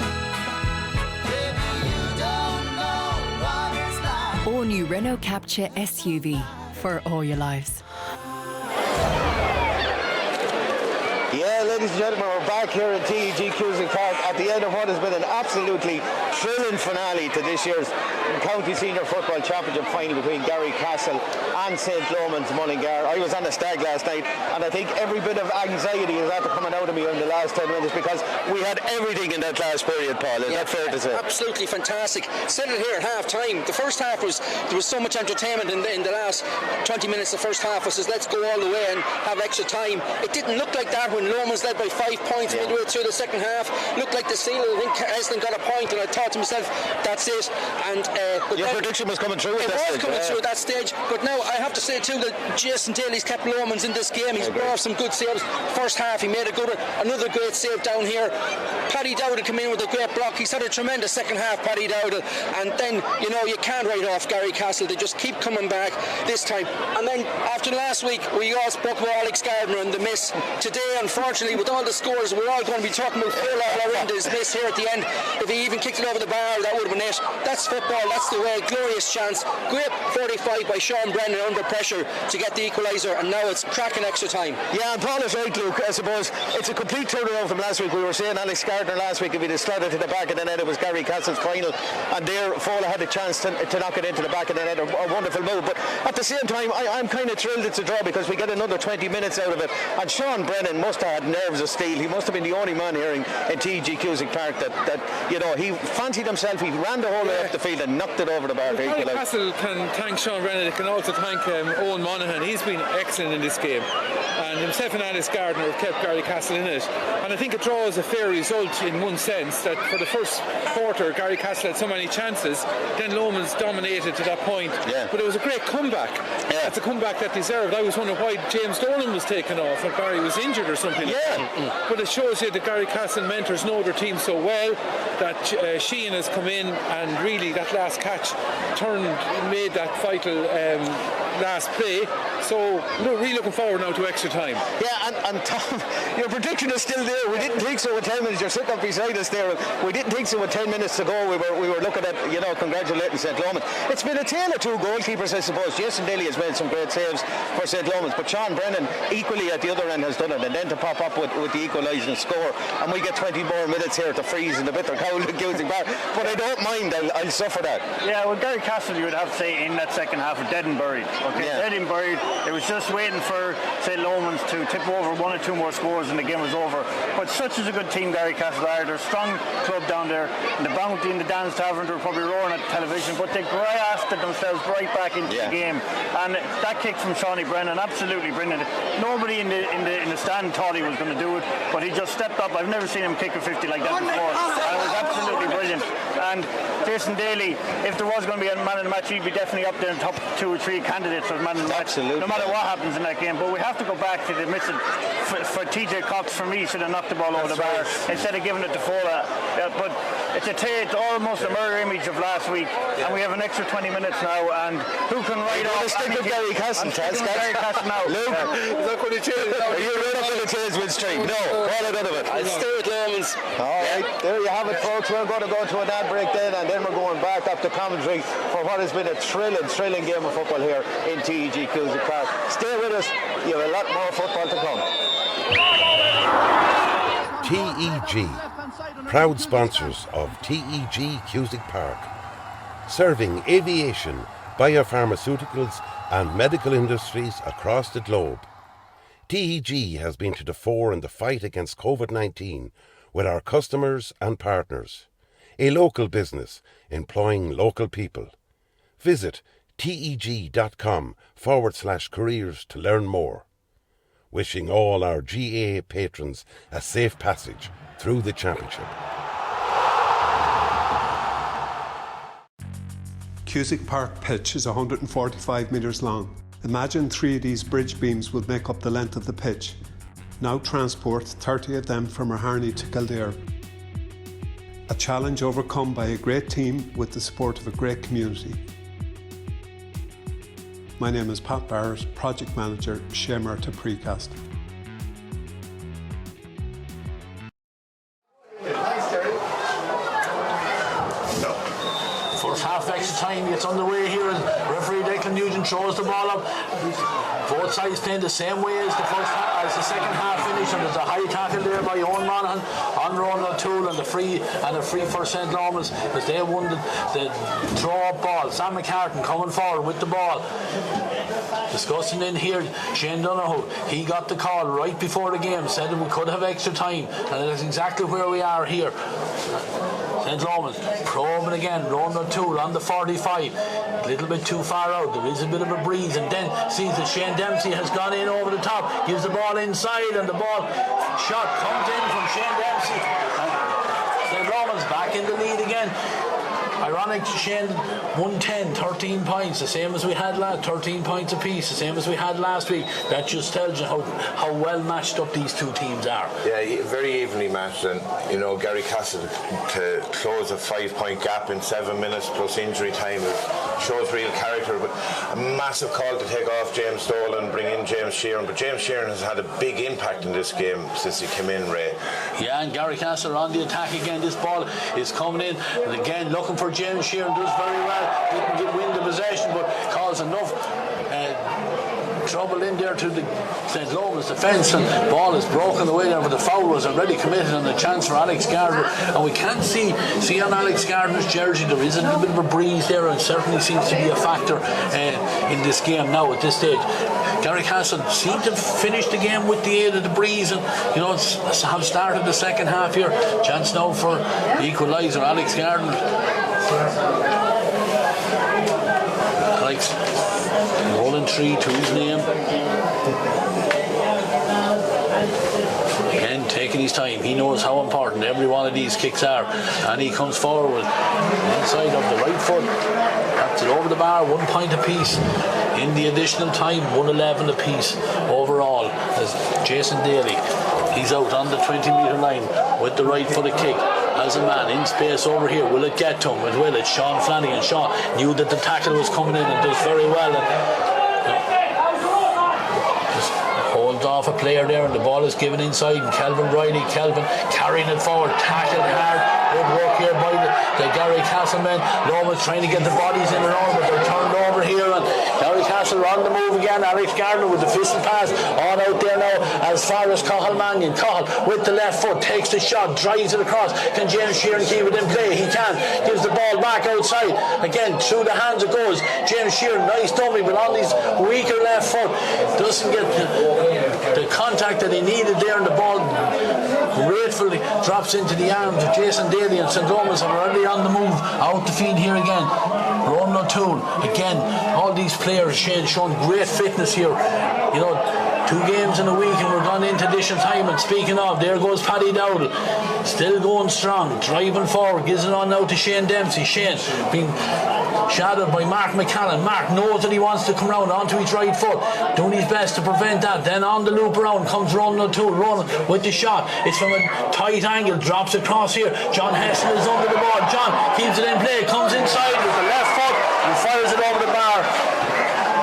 baby. You don't know what it's like. All new Renault Capture SUV for all your lives. Yeah, ladies and gentlemen, we're back here at TEG Cusick Park at the end of what has been an absolutely thrilling finale to this year's County Senior Football Championship final between Garrycastle and St. Lomans Mullingar. I was on the stag last night and I think every bit of anxiety is after coming out of me in the last 10 minutes because we had everything in that last period, Paul. Is that fair to say? Absolutely fantastic. Said it here at half time. The first half there was so much entertainment in the last 20 minutes. The first half was says let's go all the way and have extra time. It didn't look like that when Lomans led by 5 points midway through the second half. Looked like the seal. I think Esling got a point and I thought to myself that's it. And your prediction was coming through at that stage. It was coming through at that stage, but now I have to say too that Jason Daly's kept Lomans in this game. He's brought some good saves. First half he made another great save down here. Paddy Dowd came in with a great block. He's had a tremendous second half, Paddy Dowd, and then you can't write off Garrycastle. They just keep coming back this time. And then after last week we all spoke about Alex Gardner and the miss. Today unfortunately with all the scores we're all going to be talking about Phil around his miss here at the end. If he even kicked it over the bar that would have been it. That's football, that's the way. Glorious chance. Great 45 by Sean Brennan under pressure to get the equaliser, and now it's cracking extra time. Yeah, and Paul is right, Luke. I suppose it's a complete turnaround from last week. We were saying Alex Gardner last week, if he'd have slotted to the back of the net, it was Garrycastle's final, and there Fola had a chance to knock it into the back of the net. A wonderful move, but at the same time I'm kind of thrilled it's a draw because we get another 20 minutes out of it, and Sean Brennan must have had nerves of steel. He must have been the only man here in TEG Cusick Park that he fancied himself. He ran the whole way up the field and knocked it over the bar. Garrycastle can thank Sean Brennan. They can also thank Owen Monaghan. He's been excellent in this game. and himself and Alice Gardner have kept Garrycastle in it. And I think a draw is a fair result in one sense, that for the first quarter Garrycastle had so many chances, then Lomans dominated to that point. But it was a great comeback. It's a comeback that deserved. I was wondering why James Dolan was taken off, if Barry was injured or something. But it shows you that Garrycastle mentors know their team so well that Sheehan has come in and really that last catch made that vital last play. So really looking forward now to extra time. Yeah, and Tom, your prediction is still there. We didn't think so with 10 minutes. You're sitting up beside us there. We didn't think so with 10 minutes to go. We were looking at, congratulating St. Lomans. It's been a tale of two goalkeepers, I suppose. Jason Daly has made some great saves for St. Lomans, but Sean Brennan equally at the other end has done it, and then to pop up with the equalising score, and we get 20 more minutes here to freeze in the bitter cold of Cusick Park. But I don't mind. I'll suffer that. Yeah, well, Garrycastle, you would have to say, in that second half, are dead and buried. Okay, dead and buried. It was just waiting for St. Lomans to tip over one or two more scores and the game was over. But such is a good team Garrycastle are. They're a strong club down there. And the Bounty and the Dan's Tavern, they're probably roaring at television, but they grasped themselves right back into the game. And that kick from Shawnee Brennan, absolutely brilliant. Nobody in the stand thought he was going to do it, but he just stepped up. I've never seen him kick a 50 like that before. And it was absolutely brilliant. And Jason Daly, if there was going to be a man in the match, he'd be definitely up there in the top 2 or 3 candidates for man in the match, no matter what happens in that game. But we have to go back to the missing for TJ Cox. For me, should have knocked the ball over the bar instead of giving it to Fola. But it's almost a mirror image of last week, and we have an extra 20 minutes now. And who can write off? Stick with Garrycastle, Garrycastle now. Luke, is that going to change? Are you right up in the Tazewell Street? No, call it out of it. I'll stay with Lomans. All right, there you have it, folks. We're going to go to an ad break then, and then we're going back up to commentary for what has been a thrilling game of football here in TEG Cusick Park. Stay with us. You have a lot more football to come. TEG, proud sponsors of TEG Cusick Park, serving aviation, biopharmaceuticals and medical industries across the globe. TEG has been to the fore in the fight against COVID-19 with our customers and partners. A local business employing local people. Visit teg.com/careers to learn more. Wishing all our GAA patrons a safe passage through the championship. Cusick Park pitch is 145 metres long. Imagine 3 of these bridge beams would make up the length of the pitch. Now transport 30 of them from Harney to Kildare. A challenge overcome by a great team with the support of a great community. My name is Pat Barrett, Project Manager, Shemerta Precast. First half extra time gets underway here and referee Declan Nugent throws the ball up. Both sides playing the same way as the second half finished, and there's a high tackle there by Owen Monaghan on Ronald O'Toole, and a free for St. Lomans as they won the throw up ball. Sam McCartan coming forward with the ball. Discussing in here, Shane Donoghue, he got the call right before the game, said that we could have extra time, and that's exactly where we are here. St. Lomans probing again, Ronald O'Toole on the 45, a little bit too far out, there is a bit of a breeze, and then sees that Shane Dempsey has gone in over the top, gives the ball inside, and the ball shot comes in from Shane Dempsey, and St. Lomans back in the lead again. Ironic, Shane 110, 13 points, the same as we had 13 points apiece, the same as we had last week. That just tells you how well matched up these two teams are. Yeah, very evenly matched, and Garrycastle to close a 5-point gap in 7 minutes plus injury time, it shows real character. But a massive call to take off James Dolan and bring in James Sheeran. But James Sheeran has had a big impact in this game since he came in, Ray. Yeah, and Garrycastle on the attack again. This ball is coming in, and again looking for James Sheeran, does very well, didn't win the possession, but caused enough trouble in there to the St. Lomans defence, and the ball is broken away there, but the foul was already committed and a chance for Alex Gardner, and we can't see on Alex Gardner's jersey there is a little bit of a breeze there, and certainly seems to be a factor in this game now at this stage. Garrycastle seemed to finish the game with the aid of the breeze, and have started the second half here. Chance now for the equaliser, Alex Gardner. Alex rolling 3 to his name. Again, taking his time. He knows how important every one of these kicks are. And he comes forward inside of the right foot. Taps it over the bar, 1 point apiece. In the additional time, 111 apiece overall. As Jason Daly, he's out on the 20-metre line with the right footed kick. As a man in space over here, will it get to him? It will. It's Sean Flanagan. Sean knew that the tackle was coming in and does very well. Just holds off a player there, and the ball is given inside. And Kelvin Riley, carrying it forward, tackled hard. Good work here by the Garrycastle men. Lomans trying to get the bodies in and over, but they're turned over here. And Garrycastle on the move again. Alex Gardner with the fisted pass on out there now as far as Cathal Mannion. Cathal with the left foot takes the shot, drives it across. Can James Sheeran keep it in play? He can. Gives the ball back outside. Again, through the hands it goes. James Sheeran, nice dummy, but on his weaker left foot doesn't get the contact that he needed there, and the ball gratefully drops into the arms of Jason Daly, and St. Lomans are already on the move out the field here again. Ronan O'Toole again. All these players showing great fitness here. 2 games in a week and we're gone into additional time. And speaking of, there goes Paddy Dowdle, still going strong, driving forward, gives it on now to Shane Dempsey. Shane being shadowed by Mark McCallan. Mark knows that he wants to come round onto his right foot, doing his best to prevent that. Then on the loop around comes Ronan O'Toole. Ronan with the shot. It's from a tight angle, drops across here. John Heston is under the ball. John keeps it in play, comes inside with the left foot and fires it over the bar.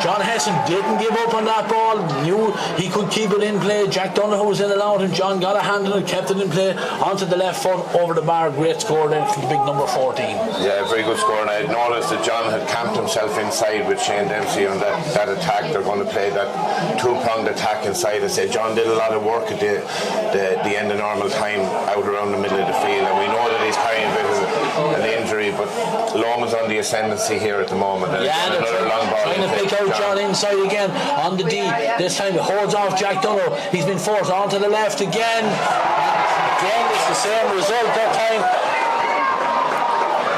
John Heston didn't give up on that ball, knew he could keep it in play. Jack Donoghue was in and out, and John got a hand on it, kept it in play onto the left foot over the bar. Great score then for the big number 14. Yeah, very good score. And I had noticed that John had camped himself inside with Shane Dempsey on that attack. They're going to play that 2-pronged attack inside. I said John did a lot of work at the end of normal time out around the middle of the field, and we know that he's carrying a bit of an injury, but Lomans on the ascendancy here at the moment. And another long ball trying to pick out John inside again on the D. This time he holds off Jack Donoghue. He's been forced onto the left again. Again, it's the same result that time.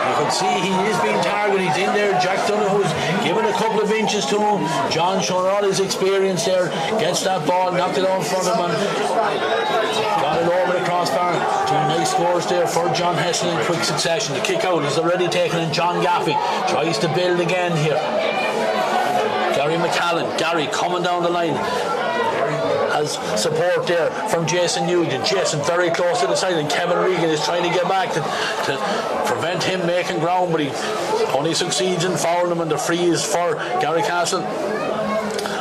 You can see he is being targeted. He's in there. Jack Donoghue's given a couple of inches to him. John showing all his experience there. Gets that ball, knocked it out in front of him, and got it over the crossbar. 2 nice scores there for John Heston in quick succession. The kick out is already taken, and John Gaffey tries to build again here. Gary McCallan, Gary coming down the line, has support there from Jason Nugent. Jason very close to the side, and Kevin Regan is trying to get back to prevent him making ground, but he only succeeds in fouling him, and the free is for Garrycastle.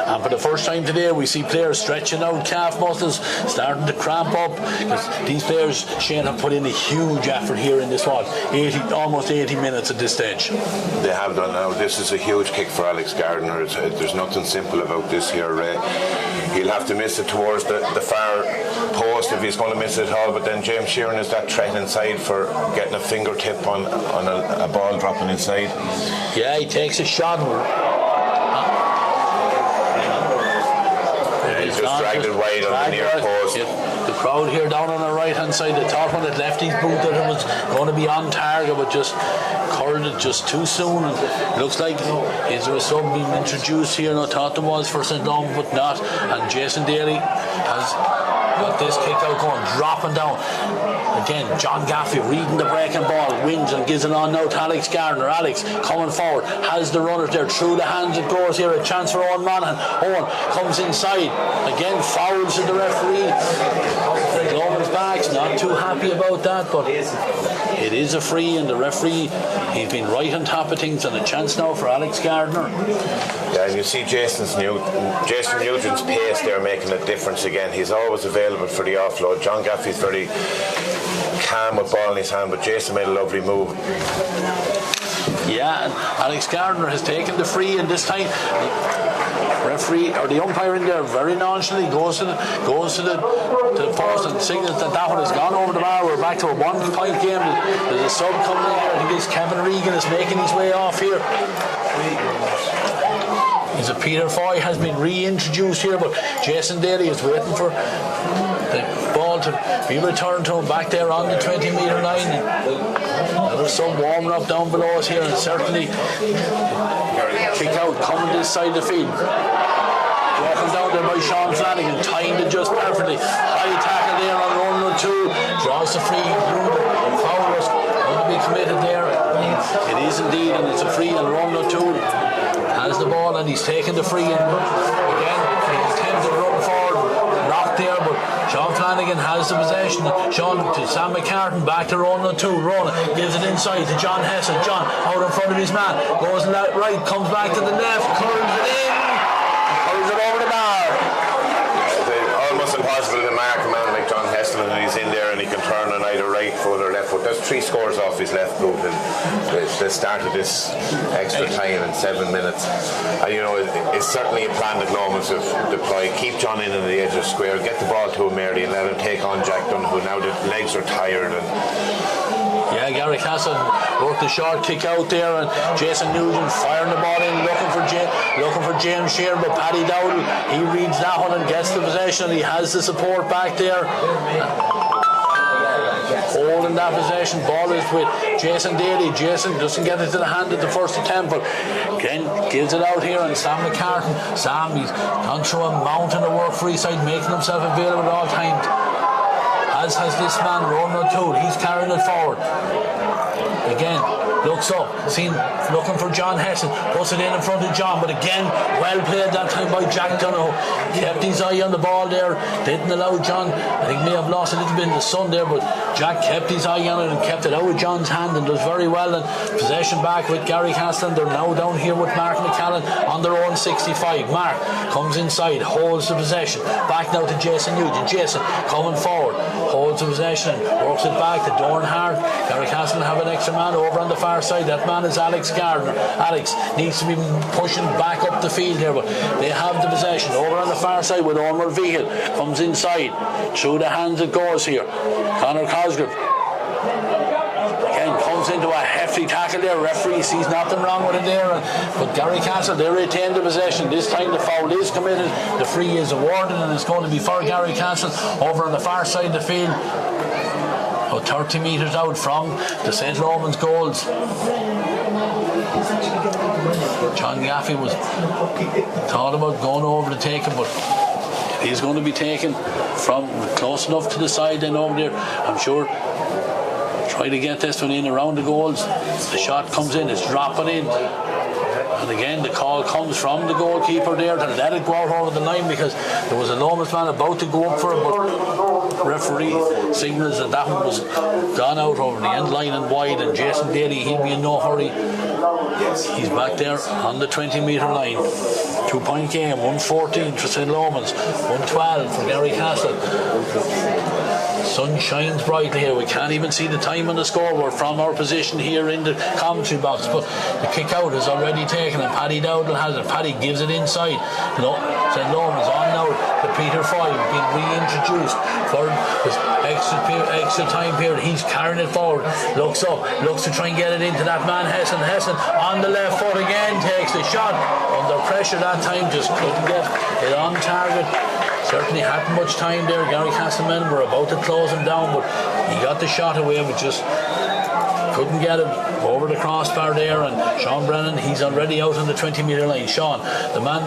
And for the first time today, we see players stretching out calf muscles, starting to cramp up, because these players, Shane, have put in a huge effort here in this almost 80 minutes at this stage. They have done now. This is a huge kick for Alex Gardner. There's nothing simple about this here. He'll have to miss it towards the far post if he's going to miss it at all, but then James Sheeran is that threat inside for getting a fingertip on a ball dropping inside. Yeah, he takes a shot. He's just dragged it wide on the near post. The crowd here down on the right hand side, they thought when it left his boot that it was going to be on target, but just curled it just too soon. And it looks like is there a sub being introduced here? And I thought there was for St. Lomans, but not. And Jason Daly has got this kick out going, dropping down. Again, John Gaffey reading the breaking ball, wins and gives it on now to Alex Gardner. Alex coming forward, has the runner there, through the hands it goes here, a chance for Owen Monaghan. Owen comes inside, again fouls to the referee. Lomans backs, not too happy about that, but it is a free, and the referee, he's been right on top of things, and a chance now for Alex Gardner. Yeah, and you see Jason Nugent's pace there making a difference again. He's always available for the offload. John Gaffey's very calm with ball in his hand, but Jason made a lovely move. Yeah, and Alex Gardner has taken the free, and this time referee or the umpire in there very nonchalantly goes to the post and signals that one has gone over the bar. We're back to a 1-point game. There's a sub coming in here. I think it's Kevin Regan is making his way off here. Is it Peter Foy has been reintroduced here, but Jason Daly is waiting for the ball to be returned to him back there on the 20-metre line. There's some warming up down below us here, and certainly kick out coming this side of the field. Broken down there by Sean Flanagan, timed it just perfectly. High tackle there on Ronan O'Toole, draws the free. Foul was going to be committed there. It is indeed, and it's a free, and Ronan O'Toole has the ball and he's taking the free. And again, he attempted to run forward, knocked there, but Sean Flanagan has the possession. Sean to Sam McCartan, back to Ronan O'Toole. Ronan gives it inside to John Hesson. John out in front of his man, goes right, comes back to the left, curls it in, curls it over the bar. Almost impossible to mark a man like John Heston, and he's in there and he can turn on either right foot or left foot. There's 3 scores off his left boot, and they started this extra time in 7 minutes. And you know, it's certainly a plan that Lomans have deployed. Keep John in on the edge of the square, get the ball to him early and let him take on Jack Dunn, who now the legs are tired. And yeah, Garrycastle worked the short kick out there, and Jason Nugent firing the ball in, looking for James Shearer, but Paddy Dowdle, he reads that one and gets the possession. He has the support back there, holding that possession. Ball is with Jason Daly. Jason doesn't get it to the hand at the first attempt, but again gives it out here, and Sam McCartan. Sam, he's gone through a mountain of work free side, making himself available at all times. As has this man, Ronan O'Toole. He's carrying it forward. Again, looks up, looking for John Hesson, puts it in front of John, but again, well played that time by Jack Donoghue. Kept his eye on the ball there, didn't allow John, I think may have lost a little bit in the sun there, but Jack kept his eye on it and kept it out of John's hand and does very well. And possession back with Garrycastle. They're now down here with Mark McCallan on their own 65. Mark comes inside, holds the possession, back now to Jason Nugent. Jason coming forward, holds the possession, works it back to Dorn Hart. Garrycastle have an extra man over on the far side. That man is Alex Gardner. Alex needs to be pushing back up the field here, but they have the possession over on the far side with Ormer Vigil. Comes inside, through the hands it goes here. Conor Cosgrove again comes into a hefty tackle there. Referee sees nothing wrong with it there, but Garrycastle, they retain the possession. This time the foul is committed, the free is awarded, and it's going to be for Garrycastle over on the far side of the field. 30 metres out from the St. Lomans goals. John Gaffey was thought about going over to take it, but he's going to be taken from close enough to the side and over there. I'm sure try to get this one in around the goals. The shot comes in, it's dropping in. And again, the call comes from the goalkeeper there to let it go out over the line, because there was a Lomans man about to go up for it, but referee signals that one was gone out over the end line and wide, and Jason Daly, he'll be in no hurry. He's back there on the 20-metre line. 2-point game, 114 for St. Lomans, 112 for Garrycastle. Sun shines brightly here. We can't even see the time on the scoreboard from our position here in the commentary box, but the kick out is already taken and Paddy Dowdle has it. Paddy gives it inside. St. Lomans on now to Peter Foy, being reintroduced for this extra time period. He's carrying it forward, looks up, looks to try and get it into that man Hesson. Hesson on the left foot again, takes the shot under pressure that time, just couldn't get it on target. Certainly hadn't much time there. Garrycastle men were about to close him down, but he got the shot away, but just couldn't get it over the crossbar there. And Sean Brennan, he's already out on the 20-metre line. Sean, the man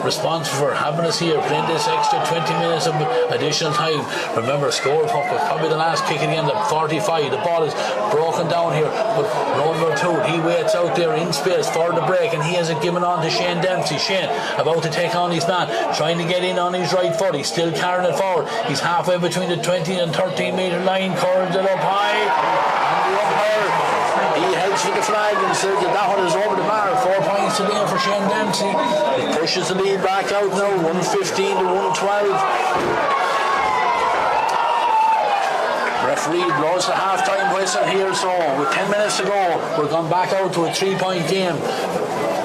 responsible for having us here, playing this extra 20 minutes of additional time. Remember, scored was probably the last kick at the end of 45. The ball is broken down here, but Ronan O'Toole, he waits out there in space for the break, and he has it given on to Shane Dempsey. Shane about to take on his man, trying to get in on his right foot. He's still carrying it forward. He's halfway between the 20 and 13-metre line, curls it up high, and the umpire, he heads for the flag and says that one is over the bar. 4 points today for Shane Dempsey. He pushes the lead back out now, 115 to 112. Referee blows the half-time whistle here, so with 10 minutes to go, we're going back out to a 3-point game.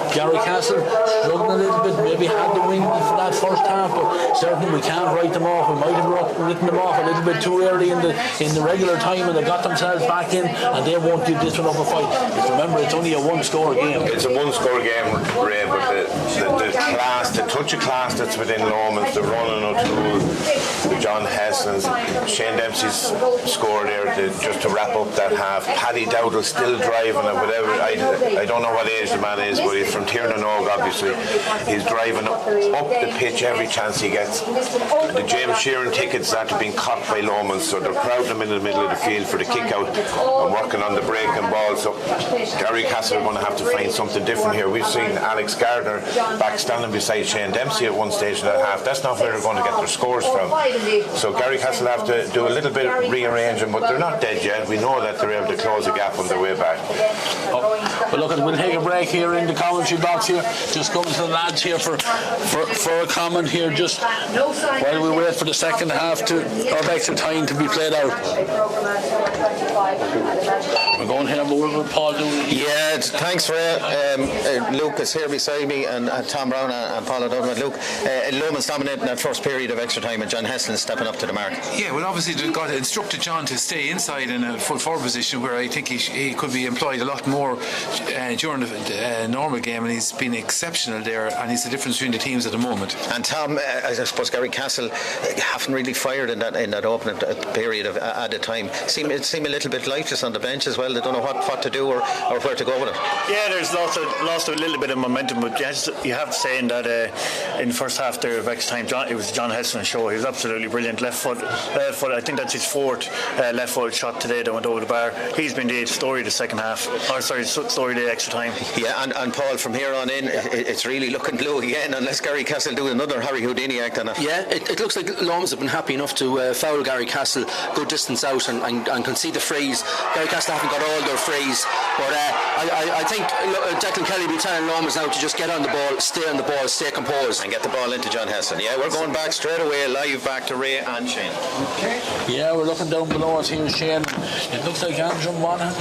Garrycastle struggling a little bit, maybe had the win for that first half, but certainly we can't write them off. We might have written them off a little bit too early in the regular time, and they got themselves back in, and they won't give this one up a fight. Remember, it's only a one-score game. It's a one-score game, Ray, but the class, the touch of class that's within Lomans, the Ronan O'Toole, John Heston's, Shane Dempsey's score there just to wrap up that half. Paddy Dowdle still driving at whatever, I don't know what age the man is, but he's from Tiernan Og, obviously. He's driving up the pitch every chance he gets. The James Sheeran tickets that have been caught by Lomans, so they're crowding him in the middle of the field for the kick out and working on the breaking ball. So Garrycastle are going to have to find something different here. We've seen Alex Gardner back standing beside Shane Dempsey at one stage in that half. That's not where they're going to get their scores from. So Garrycastle have to do a little bit of rearranging, but they're not dead yet. We know that they're able to close the gap on their way back. But look, we'll take a break here in the commentary box here. Just coming to the lads here for a comment here, just while we wait for the second half of extra time to be played out. We're going here, but we're with Paul doing. Yeah, thanks for it. Luke is here beside me, and Tom Brown and Paul O'Donovan. Luke, Lomans dominating that first period of extra time, and John Hesselin is stepping up to the mark. Yeah, well, obviously they got instructed John to stay inside in a full forward position, where I think he could be employed a lot more during the normal game, and he's been exceptional there, and he's the difference between the teams at the moment. And Tom, I suppose Garrycastle haven't really fired in that opening period at the time. It seemed a little bit lifeless on the bench as well. They don't know what to do or where to go with it. Yeah, there's lost a little bit of momentum, but you have to say in that in the first half there of extra time, it was John Hesselin's show. He was absolutely brilliant. Left foot. I think that's his fourth left-footed shot today that went over the bar. He's been the story of the second half. Story of the extra time. Yeah, and Paul, from here on in, it's really looking blue again, unless Garrycastle do another Harry Houdini act on it. Yeah, it looks like Lomans have been happy enough to foul Garrycastle good distance out and concede the frees. Garrycastle haven't got all their frees, but I think Declan Kelly will be telling Lomans now to just get on the ball, stay composed, and get the ball into John Hesselin. Yeah, we're going back straight away, live back to Ray and Shane. Okay. Yeah, we're looking down below us here, Shane. It looks like Andrew Monaghan.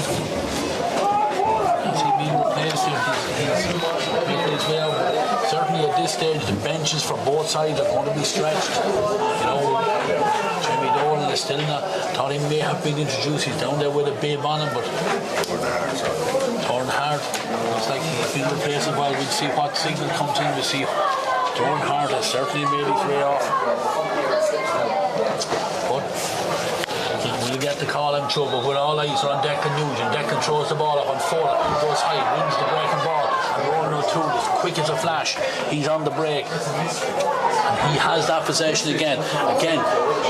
Has he been replaced here? He's making his way out. Certainly at this stage, the benches for both sides are going to be stretched. You know, Jimmy Dolan is still not. Thought he may have been introduced. He's down there with a babe on him, but Torn Hart. Looks like he's been replaced as well. We'll see what signal comes in. We'll see. Torn Hart has certainly made his way off. But we'll get the call, I'm sure, but with all eyes are on Declan Nugent. Declan throws the ball up on Fowler, goes high, wins the breaking ball, and Ronan O'Toole is quick as a flash. He's on the break, and he has that possession again,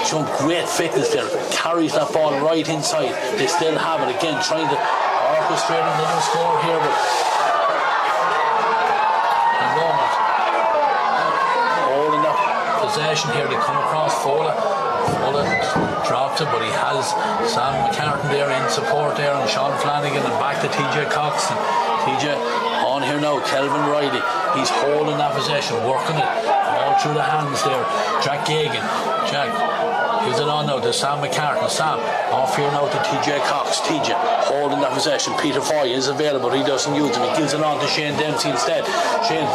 showing great fitness there, carries that ball right inside. They still have it again, trying to orchestrate another score here, but holding that possession here. They come across Fowler drops it, but he has Sam McCartan there in support there, and Sean Flanagan, and back to TJ Cox. And TJ on here now, Kelvin Riley, he's holding that possession, working it all through the hands there. Jack Gagan, gives it on now to Sam McCartan. Sam off here now to TJ Cox. TJ holding that possession. Peter Foy is available, he doesn't use it, he gives it on to Shane Dempsey instead. Shane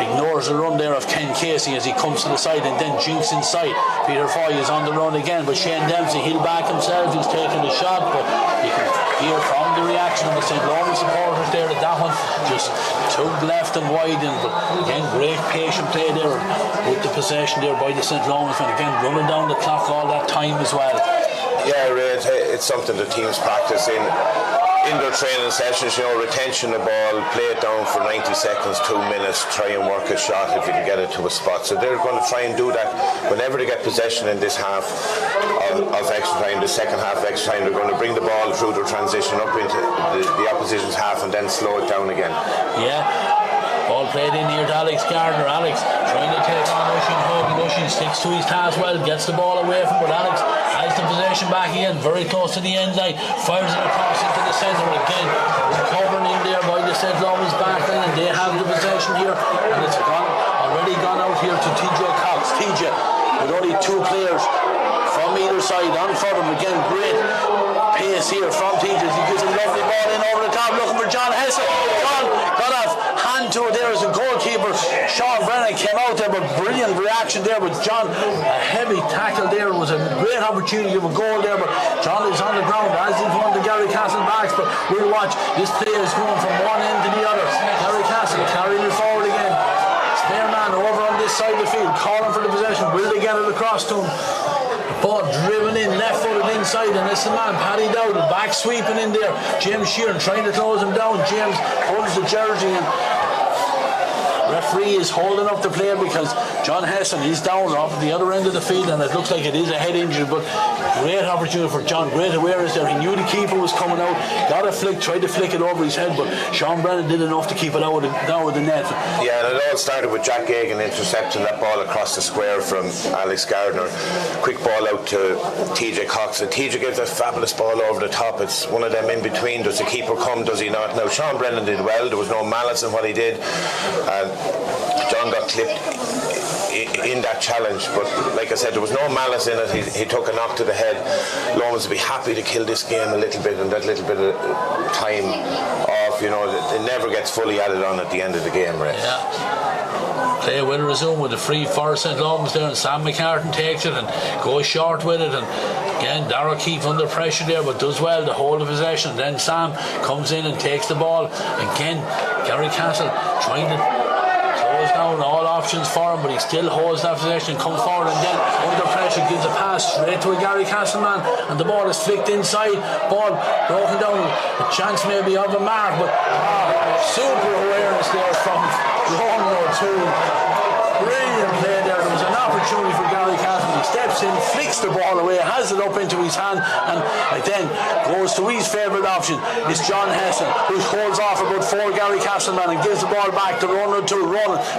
ignores the run there of Ken Casey as he comes to the side and then jinks inside. Peter Foy is on the run again, but Shane Dempsey, he'll back himself, he's taking the shot, but you can hear from the reaction of the St. Lawrence supporters there that one just tugged left and wide, but again, great patient play there with the possession there by the St. Lawrence, and again, running down the clock all that time as well. Yeah, Ray, it's something the teams practice in their training sessions, retention of the ball, play it down for 90 seconds, 2 minutes, try and work a shot if you can get it to a spot. So they're going to try and do that whenever they get possession in this half of extra time, the second half of extra time. They're going to bring the ball through their transition up into the opposition's half and then slow it down again. Yeah. Ball played in here to Alex Gardner. Alex trying to take on Oisin Hogan. Oisin sticks to his task well, gets the ball away from, but Alex has the possession back again, very close to the end line, fires it across into the centre again, recovering in there by the St. Lawrence back line, and they have the possession here, and it's already gone out here to TJ Cox. TJ with only two players from either side on for him. Again, great pace here from TJ. He gives a lovely ball in over the top, looking for John Hesse. John got off hand to it there as a goalkeeper. Sean Brennan came out there, but brilliant reaction there with John. A heavy tackle there. It was a great opportunity of a goal there, but John is on the ground as is one of the Garrycastle backs. But we'll watch. This play is going from one end to the other. Garrycastle carrying it forward again. Spare man over on this side of the field, calling for the possession. Will they get it across to him? Ball driven in, left-footed inside, and it's the man, Paddy Dowdle, back sweeping in there. James Sheeran trying to close him down. James holds the jersey and referee is holding up the player because John Hesson is down off the other end of the field, and it looks like it is a head injury, but great opportunity for John, great awareness there. He knew the keeper was coming out, got a flick, tried to flick it over his head, but Sean Brennan did enough to keep it out of the net. Yeah, and it all started with Jack Gagan intercepting that ball across the square from Alex Gardner. Quick ball out to TJ Cox, and TJ gives a fabulous ball over the top. It's one of them in between. Does the keeper come, does he not? Now Sean Brennan did well, there was no malice in what he did, and John got clipped in that challenge, but like I said, there was no malice in it. He took a knock to the head. Lomans would be happy to kill this game a little bit, and that little bit of time off, it never gets fully added on at the end of the game, right? Yeah. Play will resume with a free for St. Lomans there, and Sam McCartan takes it and goes short with it, and again Darragh Keefe under pressure there, but does well to hold the possession. Then Sam comes in and takes the ball. Again, Garrycastle trying to close down all options for him, but he still holds that possession, comes forward, and then under pressure gives a pass straight to a Garrycastle man, and the ball is flicked inside, ball broken down, a chance maybe of a mark, but super awareness there from Lomans too. Brilliant play there. There was an opportunity for Garrycastle. He steps in, flicks the ball away, has it up into his hand, and then goes to his favourite option. It's John Hesson, who holds off about 4 Garrycastle men and gives the ball back to Ronan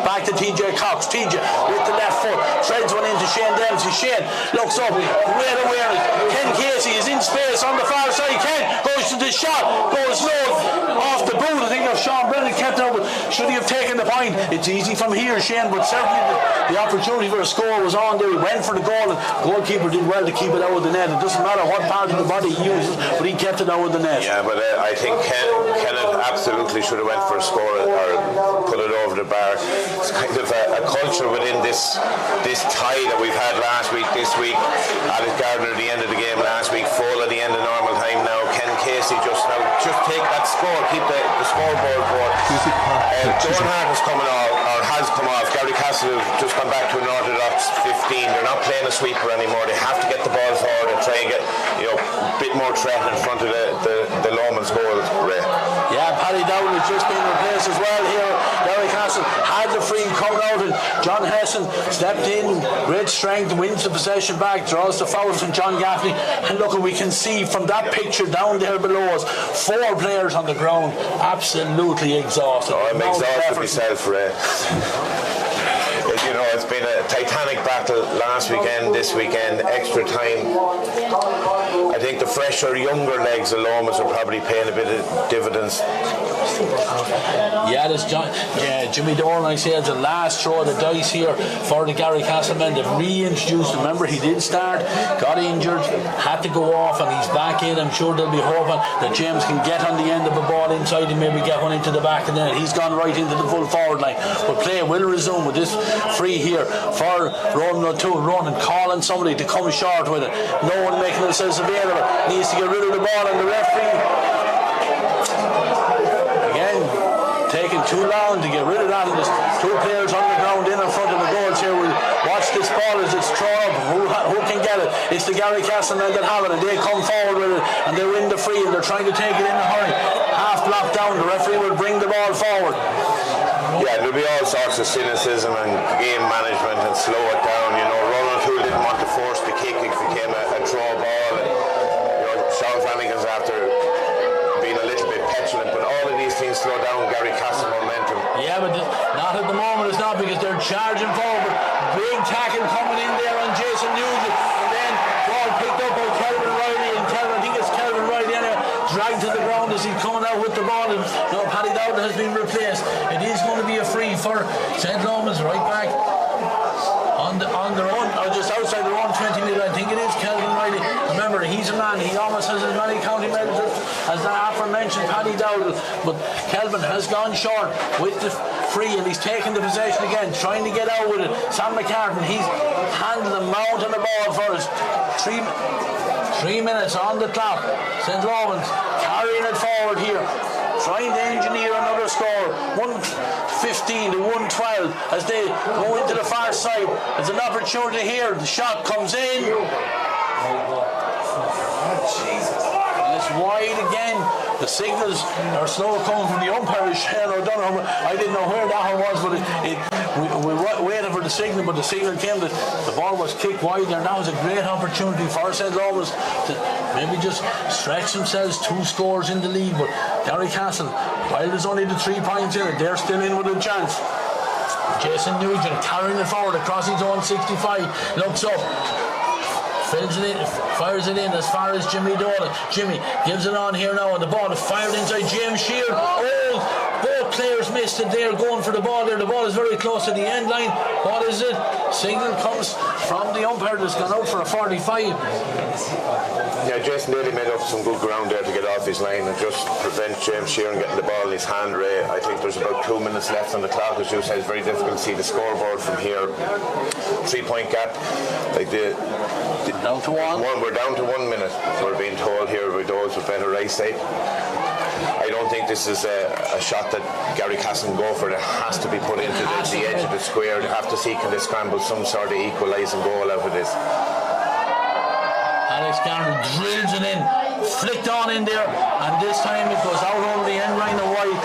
back to TJ Cox. TJ with the left foot, threads one into Shane Dempsey. Shane looks up, great awareness. Ken Casey is in space on the far side. Ken goes to the shot, goes low off the boot. I think of Sean Brennan kept it out, but should he have taken the point? It's easy from here, Shane, but certainly the opportunity for a score was on there. He went for the goal, and the goalkeeper did well to keep it out of the net. It doesn't matter what part of the body he uses, but he kept it out of the net. Yeah, but I think Kenneth absolutely should have went for a score or put it over the bar. It's kind of a culture within this tie that we've had last week, this week. Alex Gardner at the end of the game last week, full at the end of normal time now. Ken Casey just take that score, keep the scoreboard board. John Hart has come off. Garrycastle have just gone back to an orthodox 15. They're not playing a sweeper anymore. They have to get the ball forward and try and get a bit more threat in front of the Lomans goal, Ray. Yeah, Paddy Dowd has just been replaced as well here. Garrycastle had the free coming out, and John Hesson stepped in, great strength, wins the possession back, draws the foul from John Gaffney, and look, we can see from that picture down there below us, 4 players on the ground, absolutely exhausted. I'm exhausted myself, Ray. It's been a titanic battle last weekend, this weekend, extra time. I think the fresher, younger legs of Lomans are probably paying a bit of dividends. Yeah, there's Jimmy Doran, I say, it's the last throw of the dice here for the Garrycastle men. They've reintroduced, remember he did start, got injured, had to go off, and he's back in. I'm sure they'll be hoping that James can get on the end of a ball inside and maybe get one into the back of the net. He's gone right into the full forward line, but play will resume with this free here for Ronan O'Toole. Ronan calling somebody to come short with it, no one making themselves available, needs to get rid of the ball, and the referee again taking too long to get rid of that, and there's 2 players on the ground in front of the goals here. We'll watch this ball as it's thrown up. Who can get it? It's the Garrycastle men that have it, and they come forward with it, and they win the free, and they're trying to take it in a hurry. Half blocked down, the referee will bring the ball forward. Yeah, there'll be all sorts of cynicism and game management and slow it down. Ronan O'Toole didn't want to force the kick. It became a draw ball, and Sean Flanagan's after being a little bit petulant, but all of these things slow down Garrycastle momentum. Yeah, but not at the moment. It's not, because they're charging forward. Big tackle coming in there on Jason Nugent, and then ball picked up by Kelvin Riley, and I think it's Kelvin Riley dragged to the ground as he's coming out with the ball, and Paddy Dowd has been replaced. It is going to be a free for St. Lomans right back on their own, or just outside their own 20 metre. I think it is Kelvin Riley. Remember, he's a man, he almost has as many county medals as the aforementioned Paddy Dowd, but Kelvin has gone short with the free, and he's taking the possession again, trying to get out with it. Sam McCartan, he's handling the mount on the ball for us. 3 minutes on the clock. St. Lomans carrying it forward here, trying to engineer another score. 115 to 112 as they go into the far side. There's an opportunity here. The shot comes in. And It's wide again. The signals are slow coming from the umpire, Shane O'Donoghue. I didn't know where that one was, but we waited for the signal, but the signal came that the ball was kicked wide there. That was a great opportunity for St. Lomans to maybe just stretch themselves 2 scores in the lead. But Garrycastle, while there's only the 3 points in it, they're still in with a chance. Jason Nugent carrying it forward across his own 65, looks up, fills it in, fires it in as far as Jimmy Dolan. Jimmy gives it on here now, and the ball is fired inside James Shear. Both players missed it there, going for the ball there. The ball is very close to the end line. What is it? Signal comes from the umpire that's gone out for a 45. Yeah, Jason Daly made up some good ground there to get off his line and just prevent James Sheeran getting the ball in his hand. Ray, I think there's about 2 minutes left on the clock. As you said, it's very difficult to see the scoreboard from here. 3-point gap. Like down to one. We're down to 1 minute. We're being told here by those with better eyesight. I don't think this is a shot that Garrycastle can go for. It has to be put into the edge of the square. They have to see can they scramble some sort of equalising goal out of this. Alex Garner drills it in, flicked on in there, and this time it goes out over the end line of wide.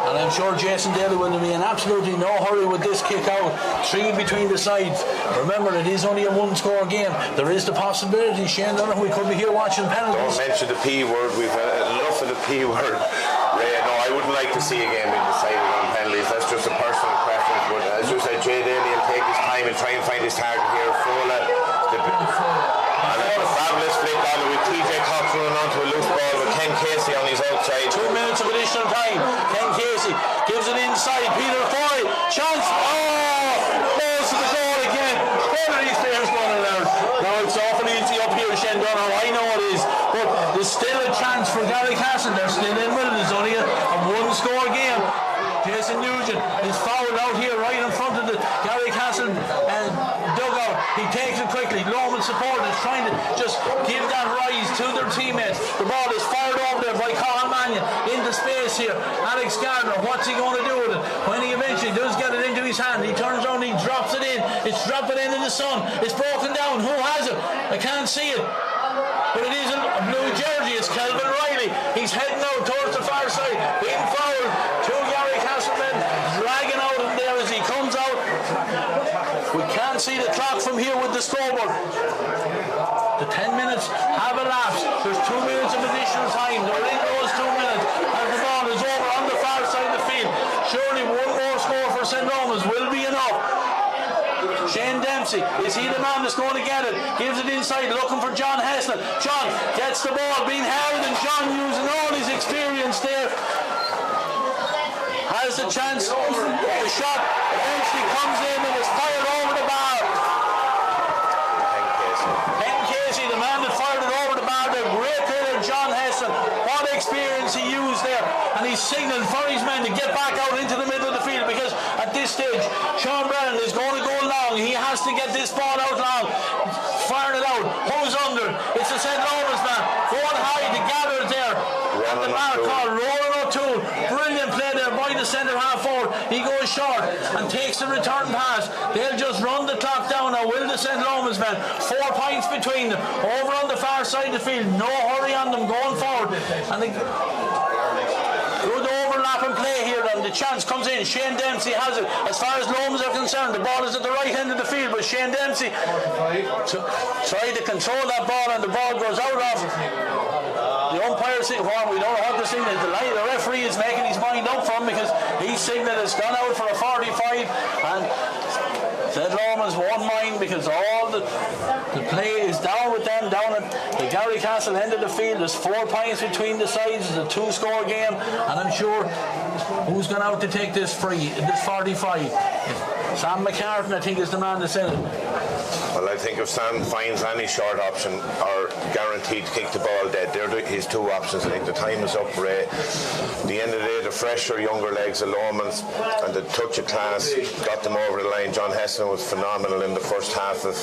And I'm sure Jason Daly will be in absolutely no hurry with this kick out. 3 between the sides. Remember, it is only a 1-score game. There is the possibility, Shane Donoghue, we could be here watching penalties. Don't mention the P word. We've had enough of the P word. Ray, no, I wouldn't like to see a game being decided on penalties. That's just a personal preference. But as you said, Jay Daly will take his time and try and find his target here. And a fabulous flick on with TJ Cox running onto a loose ball with Ken Casey on his outside. 2 minutes of additional time. Ken Casey gives it inside. Peter Foy, chance. Goes to the goal again. Where are these players going around? Now it's awful easy up here, Shane Donoghue. I know it is, but there's still a chance for Garrycastle. They're still in with it. It's only a 1-score game. Jason Nugent is fouled out here right in front of the Garrycastle dugout. He takes it quickly. Lomans supporters trying to just give that rise to their teammates. The ball is fired over there by Colin Mannion into space here. Alex Gardner, what's he going to do with it? When he eventually does get it into his hand, he turns around, he drops it in. It's dropping into the sun. It's broken down. Who has it? I can't see it. But it is a blue jersey. It's Kelvin Riley. He's heading out towards the far side. Being fouled. 2 Garrycastle men dragging out in there as he comes out. We can't see the clock from here with the scoreboard. The 10 minutes have elapsed. There's 2 minutes of additional time. They're in those 2 minutes. And the ball is over on the far side of the field. Surely 1 more score for St. Lomans will be enough. Shane Dempsey, is he the man that's going to get it? Gives it inside, looking for John Heston. John gets the ball, being held, and John using all his experience there. Has the chance. The shot eventually comes in and is fired over the bar. Ken Casey, the man that fired it over the bar. The great player, John Heston. What experience he used there. And he's signalling for his men to get back out into the middle of the field, because at this stage, Sean Brennan is going to go long. He has to get this ball out long. Firing it out. Who's under? It's the St. Lomans man. Going high to gather it there. And the man called Roland O'Toole. Brilliant play there by the centre half forward. He goes short and takes the return pass. They'll just run the clock down now. Will the St. Lomans men? 4 points between them. Over on the far side of the field. No hurry on them going forward. And good overlapping play here, and the chance comes in. Shane Dempsey has it. As far as Lomans are concerned, the ball is at the right end of the field, but Shane Dempsey tried to control that ball, and the ball goes out of the umpire. Well, we don't know what to signal. The referee is making his mind up for him, because his signal has gone out for a 45, and St. Lomans won't mind, because all the play is down with them down at the Garrycastle end of the field. There's 4 points between the sides. It's a 2-score game, and I'm sure who's gone out to take this free, this 45. Sam McCartan, I think, is the man that's in it. Well, I think if Sam finds any short option or guaranteed to kick the ball dead, they're his 2 options. I think the time is up, Ray. At the end of the day, the fresher, younger legs of Lomans and the touch of class got them over the line. John Heston was phenomenal in the first half of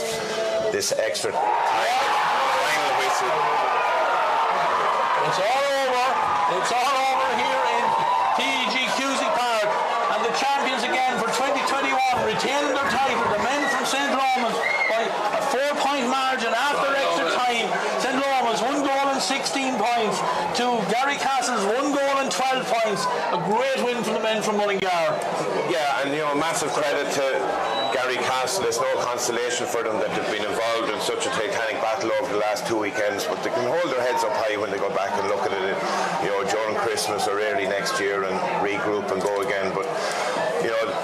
this extra final whistle. It's all over. It's all over here in TEG Cusick Park, and the champions again for 2021 on retaining their title. The men from St. Lomans by a 4-point margin after extra time. St. Lomans 1 goal and 16 points to Garrycastle's 1 goal and 12 points. A great win for the men from Mullingar. Yeah, and massive credit to Garrycastle. It's no consolation for them that they've been involved in such a titanic battle over the last 2 weekends, but they can hold their heads up high when they go back and look at it, during Christmas or early next year and regroup and go again. But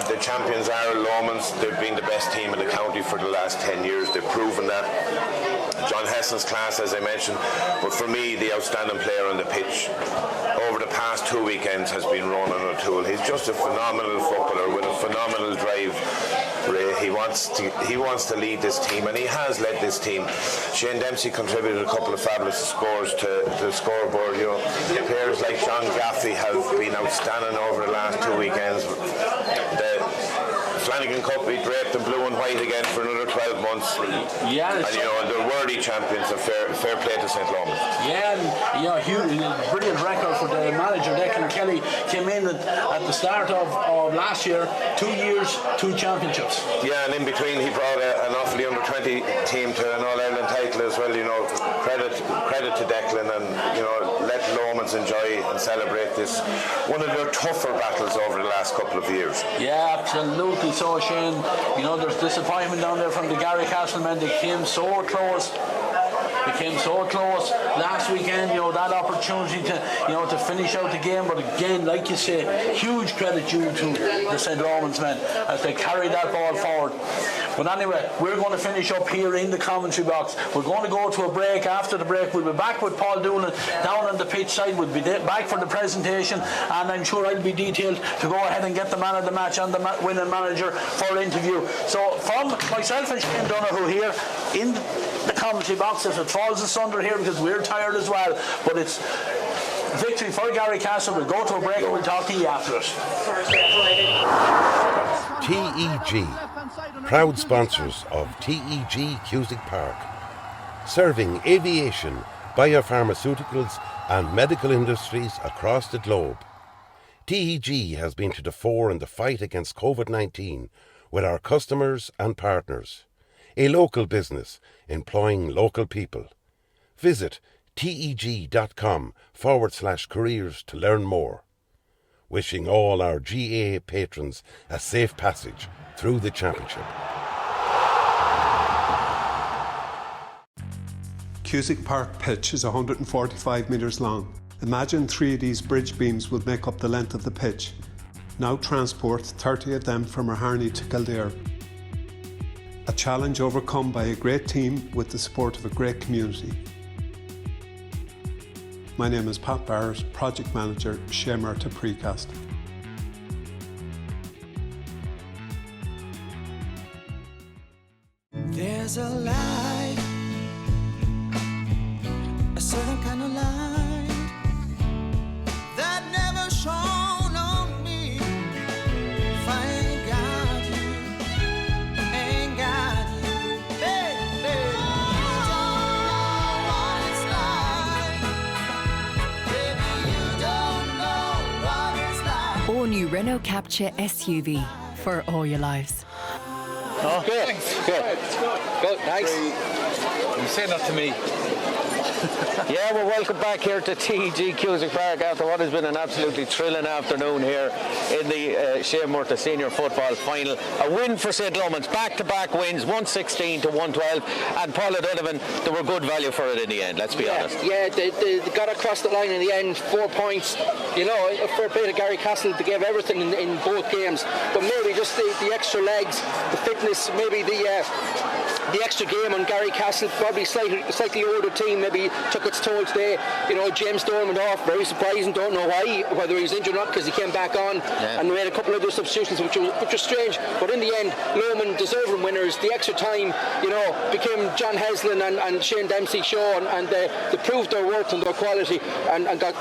the champions are Lomans. They've been the best team in the county for the last 10 years. They've proven that. John Hessen's class, as I mentioned, but for me, the outstanding player on the pitch over the past 2 weekends has been Ronan O'Toole. He's just a phenomenal footballer with a phenomenal drive. He wants to lead this team, and he has led this team. Shane Dempsey contributed a couple of fabulous scores to the scoreboard. Players like John Gaffey have been outstanding over the last 2 weekends. The Flanagan Cup, we draped in blue and white again for another 12 months. Yeah, and they're worthy champions, and fair play to St. Lomans. Yeah, and huge, brilliant record for the manager. Declan Kelly came in at the start of last year, 2 years, 2 championships. Yeah, and in between he brought an awfully under-20 team to an All-Ireland title as well. Credit to Declan, and let Lomans enjoy and celebrate this, one of their tougher battles over the last couple of years. Yeah, absolutely. So Shane, there's disappointment down there from the Garrycastle men. They came so close. Last weekend, that opportunity to finish out the game, but again, like you say, huge credit due to the St. Lomans men as they carried that ball forward. But anyway, we're going to finish up here in the commentary box. We're going to go to a break. After the break, we'll be back with Paul Doolan down on the pitch side. We'll be back for the presentation, and I'm sure I'll be detailed to go ahead and get the man of the match and the winning manager for interview. So from myself and Shane Donoghue here in the commentary box, if it falls asunder here because we're tired as well, but it's victory for Garrycastle. We'll go to a break and we'll talk to you after it. TEG, proud sponsors of TEG Cusick Park, serving aviation, biopharmaceuticals and medical industries across the globe. TEG has been to the fore in the fight against COVID-19 with our customers and partners. A local business employing local people. Visit teg.com/careers to learn more. Wishing all our GAA patrons a safe passage through the championship. Cusick Park pitch is 145 metres long. Imagine 3 of these bridge beams would make up the length of the pitch. Now transport 30 of them from Harney to Kildare. A challenge overcome by a great team with the support of a great community. My name is Pat Barrett, Project Manager, Shamer to Precast. There's a light, a certain kind of light that never shone on me. If I ain't got you, ain't got you, baby. You don't know what it's like, baby. You don't know what it's like. All new Renault Capture SUV for all your lives. Oh, good. Good. Good. Thanks. You say that to me. Yeah, well, welcome back here to TEG Cusick Park after what has been an absolutely thrilling afternoon here in the Shane Murtagh Senior Football Final. A win for St. Lomans, back-to-back wins, 116 to 112, and Paul O'Donovan, they were good value for it in the end, let's be honest. Yeah, they got across the line in the end, 4 points. Fair play to Garrycastle, they gave everything in both games, but maybe just the extra legs, the fitness, maybe the extra game on Garrycastle, probably slightly older team, maybe took its toll today. James Dorn went off, very surprising, don't know why, whether he's injured or not, because he came back on and made a couple of other substitutions which was strange, but in the end Lomans genuine deserving winners. The extra time, became John Heslin and Shane Dempsey show, and they proved their worth and their quality and got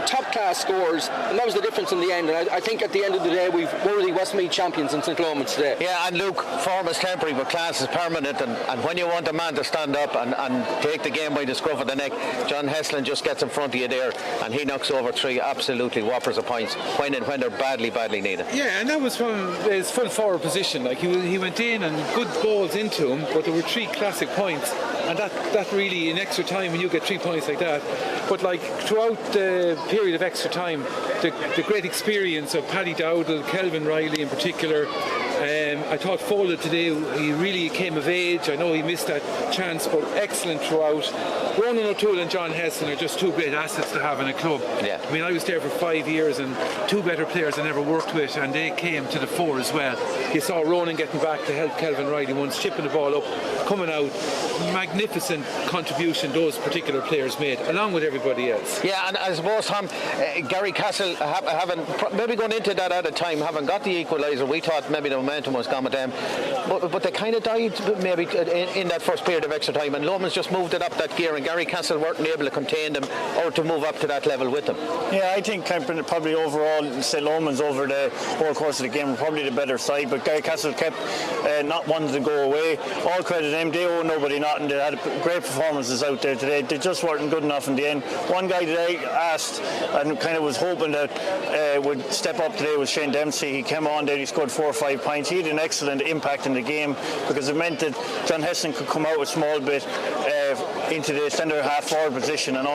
top class scores, and that was the difference in the end. And I think at the end of the day we're the Westmeath champions in St. Lomans today. Yeah, and Luke, form is temporary but class is permanent, and when you want a man to stand up and take the game by the scruff of the neck, John Heslin just gets in front of you there and he knocks over 3 absolutely whoppers of points when they're badly needed. Yeah, and that was from his full forward position. Like he went in and good balls into him, but there were 3 classic points, and that really in extra time when you get 3 points like that. But like throughout the period of extra time, the great experience of Paddy Dowdall, Kelvin Riley in particular. I thought Foley today, he really came of age. I know he missed that chance, but excellent throughout. Ronan O'Toole and John Heslin are just 2 great assets to have in a club. Yeah. I mean, I was there for 5 years, and 2 better players I never worked with, and they came to the fore as well. You saw Ronan getting back to help Kelvin Riley once, chipping the ball up, coming out. Magnificent contribution those particular players made, along with everybody else. Yeah, and I suppose, Tom, Garrycastle haven't, maybe going into that at a time, haven't got the equaliser. We thought maybe the momentum was gone with them, but they kind of died maybe in that first period of extra time, and Lomans just moved it up that gear, and Garrycastle weren't able to contain them or to move up to that level with them. Yeah, I think probably overall St. Lomans over the whole course of the game were probably the better side, but Garrycastle kept not wanting to go away. All credit to them, they owe nobody nothing. They had great performances out there today. They just weren't good enough in the end. One guy that I asked and kind of was hoping that would step up today was Shane Dempsey. He came on there, he scored 4 or 5 points. He had an excellent impact in the game because it meant that John Heslin could come out a small bit into the centre half forward position and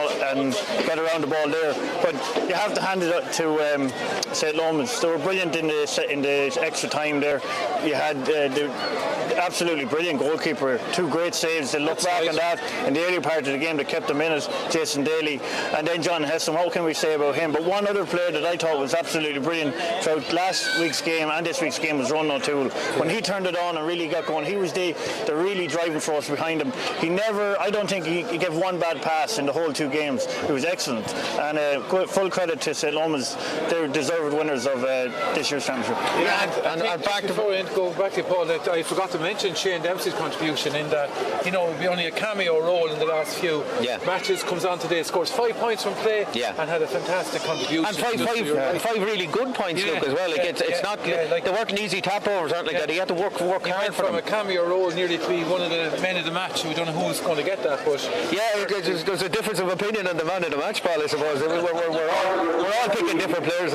get around the ball there. But you have to hand it up to St. Lomans. They were brilliant in the extra time there. You had the absolutely brilliant goalkeeper, 2 great saves. They look back on that in the early part of the game that kept them in it, Jason Daly, and then John Heslin. What can we say about him? But one other player that I thought was absolutely brilliant throughout last week's game and this week's game was Ronan O'Toole. When he turned it on and really got going, he was the really driving force behind him. I don't think he gave one bad pass in the whole 2 games. It was excellent, and full credit to St. Lomans. They're deserved winners of this year's championship. Yeah, and back before we go back to Paul, I forgot to mention Shane Dempsey's contribution in that, it would be only a cameo role in the last few matches. Comes on today, scores 5 points from play, and had a fantastic contribution. And five really good points, Luke, as well. It's not they weren't easy tap overs, aren't like that. He had to work hard for them. From a cameo role nearly to be one of the men of the match. We don't know who's going to get that, but there's a difference of opinion on the man of the match, Paul. I suppose we're all picking different players.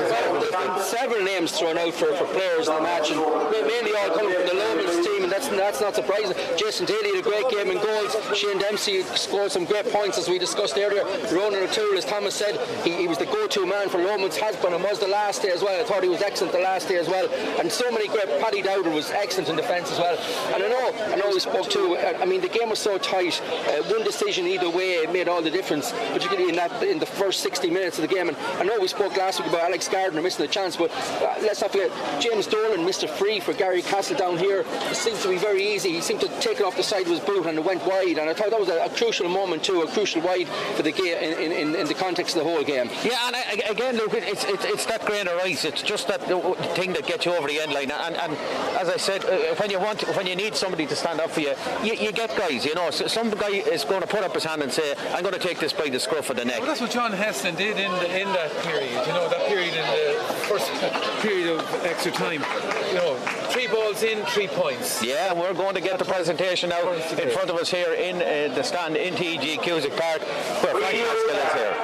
Several names thrown out for players in the match, and mainly all coming from the Lomans team, and that's not surprising. Jason Daly had a great game in goals. Shane Dempsey scored some great points, as we discussed earlier. Ronan O'Toole, as Thomas said, he was the go-to man for Lomans, has been and was the last day as well. I thought he was excellent the last day as well, and so many great. Paddy Dowdall was excellent in defence as well. And I know we spoke too. I mean, the game was so tight. One decision either way made all the difference, particularly in the first 60 minutes of the game. And I know we spoke last week about Alex Gardner missing the chance, but let's not forget James Dolan missed a free for Garrycastle down here. It seemed to be very easy. He seemed to take it off the side of his boot and it went wide. And I thought that was a crucial moment too, a crucial wide for the game in the context of the whole game. Yeah, and again, look, it's that grain of rice. It's just that thing that gets you over the end line. And as I said, when you need somebody to stand up for you, you get guys. So some guy is going to put up his hand and say, "I'm going to take this by the scruff of the neck." Well, that's what John Heslin did in that period. That period in the first period of extra time. 3 balls in, 3 points. Yeah, we're going to get the presentation now in front of us here in the stand in TEG Cusick Park, where Frank Haskell is here.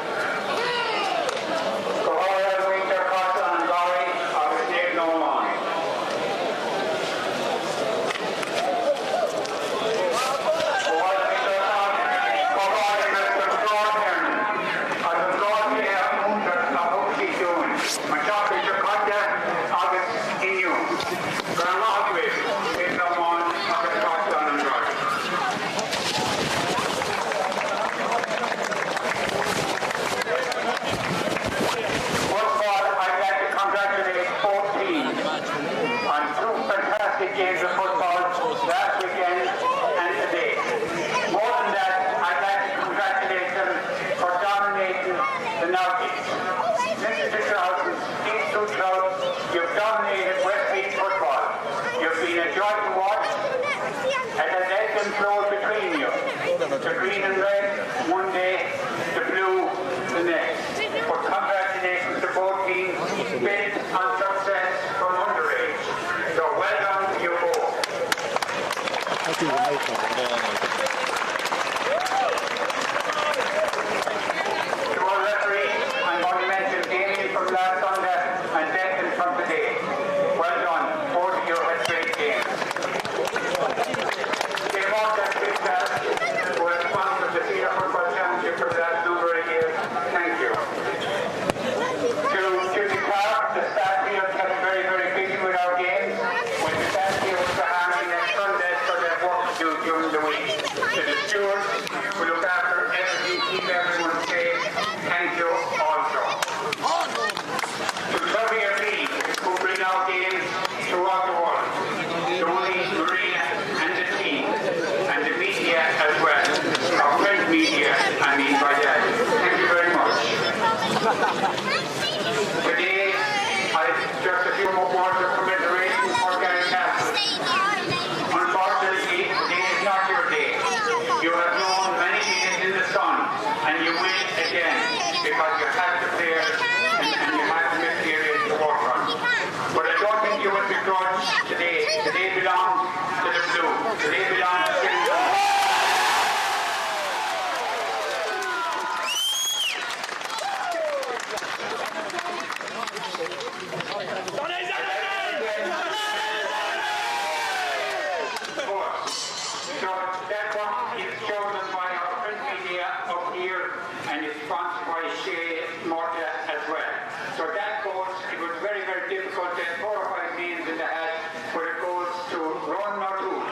referee, I'm going to mention gaming from last Sunday and Declan from today. Well done. Both of you had great games. Game on that big class who has sponsored the Senior Football Championship for the last number of years. Thank you. To Cusick Park, the staff here kept very, very busy with our games. With the staff here with the Army next Sunday, so they have work to do during the week. To the stewards, we look after everything, keep everyone safe. Thank you also. To Trevor Lee, who bring our games throughout the world. Tony, Marina, and the team, and the media as well. Our print media, I mean by that. Thank you very much. Today, just a few more words of commiseration for Garrycastle. Unfortunately, today is not your day. You have known many days in the sun, and you will again, because you have the players and you have the material to work on. But I don't think you will begrudge today. Today belongs to the blue. Today belongs to the blue. So that one is chosen by our print media up here and is sponsored by Shea Morta as well. So that goes, it was very, very difficult to have 4 or 5 names in the hat, but it goes to Ron O'Toole.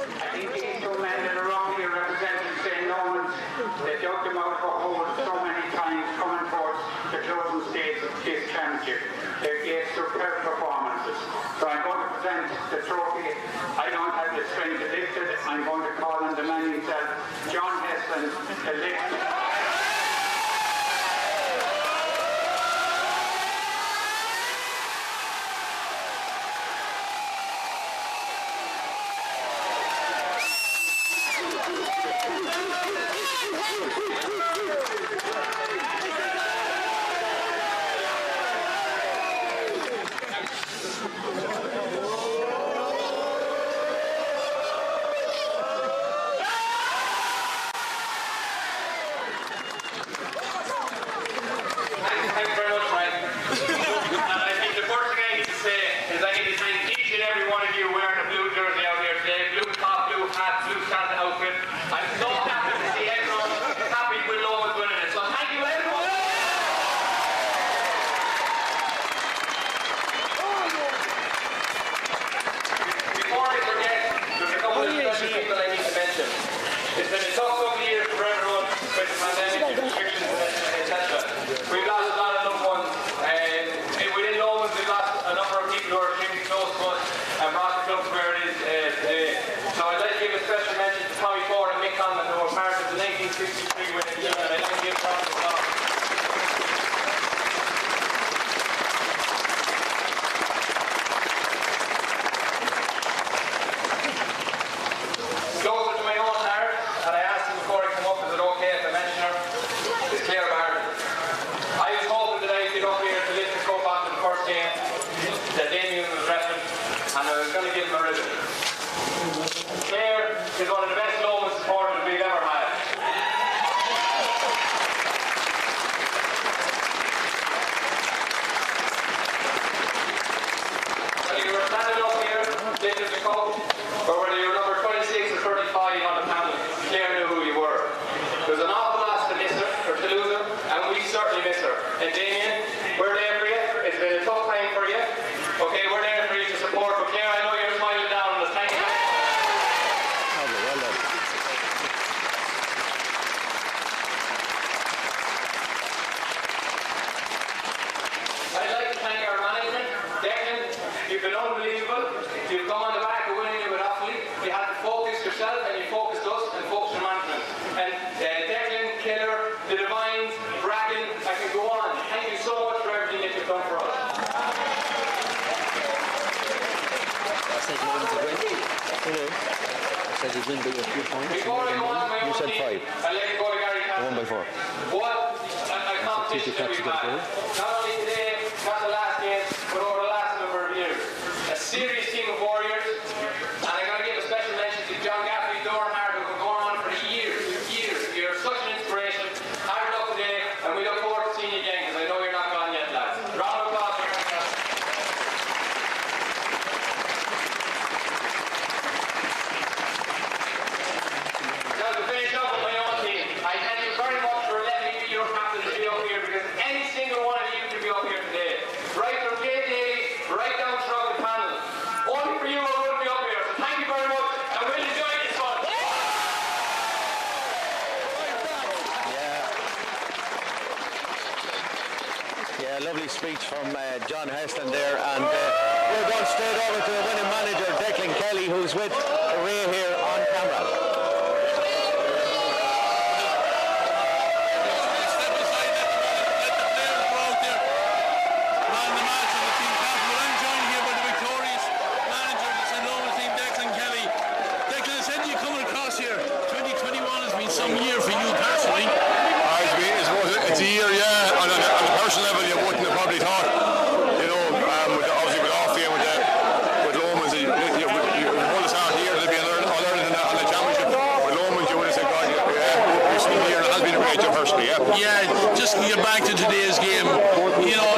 I think these 2 men that are up here representing St. Lomans, they dug them out of a hole so many times coming towards the closing stage of this championship. They gave superb performances. So I'm going to present the trophy. I don't have the strength to lift it. I'm going to call on the man himself, John Heston, to lift it. Thank you very much, Ryan. And I think the first thing I need to say is I need to thank each and every one of you wearing a blue jersey out here today. Blue top, blue hat, blue satin outfit. I'm so happy to see everyone happy with Lomans winning it. So thank you, everyone. Before I forget, there's a couple of special people I need to mention. It's been a tough couple of years for everyone with the pandemic, restrictions, etc. We've lost a lot of loved ones. Within Lomans, we've lost a number of people who are extremely close to us and brought the club to where it is today. So I'd like to give a special mention to Tommy Ford and Mick Conlon, who were part of the 1963 winning team, and I'd like to give a round of applause. Closer to my own heart, and I asked him before I come up, is it okay if I mention her? It's Claire Barron. I was hoping that I'd get up here to lift the cup after the first game that Damien was referencing, and I was going to give him a ribbon. Claire is one of the best Lomans supporters we've ever had. did win by a few points. You said 5. I won by 4. What a competition that we've had. Not only today, not the last game, but over the last number of years. A serious team of warriors. And I'm going to give a special mention to John Gaffney, Dornhard, who've been going on for years. You're such an inspiration. Hard luck today, and we look forward to seeing you again, because I know you're not gone yet, lads. Round of applause for Garrycastle. Now, to finish up with my own team, I thank you very much for letting me be your captain to be up here, because any single one of you can be up here today. Right from Jay Daly, right down throughout the panel. Only for you I wouldn't be up here, so thank you very much, and we'll enjoy this one. Yeah, lovely speech from John Heston there, and we're going straight over to the winning manager, Declan Kelly, who's with Ray here on camera. Some year for you personally. It's a year, yeah. On a personal level, you wouldn't have probably thought, you know, obviously with off game with Lomans, you hold us out here, they'll be on the championship. With Lomans, you would have said, God, yeah, it's been a year, and it has been a great year personally, yeah. Yeah, just to get back to today's game, you know,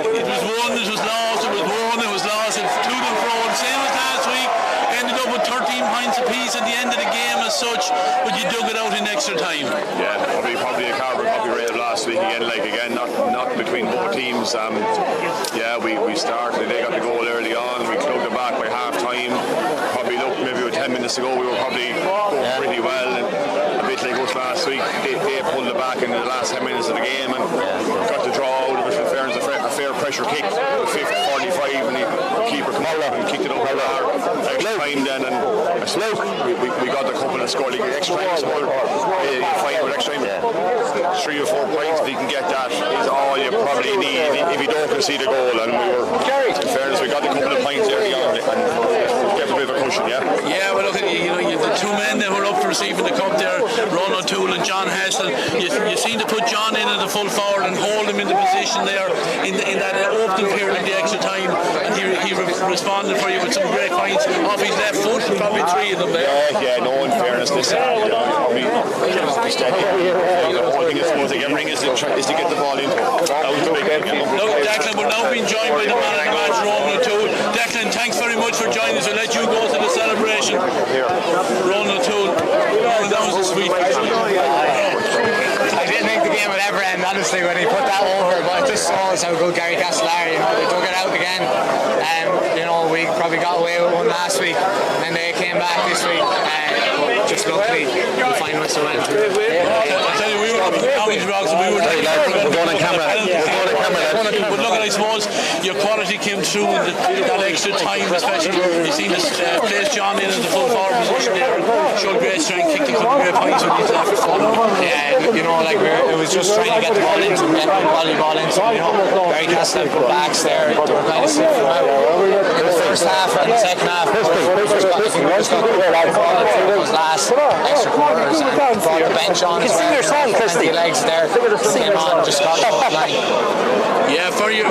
it was won, it was lost, it was won, it was lost, it's to and fro, same as last week. Ended up with 13 points apiece at the end of the game as such, but you dug it out in extra time. Yeah, probably a carbon copy rate of last week again, not between both teams. Yeah, we started, they got the goal early on, we clubbed it back by half time. Probably looked maybe with 10 minutes to go, we were probably going pretty well, and a bit like us last week, they pulled it back in the last 10 minutes of the game and got the draw out of it. In fairness, a fair pressure kick, 45, and the keeper come out and kicked it over the extra time then, and I suppose we got the couple and scored like extra time, fight with extra time. 3 or 4 points, if you can get that, is all you probably need if you don't concede a goal, and we were, in fairness, we got a couple of points early on and get a bit of a cushion, yeah. Yeah, well look, you know, the two men that were up for receiving the cup there, Ron O'Toole and John Heston, you seem to put John in at the full forward and hold him in the position there in that opening period of the extra time, and he responded for you with some great points off his left foot, probably 3 of them there. Yeah, no, in fairness, this probably steady. The whole thing is supposed to get ring is to get the ball into Look, Declan, we're now being joined by the man of the match, Ronan O'Toole. Declan, thanks very much for joining us. We'll let you go to the celebration. Ronan O'Toole, that was a sweet. I didn't think the game would ever end, honestly, when he put that over, but it just shows how good Garrycastle are. You know, they dug it out again. You know, we probably got away with one last week, and they came back this week. Just luckily, the finalists went. I tell you, we were up in the Counties Rocks, and we were like, we're going on camera. But look, I suppose your quality came through with that extra time, especially. You seen this place John in the full forward position there, and showed great strength, kicked a couple of great points when he's left full. Yeah, you know, like it was just trying to get the ball into, get the volleyball into. You know, Garrycastle had put backs there. They were kind of slipping out in the first half and the second half. We just got those last extra quarters and brought the bench on as well. Plenty of legs there. Came on, just got the line. Yeah, for your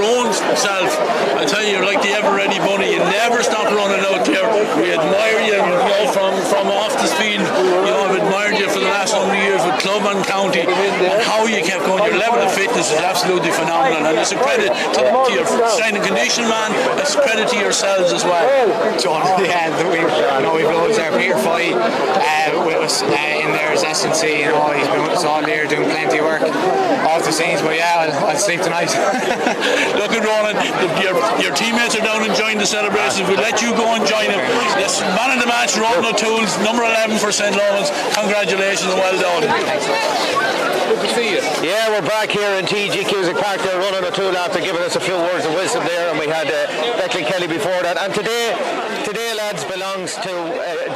own self, I tell you, you're like the ever-ready bunny. You never stop running out there. We admire you, from off the speed. You know, I've admired you for the last number of years with club and county, and how you kept going. Your level of fitness is absolutely phenomenal, and it's a credit to your strength and condition man. It's a credit to yourselves as well. Yeah, we've loads there. Peter Foy with us in there as S&C. You know, he's been with us all year doing plenty of work off the scenes. But yeah, I'll sleep tonight. Look at Ronan, your teammates are down enjoying the celebrations. We'll let you go and join them. Yes, man of the match, Ronan O'Toole, number 11 for St. Lomans. Congratulations and well done. Good to see you. Yeah, we're back here in TG Cusick Park there, Ronan O'Toole after giving us a few words of wisdom there, and we had Declan Kelly before that. And today, lads, belongs to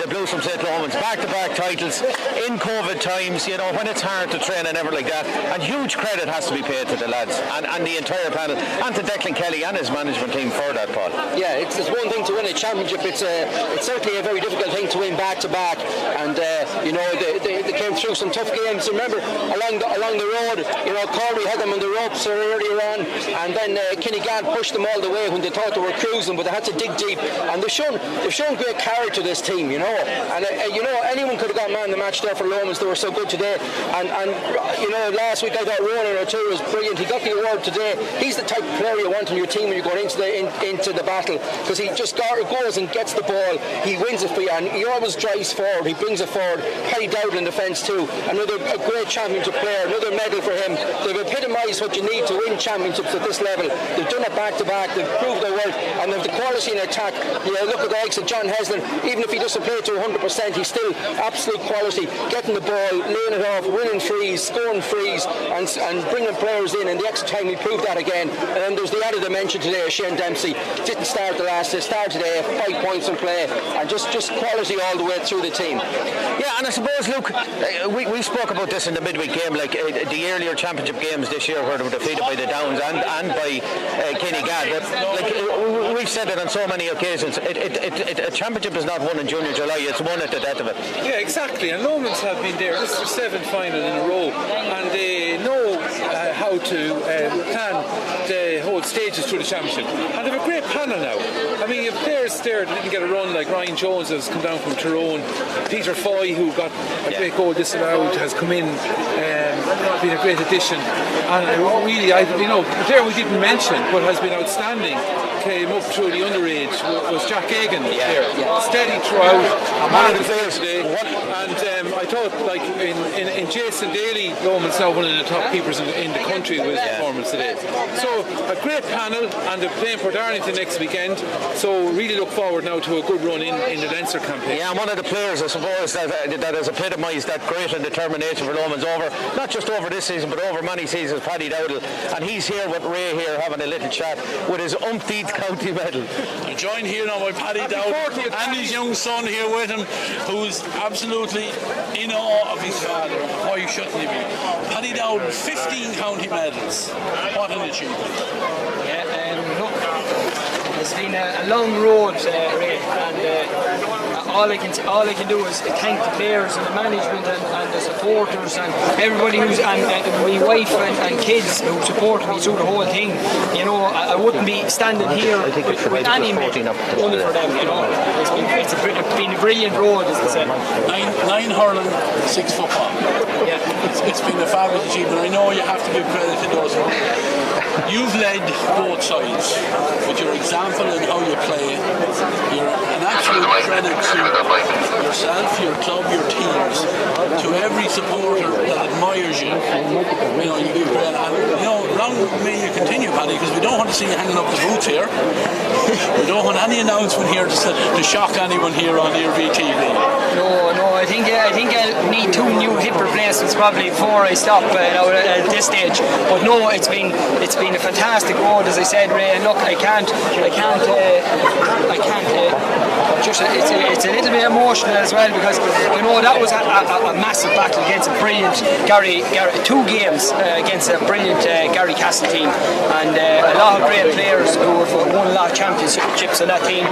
the Blues from St. St. Lomans, back-to-back titles in COVID times, you know, when it's hard to train and everything like that. And huge credit has to be paid to the lads and the entire panel, and to Declan Kelly and his management team for that, Paul. Yeah, it's one thing to win a championship. It's certainly a very difficult thing to win back-to-back. And, you know, they came through some tough games. Remember, along the road, you know, Corby had them on the ropes earlier on, and then Kinnegad pushed them all the way when they thought they were cruising, but they had to dig deep. And they've shown great character, this team, you know. And you know, anyone could have got man of the match there for Lomans. They were so good today. And you know, last week I thought Ronan O'Toole was brilliant. He got the award today. He's the type of player you want in your team when you're going into the battle, because he just goes and gets the ball. He wins it for you, and he always drives forward. He brings it forward. Paddy Dowdle in defence too. A great championship player. Another medal for him. They've epitomised what you need to win championships at this level. They've done it back to back. They've proved their worth, and they've the quality in attack. You know, look at the likes of John Heslin. Even if he doesn't play to 100%, he's still absolute quality. Getting the ball, laying it off, winning frees, scoring frees, and bringing players in. And the extra time he proved that again. And then there's the added dimension today. Shane Dempsey didn't start start today. 5 points in play, and just quality all the way through the team. Yeah, and I suppose, Luke, we spoke about this in the midweek game, like the earlier championship games this year where they were defeated by the Downs and by Kinnegad. Like, we've said it on so many occasions. A championship is not won in Junior July; it's won at the death of it. Yeah, exactly. And Lomans have been there. This is their 7th final in a row, and they know how to plan the whole stages through the championship. And they have a great panel now. I mean, you have players there that didn't get a run, like Ryan Jones has come down from Tyrone, Peter Foy, who got a great goal disallowed, has come in, been a great addition. And really, there we didn't mention, but has been outstanding. Came up through the underage was Jack Egan there, steady throughout. One of the players today, and I thought, like in Jason Daly, Lomans now one of the top keepers in the country with his performance today. So a great panel, and they're playing for Darlington next weekend. So really look forward now to a good run in the Leinster campaign. Yeah, and one of the players, I suppose, that has epitomised that grit and determination for Lomans over, not just over this season, but over many seasons, Paddy Dowdle. And he's here with Ray here having a little chat with his umpteenth county medal. I'm joined here now by Paddy Dowdle and his young son here with him, who's absolutely in awe of his father. Why shouldn't he be? Paddy Dowdle, 15 county medals. What an achievement. Yeah, look, it's been a long road, Ray, and all I can do is thank the players and the management and the supporters and everybody and my wife and kids who supported me through the whole thing. You know, I wouldn't be standing here with any medal only for them. You know, it's been a brilliant road, as I said. Nine hurling, 6 football. Yeah, it's been a fabulous achievement. I know you have to give credit to those. You've led both sides with your example and how you play. You're an absolute credit to yourself, your club, your teams, to every supporter that admires you. You know, you give credit. And, you know, long may you continue, Paddy, because we don't want to see you hanging up the boots here. We don't want any announcement here to shock anyone here on RVTV. No, I think I'll need 2 new hip replacements probably before I stop at this stage. But no, it's been a fantastic road, as I said, Ray. And look, I can't. It's a little bit emotional as well, because you know that was a massive battle against a brilliant Gary 2 games against a brilliant Garrycastle team, and a lot of great players who have won a lot of championships in that team.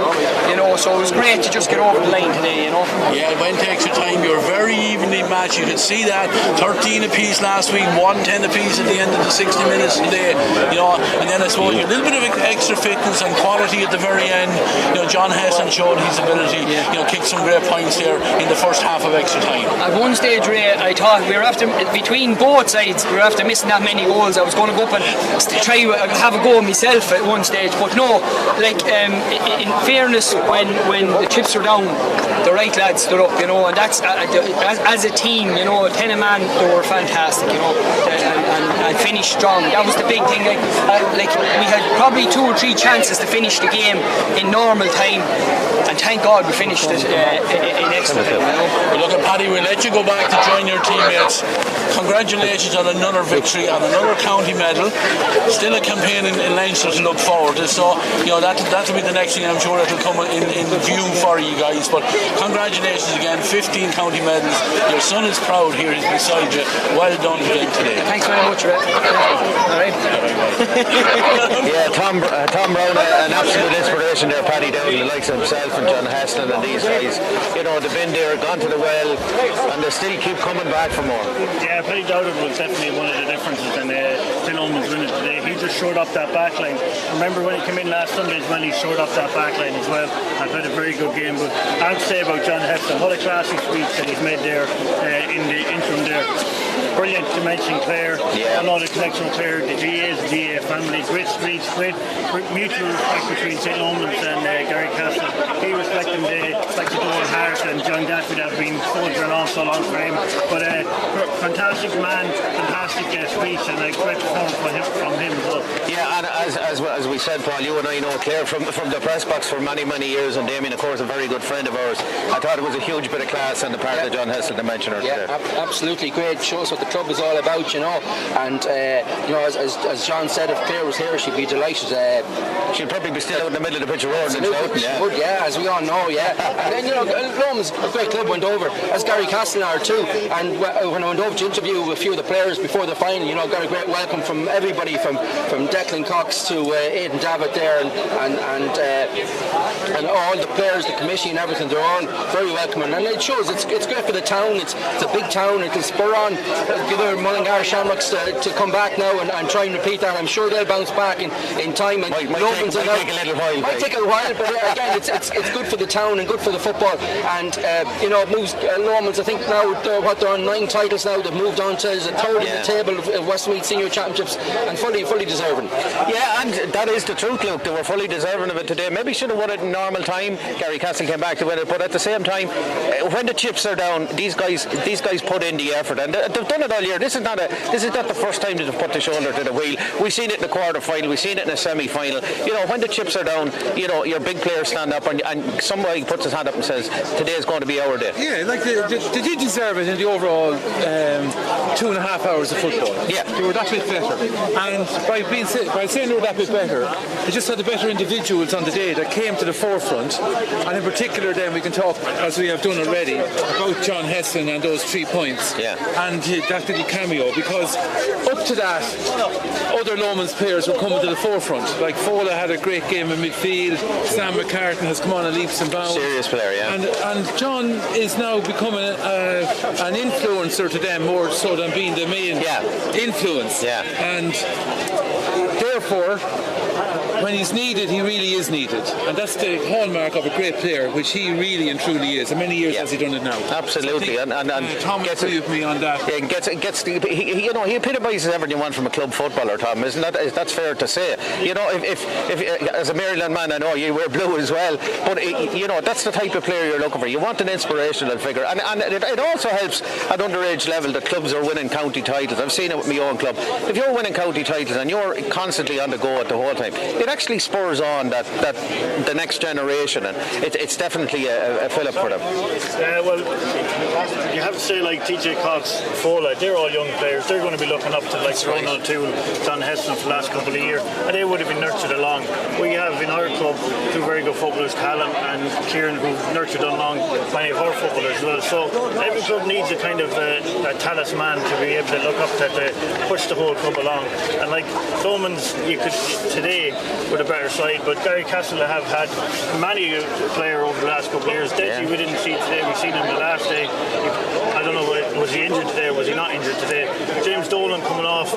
You know, so it was great to just get over the line today. You know. Yeah, it went extra time. You were very evenly matched. You could see that. 13 apiece last week, 1-10 apiece at the end of the 60 minutes today. You know, and then I suppose a little bit of extra fitness and quality at the very end. You know, John Heston showed his ability. You know, kicked some great points there in the first half of extra time. At one stage, Ray, I thought we were after, between both sides, we were after missing that many goals. I was going to go up and try have a go myself at one stage, but no. Like in fairness, when the chips were down, the right lads stood up. You know, and that's as a team. You know, 10 a man, they were fantastic. You know, and finished strong. That was the big thing. Like we had probably 2 or 3 chances to finish the game in normal time, and thank God we finished it in excellent. Well, look, Paddy, we'll let you go back to join your teammates. Congratulations on another victory and another county medal. Still a campaign in Leinster to look forward to. So, that'll be the next thing I'm sure that'll come in view for you guys. But congratulations again, 15 county medals. Your son is proud here, he's beside you. Well done again today. Thanks very much, Red. All right. Yeah, Tom Brown, an absolute inspiration there, Paddy Dowdle, the likes of himself and John Heston and these guys. They've been there, gone to the well, and they still keep coming back for more. Yeah, Paddy Dowdle was definitely one of the differences in Lomans winning today. He just showed up that back line. Remember when he came in last Sunday as well, he showed up that back line as well. I played a very good game, but I have to say about John Heston, what a classy speech that he's made there in the interim there. Brilliant to mention Clare, and all the connection with Clare, the GAs, the GA family, great speech, great mutual respect between St. Lomans and Garrycastle. He respected Owen Hart and John Gaffey that have been soldiering on so long for him. But fantastic man, fantastic speech, and a great performance from him as well. Yeah, and as we said, Paul, you and I know Clare from the press box for many, many years, and Damien, of course, a very good friend of ours. I thought it was a huge bit of class on the part of John Heston to mention her today. Absolutely great. Shows what the club is all about, and as John said, if Clare was here, she'd be delighted. She'd probably be still out in the middle of the pitch of road and shouting, She would, as we all know, and then Lomans, a great club, went over, as Garrycastle are too, and when I went over to interview a few of the players before the final, got a great welcome from everybody, from Declan Cox to Aidan Davitt there, and all the players, the committee and everything, they're all very welcoming, and it shows it's great for the town. It's a big town. It can spur on the other Mullingar Shamrocks to come back now and try and repeat that. I'm sure they'll bounce back in time. And might take a little while. Might take a while, but again, it's good for the town and good for the football. And it moves Lomans. I think now they're on 9 titles now. They've moved on to the third in the table of Westmeath Senior Championships, and fully deserving. Yeah, and that is the truth, Luke. They were fully deserving of it today. Maybe should have won it in normal time. Garrycastle came back to win it, but at the same time, when the chips are down, these guys put in the effort, and they've done it all year. This is not the first time that they've put the shoulder to the wheel. We've seen it in the quarter final. We've seen it in a semi-final. When the chips are down, your big players stand up, and somebody puts his hand up and says, "Today's going to be our day." Yeah, they did deserve it in the overall 2.5 hours of football. Yeah, they were that bit better, and by saying they were that bit better, they just had the better individuals on the day that came to the forefront. And in particular, then we can talk, as we have done already, about John Heston and those 3 points. Yeah, and that little cameo, because up to that, other Lomans players were coming to the forefront. Like Fola had a great game in midfield. Sam McCartan has come on in leaps and bounds. Serious player, yeah. And John is now becoming an influencer to them more so than being the main influence. Yeah. And therefore, when he's needed, he really is needed, and that's the hallmark of a great player, which he really and truly is. And many years has he done it now? Absolutely, and Tom agree with me on that. Yeah, he epitomises everything you want from a club footballer, Tom. Isn't that? That's fair to say. If as a Maryland man, I know you wear blue as well, but that's the type of player you're looking for. You want an inspirational figure, and it also helps at underage level that clubs are winning county titles. I've seen it with my own club. If you're winning county titles and you're constantly on the go at the whole time, it actually spurs on that the next generation, and it's definitely a fill-up for them. Well, you have to say, like TJ Cox, Fola, they're all young players. They're going to be looking up to like Ronald Toole, John Heston for the last couple of years, and they would have been nurtured along. We have in our club 2 very good footballers, Callum and Kieran, who've nurtured along many of our footballers as well. So every club needs a kind of a talisman to be able to look up to push the whole club along. And like Lomans, you could today with a better side, but Garrycastle have had many player over the last couple of years. Deji we didn't see today. We've seen him the last day. I don't know, was he injured today or was he not injured today? James Dolan coming off.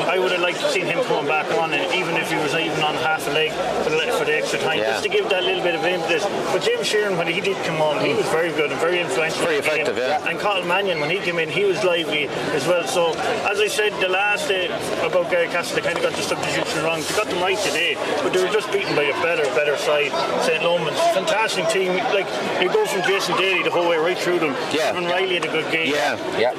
I would have liked to see him coming back on, and even if he was even on half a leg for the extra time, just to give that little bit of impetus. But James Sheeran, when he did come on, he was very good and very influential. Very effective, And Colin Mannion, when he came in, he was lively as well. So, as I said the last day about Garrycastle, they kind of got the substitution wrong. They got them right today, but they were just beaten by a better side. St. Lomans, fantastic team. Like, you go from Jason Daly the whole way right through them. Evan Riley had a good game.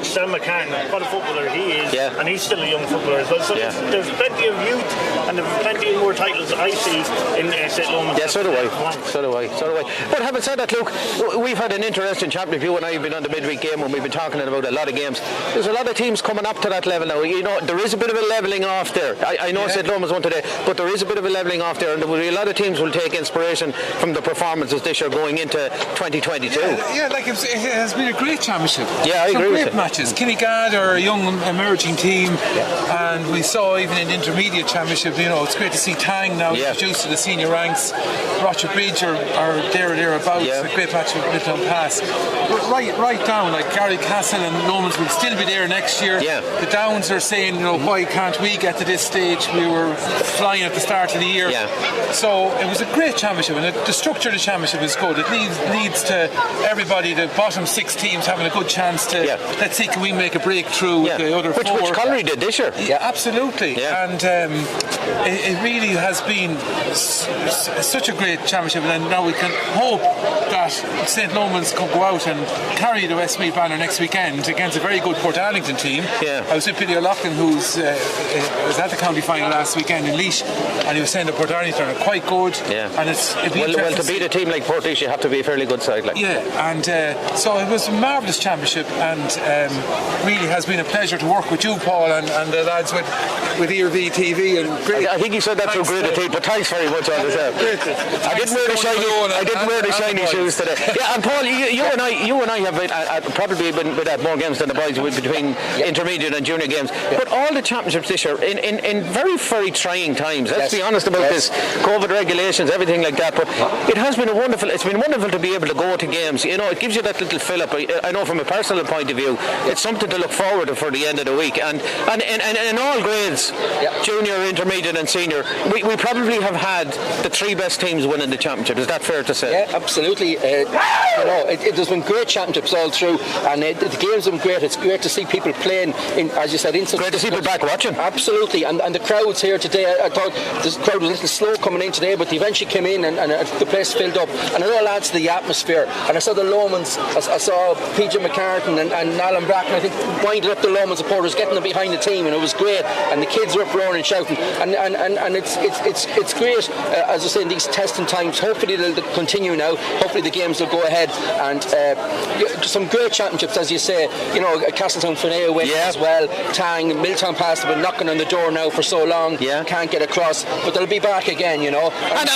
Sam McCann, what a footballer he is, and he's still a young footballer as well. So there's plenty of youth and there's plenty more titles I see in St. Lomans. Yeah, so do I. But having said that, Luke, we've had an interesting championship. You and I have been on the midweek game when we've been talking about a lot of games. There's a lot of teams coming up to that level now. You know, there is a bit of a levelling off there. I know St. Lomans won today, but there is a bit of a levelling off there, and there will be a lot of teams will take inspiration from the performances this year going into 2022. Yeah, like it has been a great championship. Yeah, I Some agree great with you. matches. Kinnegad are a young emerging team, and we saw even in the intermediate championship, you know, it's great to see Tang now introduced to the senior ranks. Rocher Bridge are there or thereabouts. A great match with Midtown Pass. Right down, like Garrycastle and Lomans will still be there next year. The Downs are saying, you know, why can't we get to this stage? We were flying at the start of the year. So it was a great championship, and the structure of the championship is good. It leads to everybody, the bottom 6 teams having a good chance to, let's see, can we make a breakthrough with the other 4? Which Colliery did this year. Yeah, absolutely. And it really has been such a great championship, and now we can hope that St. Lomans can go out and carry the Westmeath banner next weekend against a very good Port Arlington team. I was with Billy O'Loughlin, who's was at the county final last weekend in Laois, and he was saying the Port Arlington are quite good. And well, to beat a team like Port Laois, you have to be a fairly good side. And so it was a marvellous championship, and really has been a pleasure to work with you, Paul, and the lads with ERV TV. And I think you said that so great a team, but thanks very much all the time. I didn't wear the shiny shoes today. Yeah, and Paul, you and I have been, probably been at more games than the boys between intermediate and junior games. But all the championships this year in very, very trying times. Let's be honest about this. COVID regulations, everything like that. But it has been it's been wonderful to be able to go to games. You know, it gives you that little fill up. I know from a personal point of view, it's something to look forward to for the end of the week. And in all grades, junior, intermediate and senior, we probably have had the 3 best teams winning the championship. Is that fair to say? Yeah, absolutely. There's been great championships all through, and the games have been great. It's great to see people playing, as you said, great to see people back watching. Absolutely, and the crowds here today, I thought the crowd was a little slow coming in today, but they eventually came in and the place filled up, and it all adds to the atmosphere. And I saw the Lomans, I saw PJ McCartan and Alan Bracken, I think, winded up the Lomans supporters, getting them behind the team, and it was great, and the kids were up roaring and shouting, and it's great, as I say, in these testing times. Hopefully they'll continue now. Hopefully the games will go ahead, and some great championships, as you say. You know, Castletown Finea went as well. Tang, Milltown Pass have been knocking on the door now for so long. Can't get across, but they'll be back again. You know, and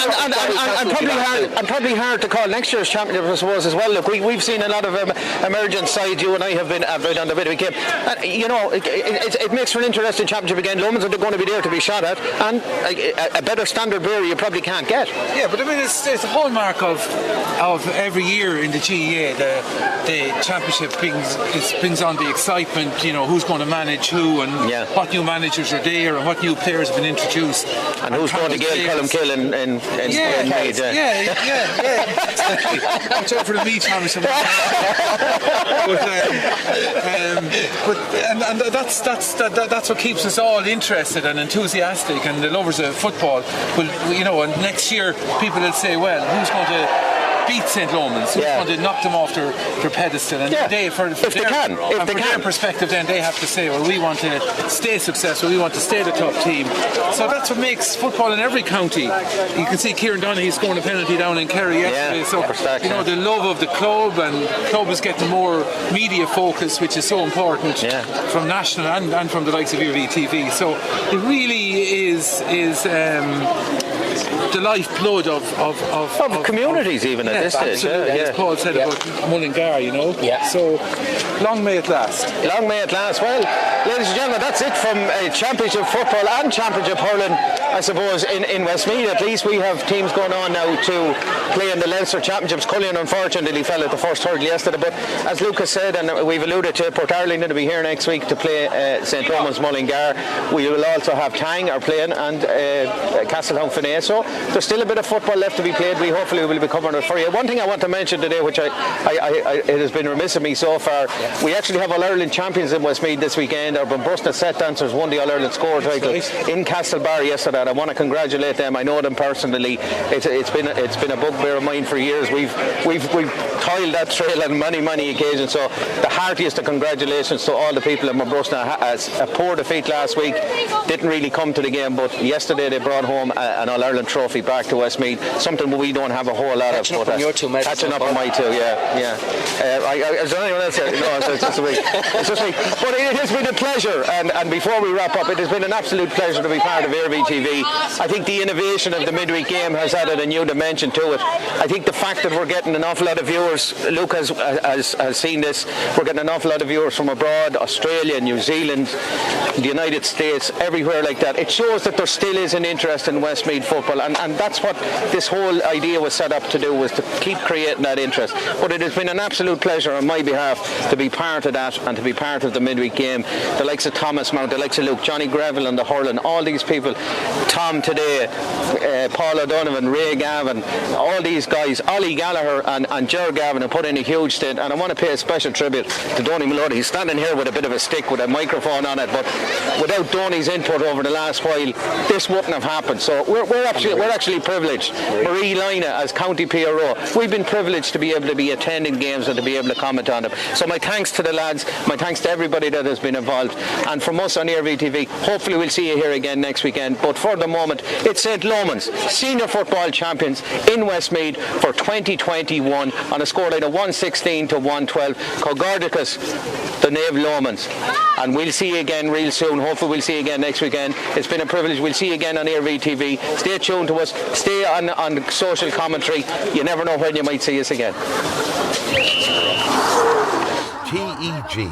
probably hard to call next year's championship, I suppose, as well. Look, we've seen a lot of emergent sides. You and I have been on the midweek game. You know, it makes for an interesting championship again. Lomans are going to be there to be shot at, and a better standard beer you probably can't get. Yeah, but I mean, it's the hallmark of every year in the GEA. The championship brings on the excitement. You know, who's going to manage who, and what new managers are there, and what new players have been introduced, and who's going to get Columkill in Meath. Exactly. Watch out for the Meath championship. But that's what keeps us all interested and enthusiastic, and the lovers of football. Well, you know, and next year people will say, well, who's going to beat St. Lomans? Who's going to knock them off their pedestal? And from their perspective, then they have to say, well, we want to stay successful, we want to stay the top team. So that's what makes football in every county. You can see Kieran Donaghy scoring a penalty down in Kerry yesterday. So you know, the love of the club, and the club is getting more media focus, which is so important from national and from the likes of ERV TV. So it really is the lifeblood of communities, even at this stage. As Paul said about Mullingar, you know. So long may it last. Long may it last. Well, ladies and gentlemen, that's it from Championship football and Championship hurling, I suppose, in Westmeath. At least we have teams going on now to play in the Leinster Championships. Cullinan unfortunately fell at the first hurdle yesterday, but as Lucas said, and we've alluded to, Port Arlington will be here next week to play St. Lomans Mullingar. We will also have Tang are playing, and Castletown Finea. So there's still a bit of football left to be played. We hopefully will be covering it for you. One thing I want to mention today, which it has been remiss of me so far, we actually have All-Ireland champions in Westmeath this weekend. Our Bumbusna set dancers won the All-Ireland score title in Castlebar yesterday, and I want to congratulate them. I know them personally. It's been a bugbear of mine for years. We've toiled that trail on many occasions. So the heartiest of congratulations to all the people in Mabrusna. A poor defeat last week, didn't really come to the game, but yesterday they brought home an All-Ireland trophy back to Westmeath, something we don't have a whole lot of. Catching up on your two medals. Catching up on my two, yeah. Is there anyone else here? No, it's just me. It's just me. But it has been a pleasure, and before we wrap up, it has been an absolute pleasure to be part of AirVTV. I think the innovation of the midweek game has added a new dimension to it. I think the fact that we're getting an awful lot of viewers, Luke has seen this, we're getting an awful lot of viewers from abroad, Australia, New Zealand, the United States, everywhere like that. It shows that there still is an interest in Westmeath football, and that's what this whole idea was set up to do, was to keep creating that interest. But it has been an absolute pleasure on my behalf to be part of that and to be part of the midweek game. The likes of Thomas Mount, the likes of Luke, Johnny Greville and the hurling, all these people, Tom today, Paul O'Donovan, Ray Gavin, all these guys, Ollie Gallagher and Ger Gavin have put in a huge stint, and I want to pay a special tribute to Donny Maloney. He's standing here with a bit of a stick with a microphone on it, but without Donny's input over the last while, this wouldn't have happened. So we're actually privileged. Marie Lina as County PRO, we've been privileged to be able to be attending games and to be able to comment on them. So my thanks to the lads, my thanks to everybody that has been involved, and from us on AirVTV, hopefully we'll see you here again next weekend. But for the moment, it's St. Lomans, senior football champions in Westmeath for 2021 on a scoreline of 116 to 112. Garrycastle, the Nave Lomans. And we'll see you again real soon. Hopefully we'll see you again next weekend. It's been a privilege. We'll see you again on AirVTV. Stay tuned to us. Stay on social commentary. You never know when you might see us again. TEG,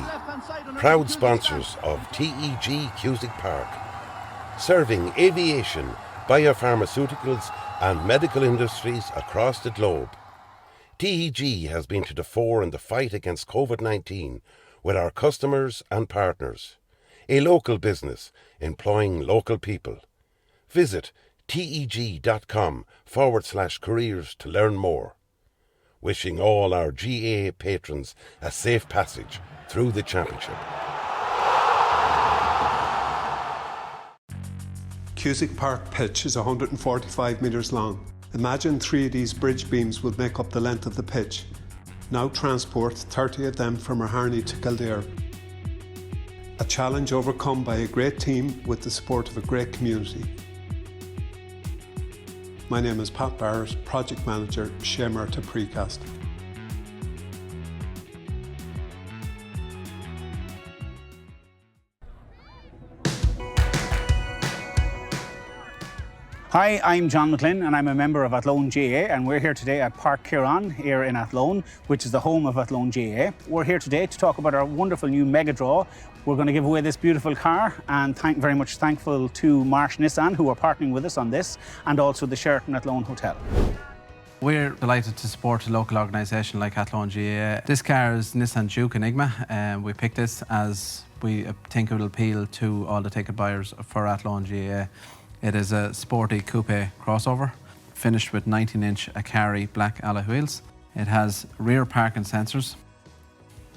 proud sponsors of TEG Cusick Park, serving aviation, biopharmaceuticals and medical industries across the globe. TEG has been to the fore in the fight against COVID-19 with our customers and partners. A local business employing local people. Visit teg.com/careers to learn more. Wishing all our GAA patrons a safe passage through the championship. Cusick Park pitch is 145 metres long. Imagine 3 of these bridge beams would make up the length of the pitch. Now transport 30 of them from Harney to Kildare. A challenge overcome by a great team with the support of a great community. My name is Pat Barrett, Project Manager, Shamer to Precast. Hi, I'm John McLean and I'm a member of Athlone GAA, and we're here today at Park Kieran here in Athlone, which is the home of Athlone GAA. We're here today to talk about our wonderful new mega draw. We're going to give away this beautiful car, and very much thankful to Marsh Nissan who are partnering with us on this, and also the Sheraton Athlone Hotel. We're delighted to support a local organisation like Athlone GAA. This car is Nissan Juke Enigma, and we picked this as we think it will appeal to all the ticket buyers for Athlone GAA. It is a sporty coupe crossover, finished with 19-inch Akari black alloy wheels. It has rear parking sensors,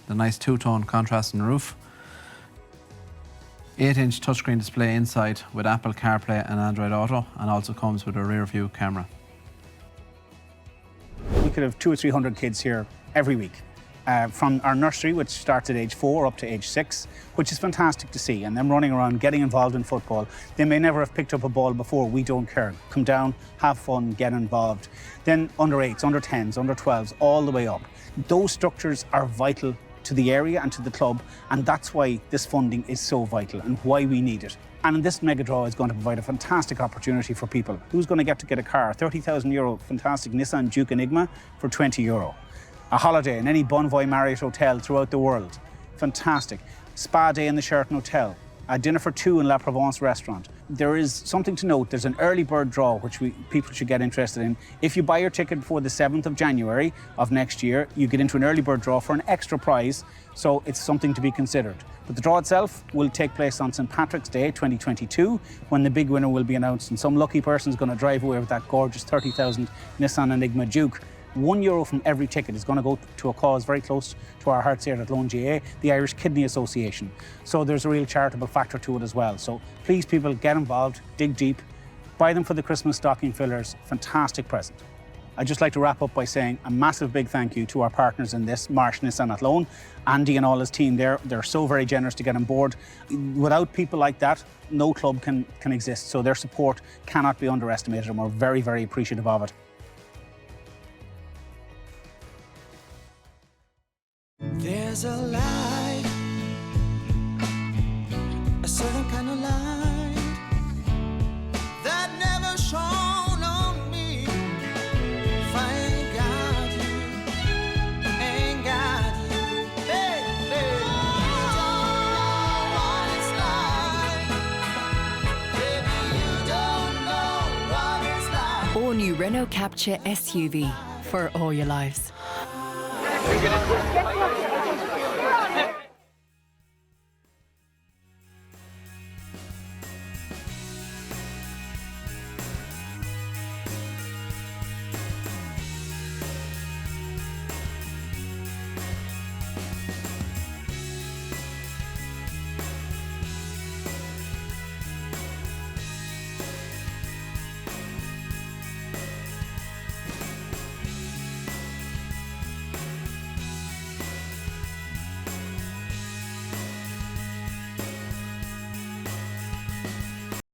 the nice two-tone contrasting roof, 8-inch touchscreen display inside with Apple CarPlay and Android Auto, and also comes with a rear view camera. We could have 200 or 300 kids here every week. From our nursery, which starts at age 4 up to age 6, which is fantastic to see, and them running around, getting involved in football. They may never have picked up a ball before, we don't care. Come down, have fun, get involved. Then under 8s, under 10s, under 12s, all the way up. Those structures are vital to the area and to the club, and that's why this funding is so vital and why we need it. And this mega draw is going to provide a fantastic opportunity for people. Who's going to get a car? €30,000 fantastic Nissan Juke Enigma for €20. A holiday in any Bonvoy Marriott hotel throughout the world. Fantastic. Spa day in the Sheraton Hotel. A dinner for 2 in La Provence restaurant. There is something to note. There's an early bird draw which people should get interested in. If you buy your ticket before the 7th of January of next year, you get into an early bird draw for an extra prize, so it's something to be considered. But the draw itself will take place on St. Patrick's Day 2022, when the big winner will be announced, and some lucky person is going to drive away with that gorgeous 30,000 Nissan Enigma Juke. €1 from every ticket is going to go to a cause very close to our hearts here at Athlone GAA, the Irish Kidney Association. So there's a real charitable factor to it as well. So please, people, get involved, dig deep, buy them for the Christmas stocking fillers. Fantastic present. I'd just like to wrap up by saying a massive big thank you to our partners in this, Marsh, Nissan, Athlone. Andy and all his team there, they're so very generous to get on board. Without people like that, no club can exist. So their support cannot be underestimated, and we're very, very appreciative of it. There's a light, a certain kind of light that never shone on me. If I ain't got you, ain't got you, baby. You don't know what it's like, baby. You don't know what it's like. All new Renault Capture SUV for all your lives. We're gonna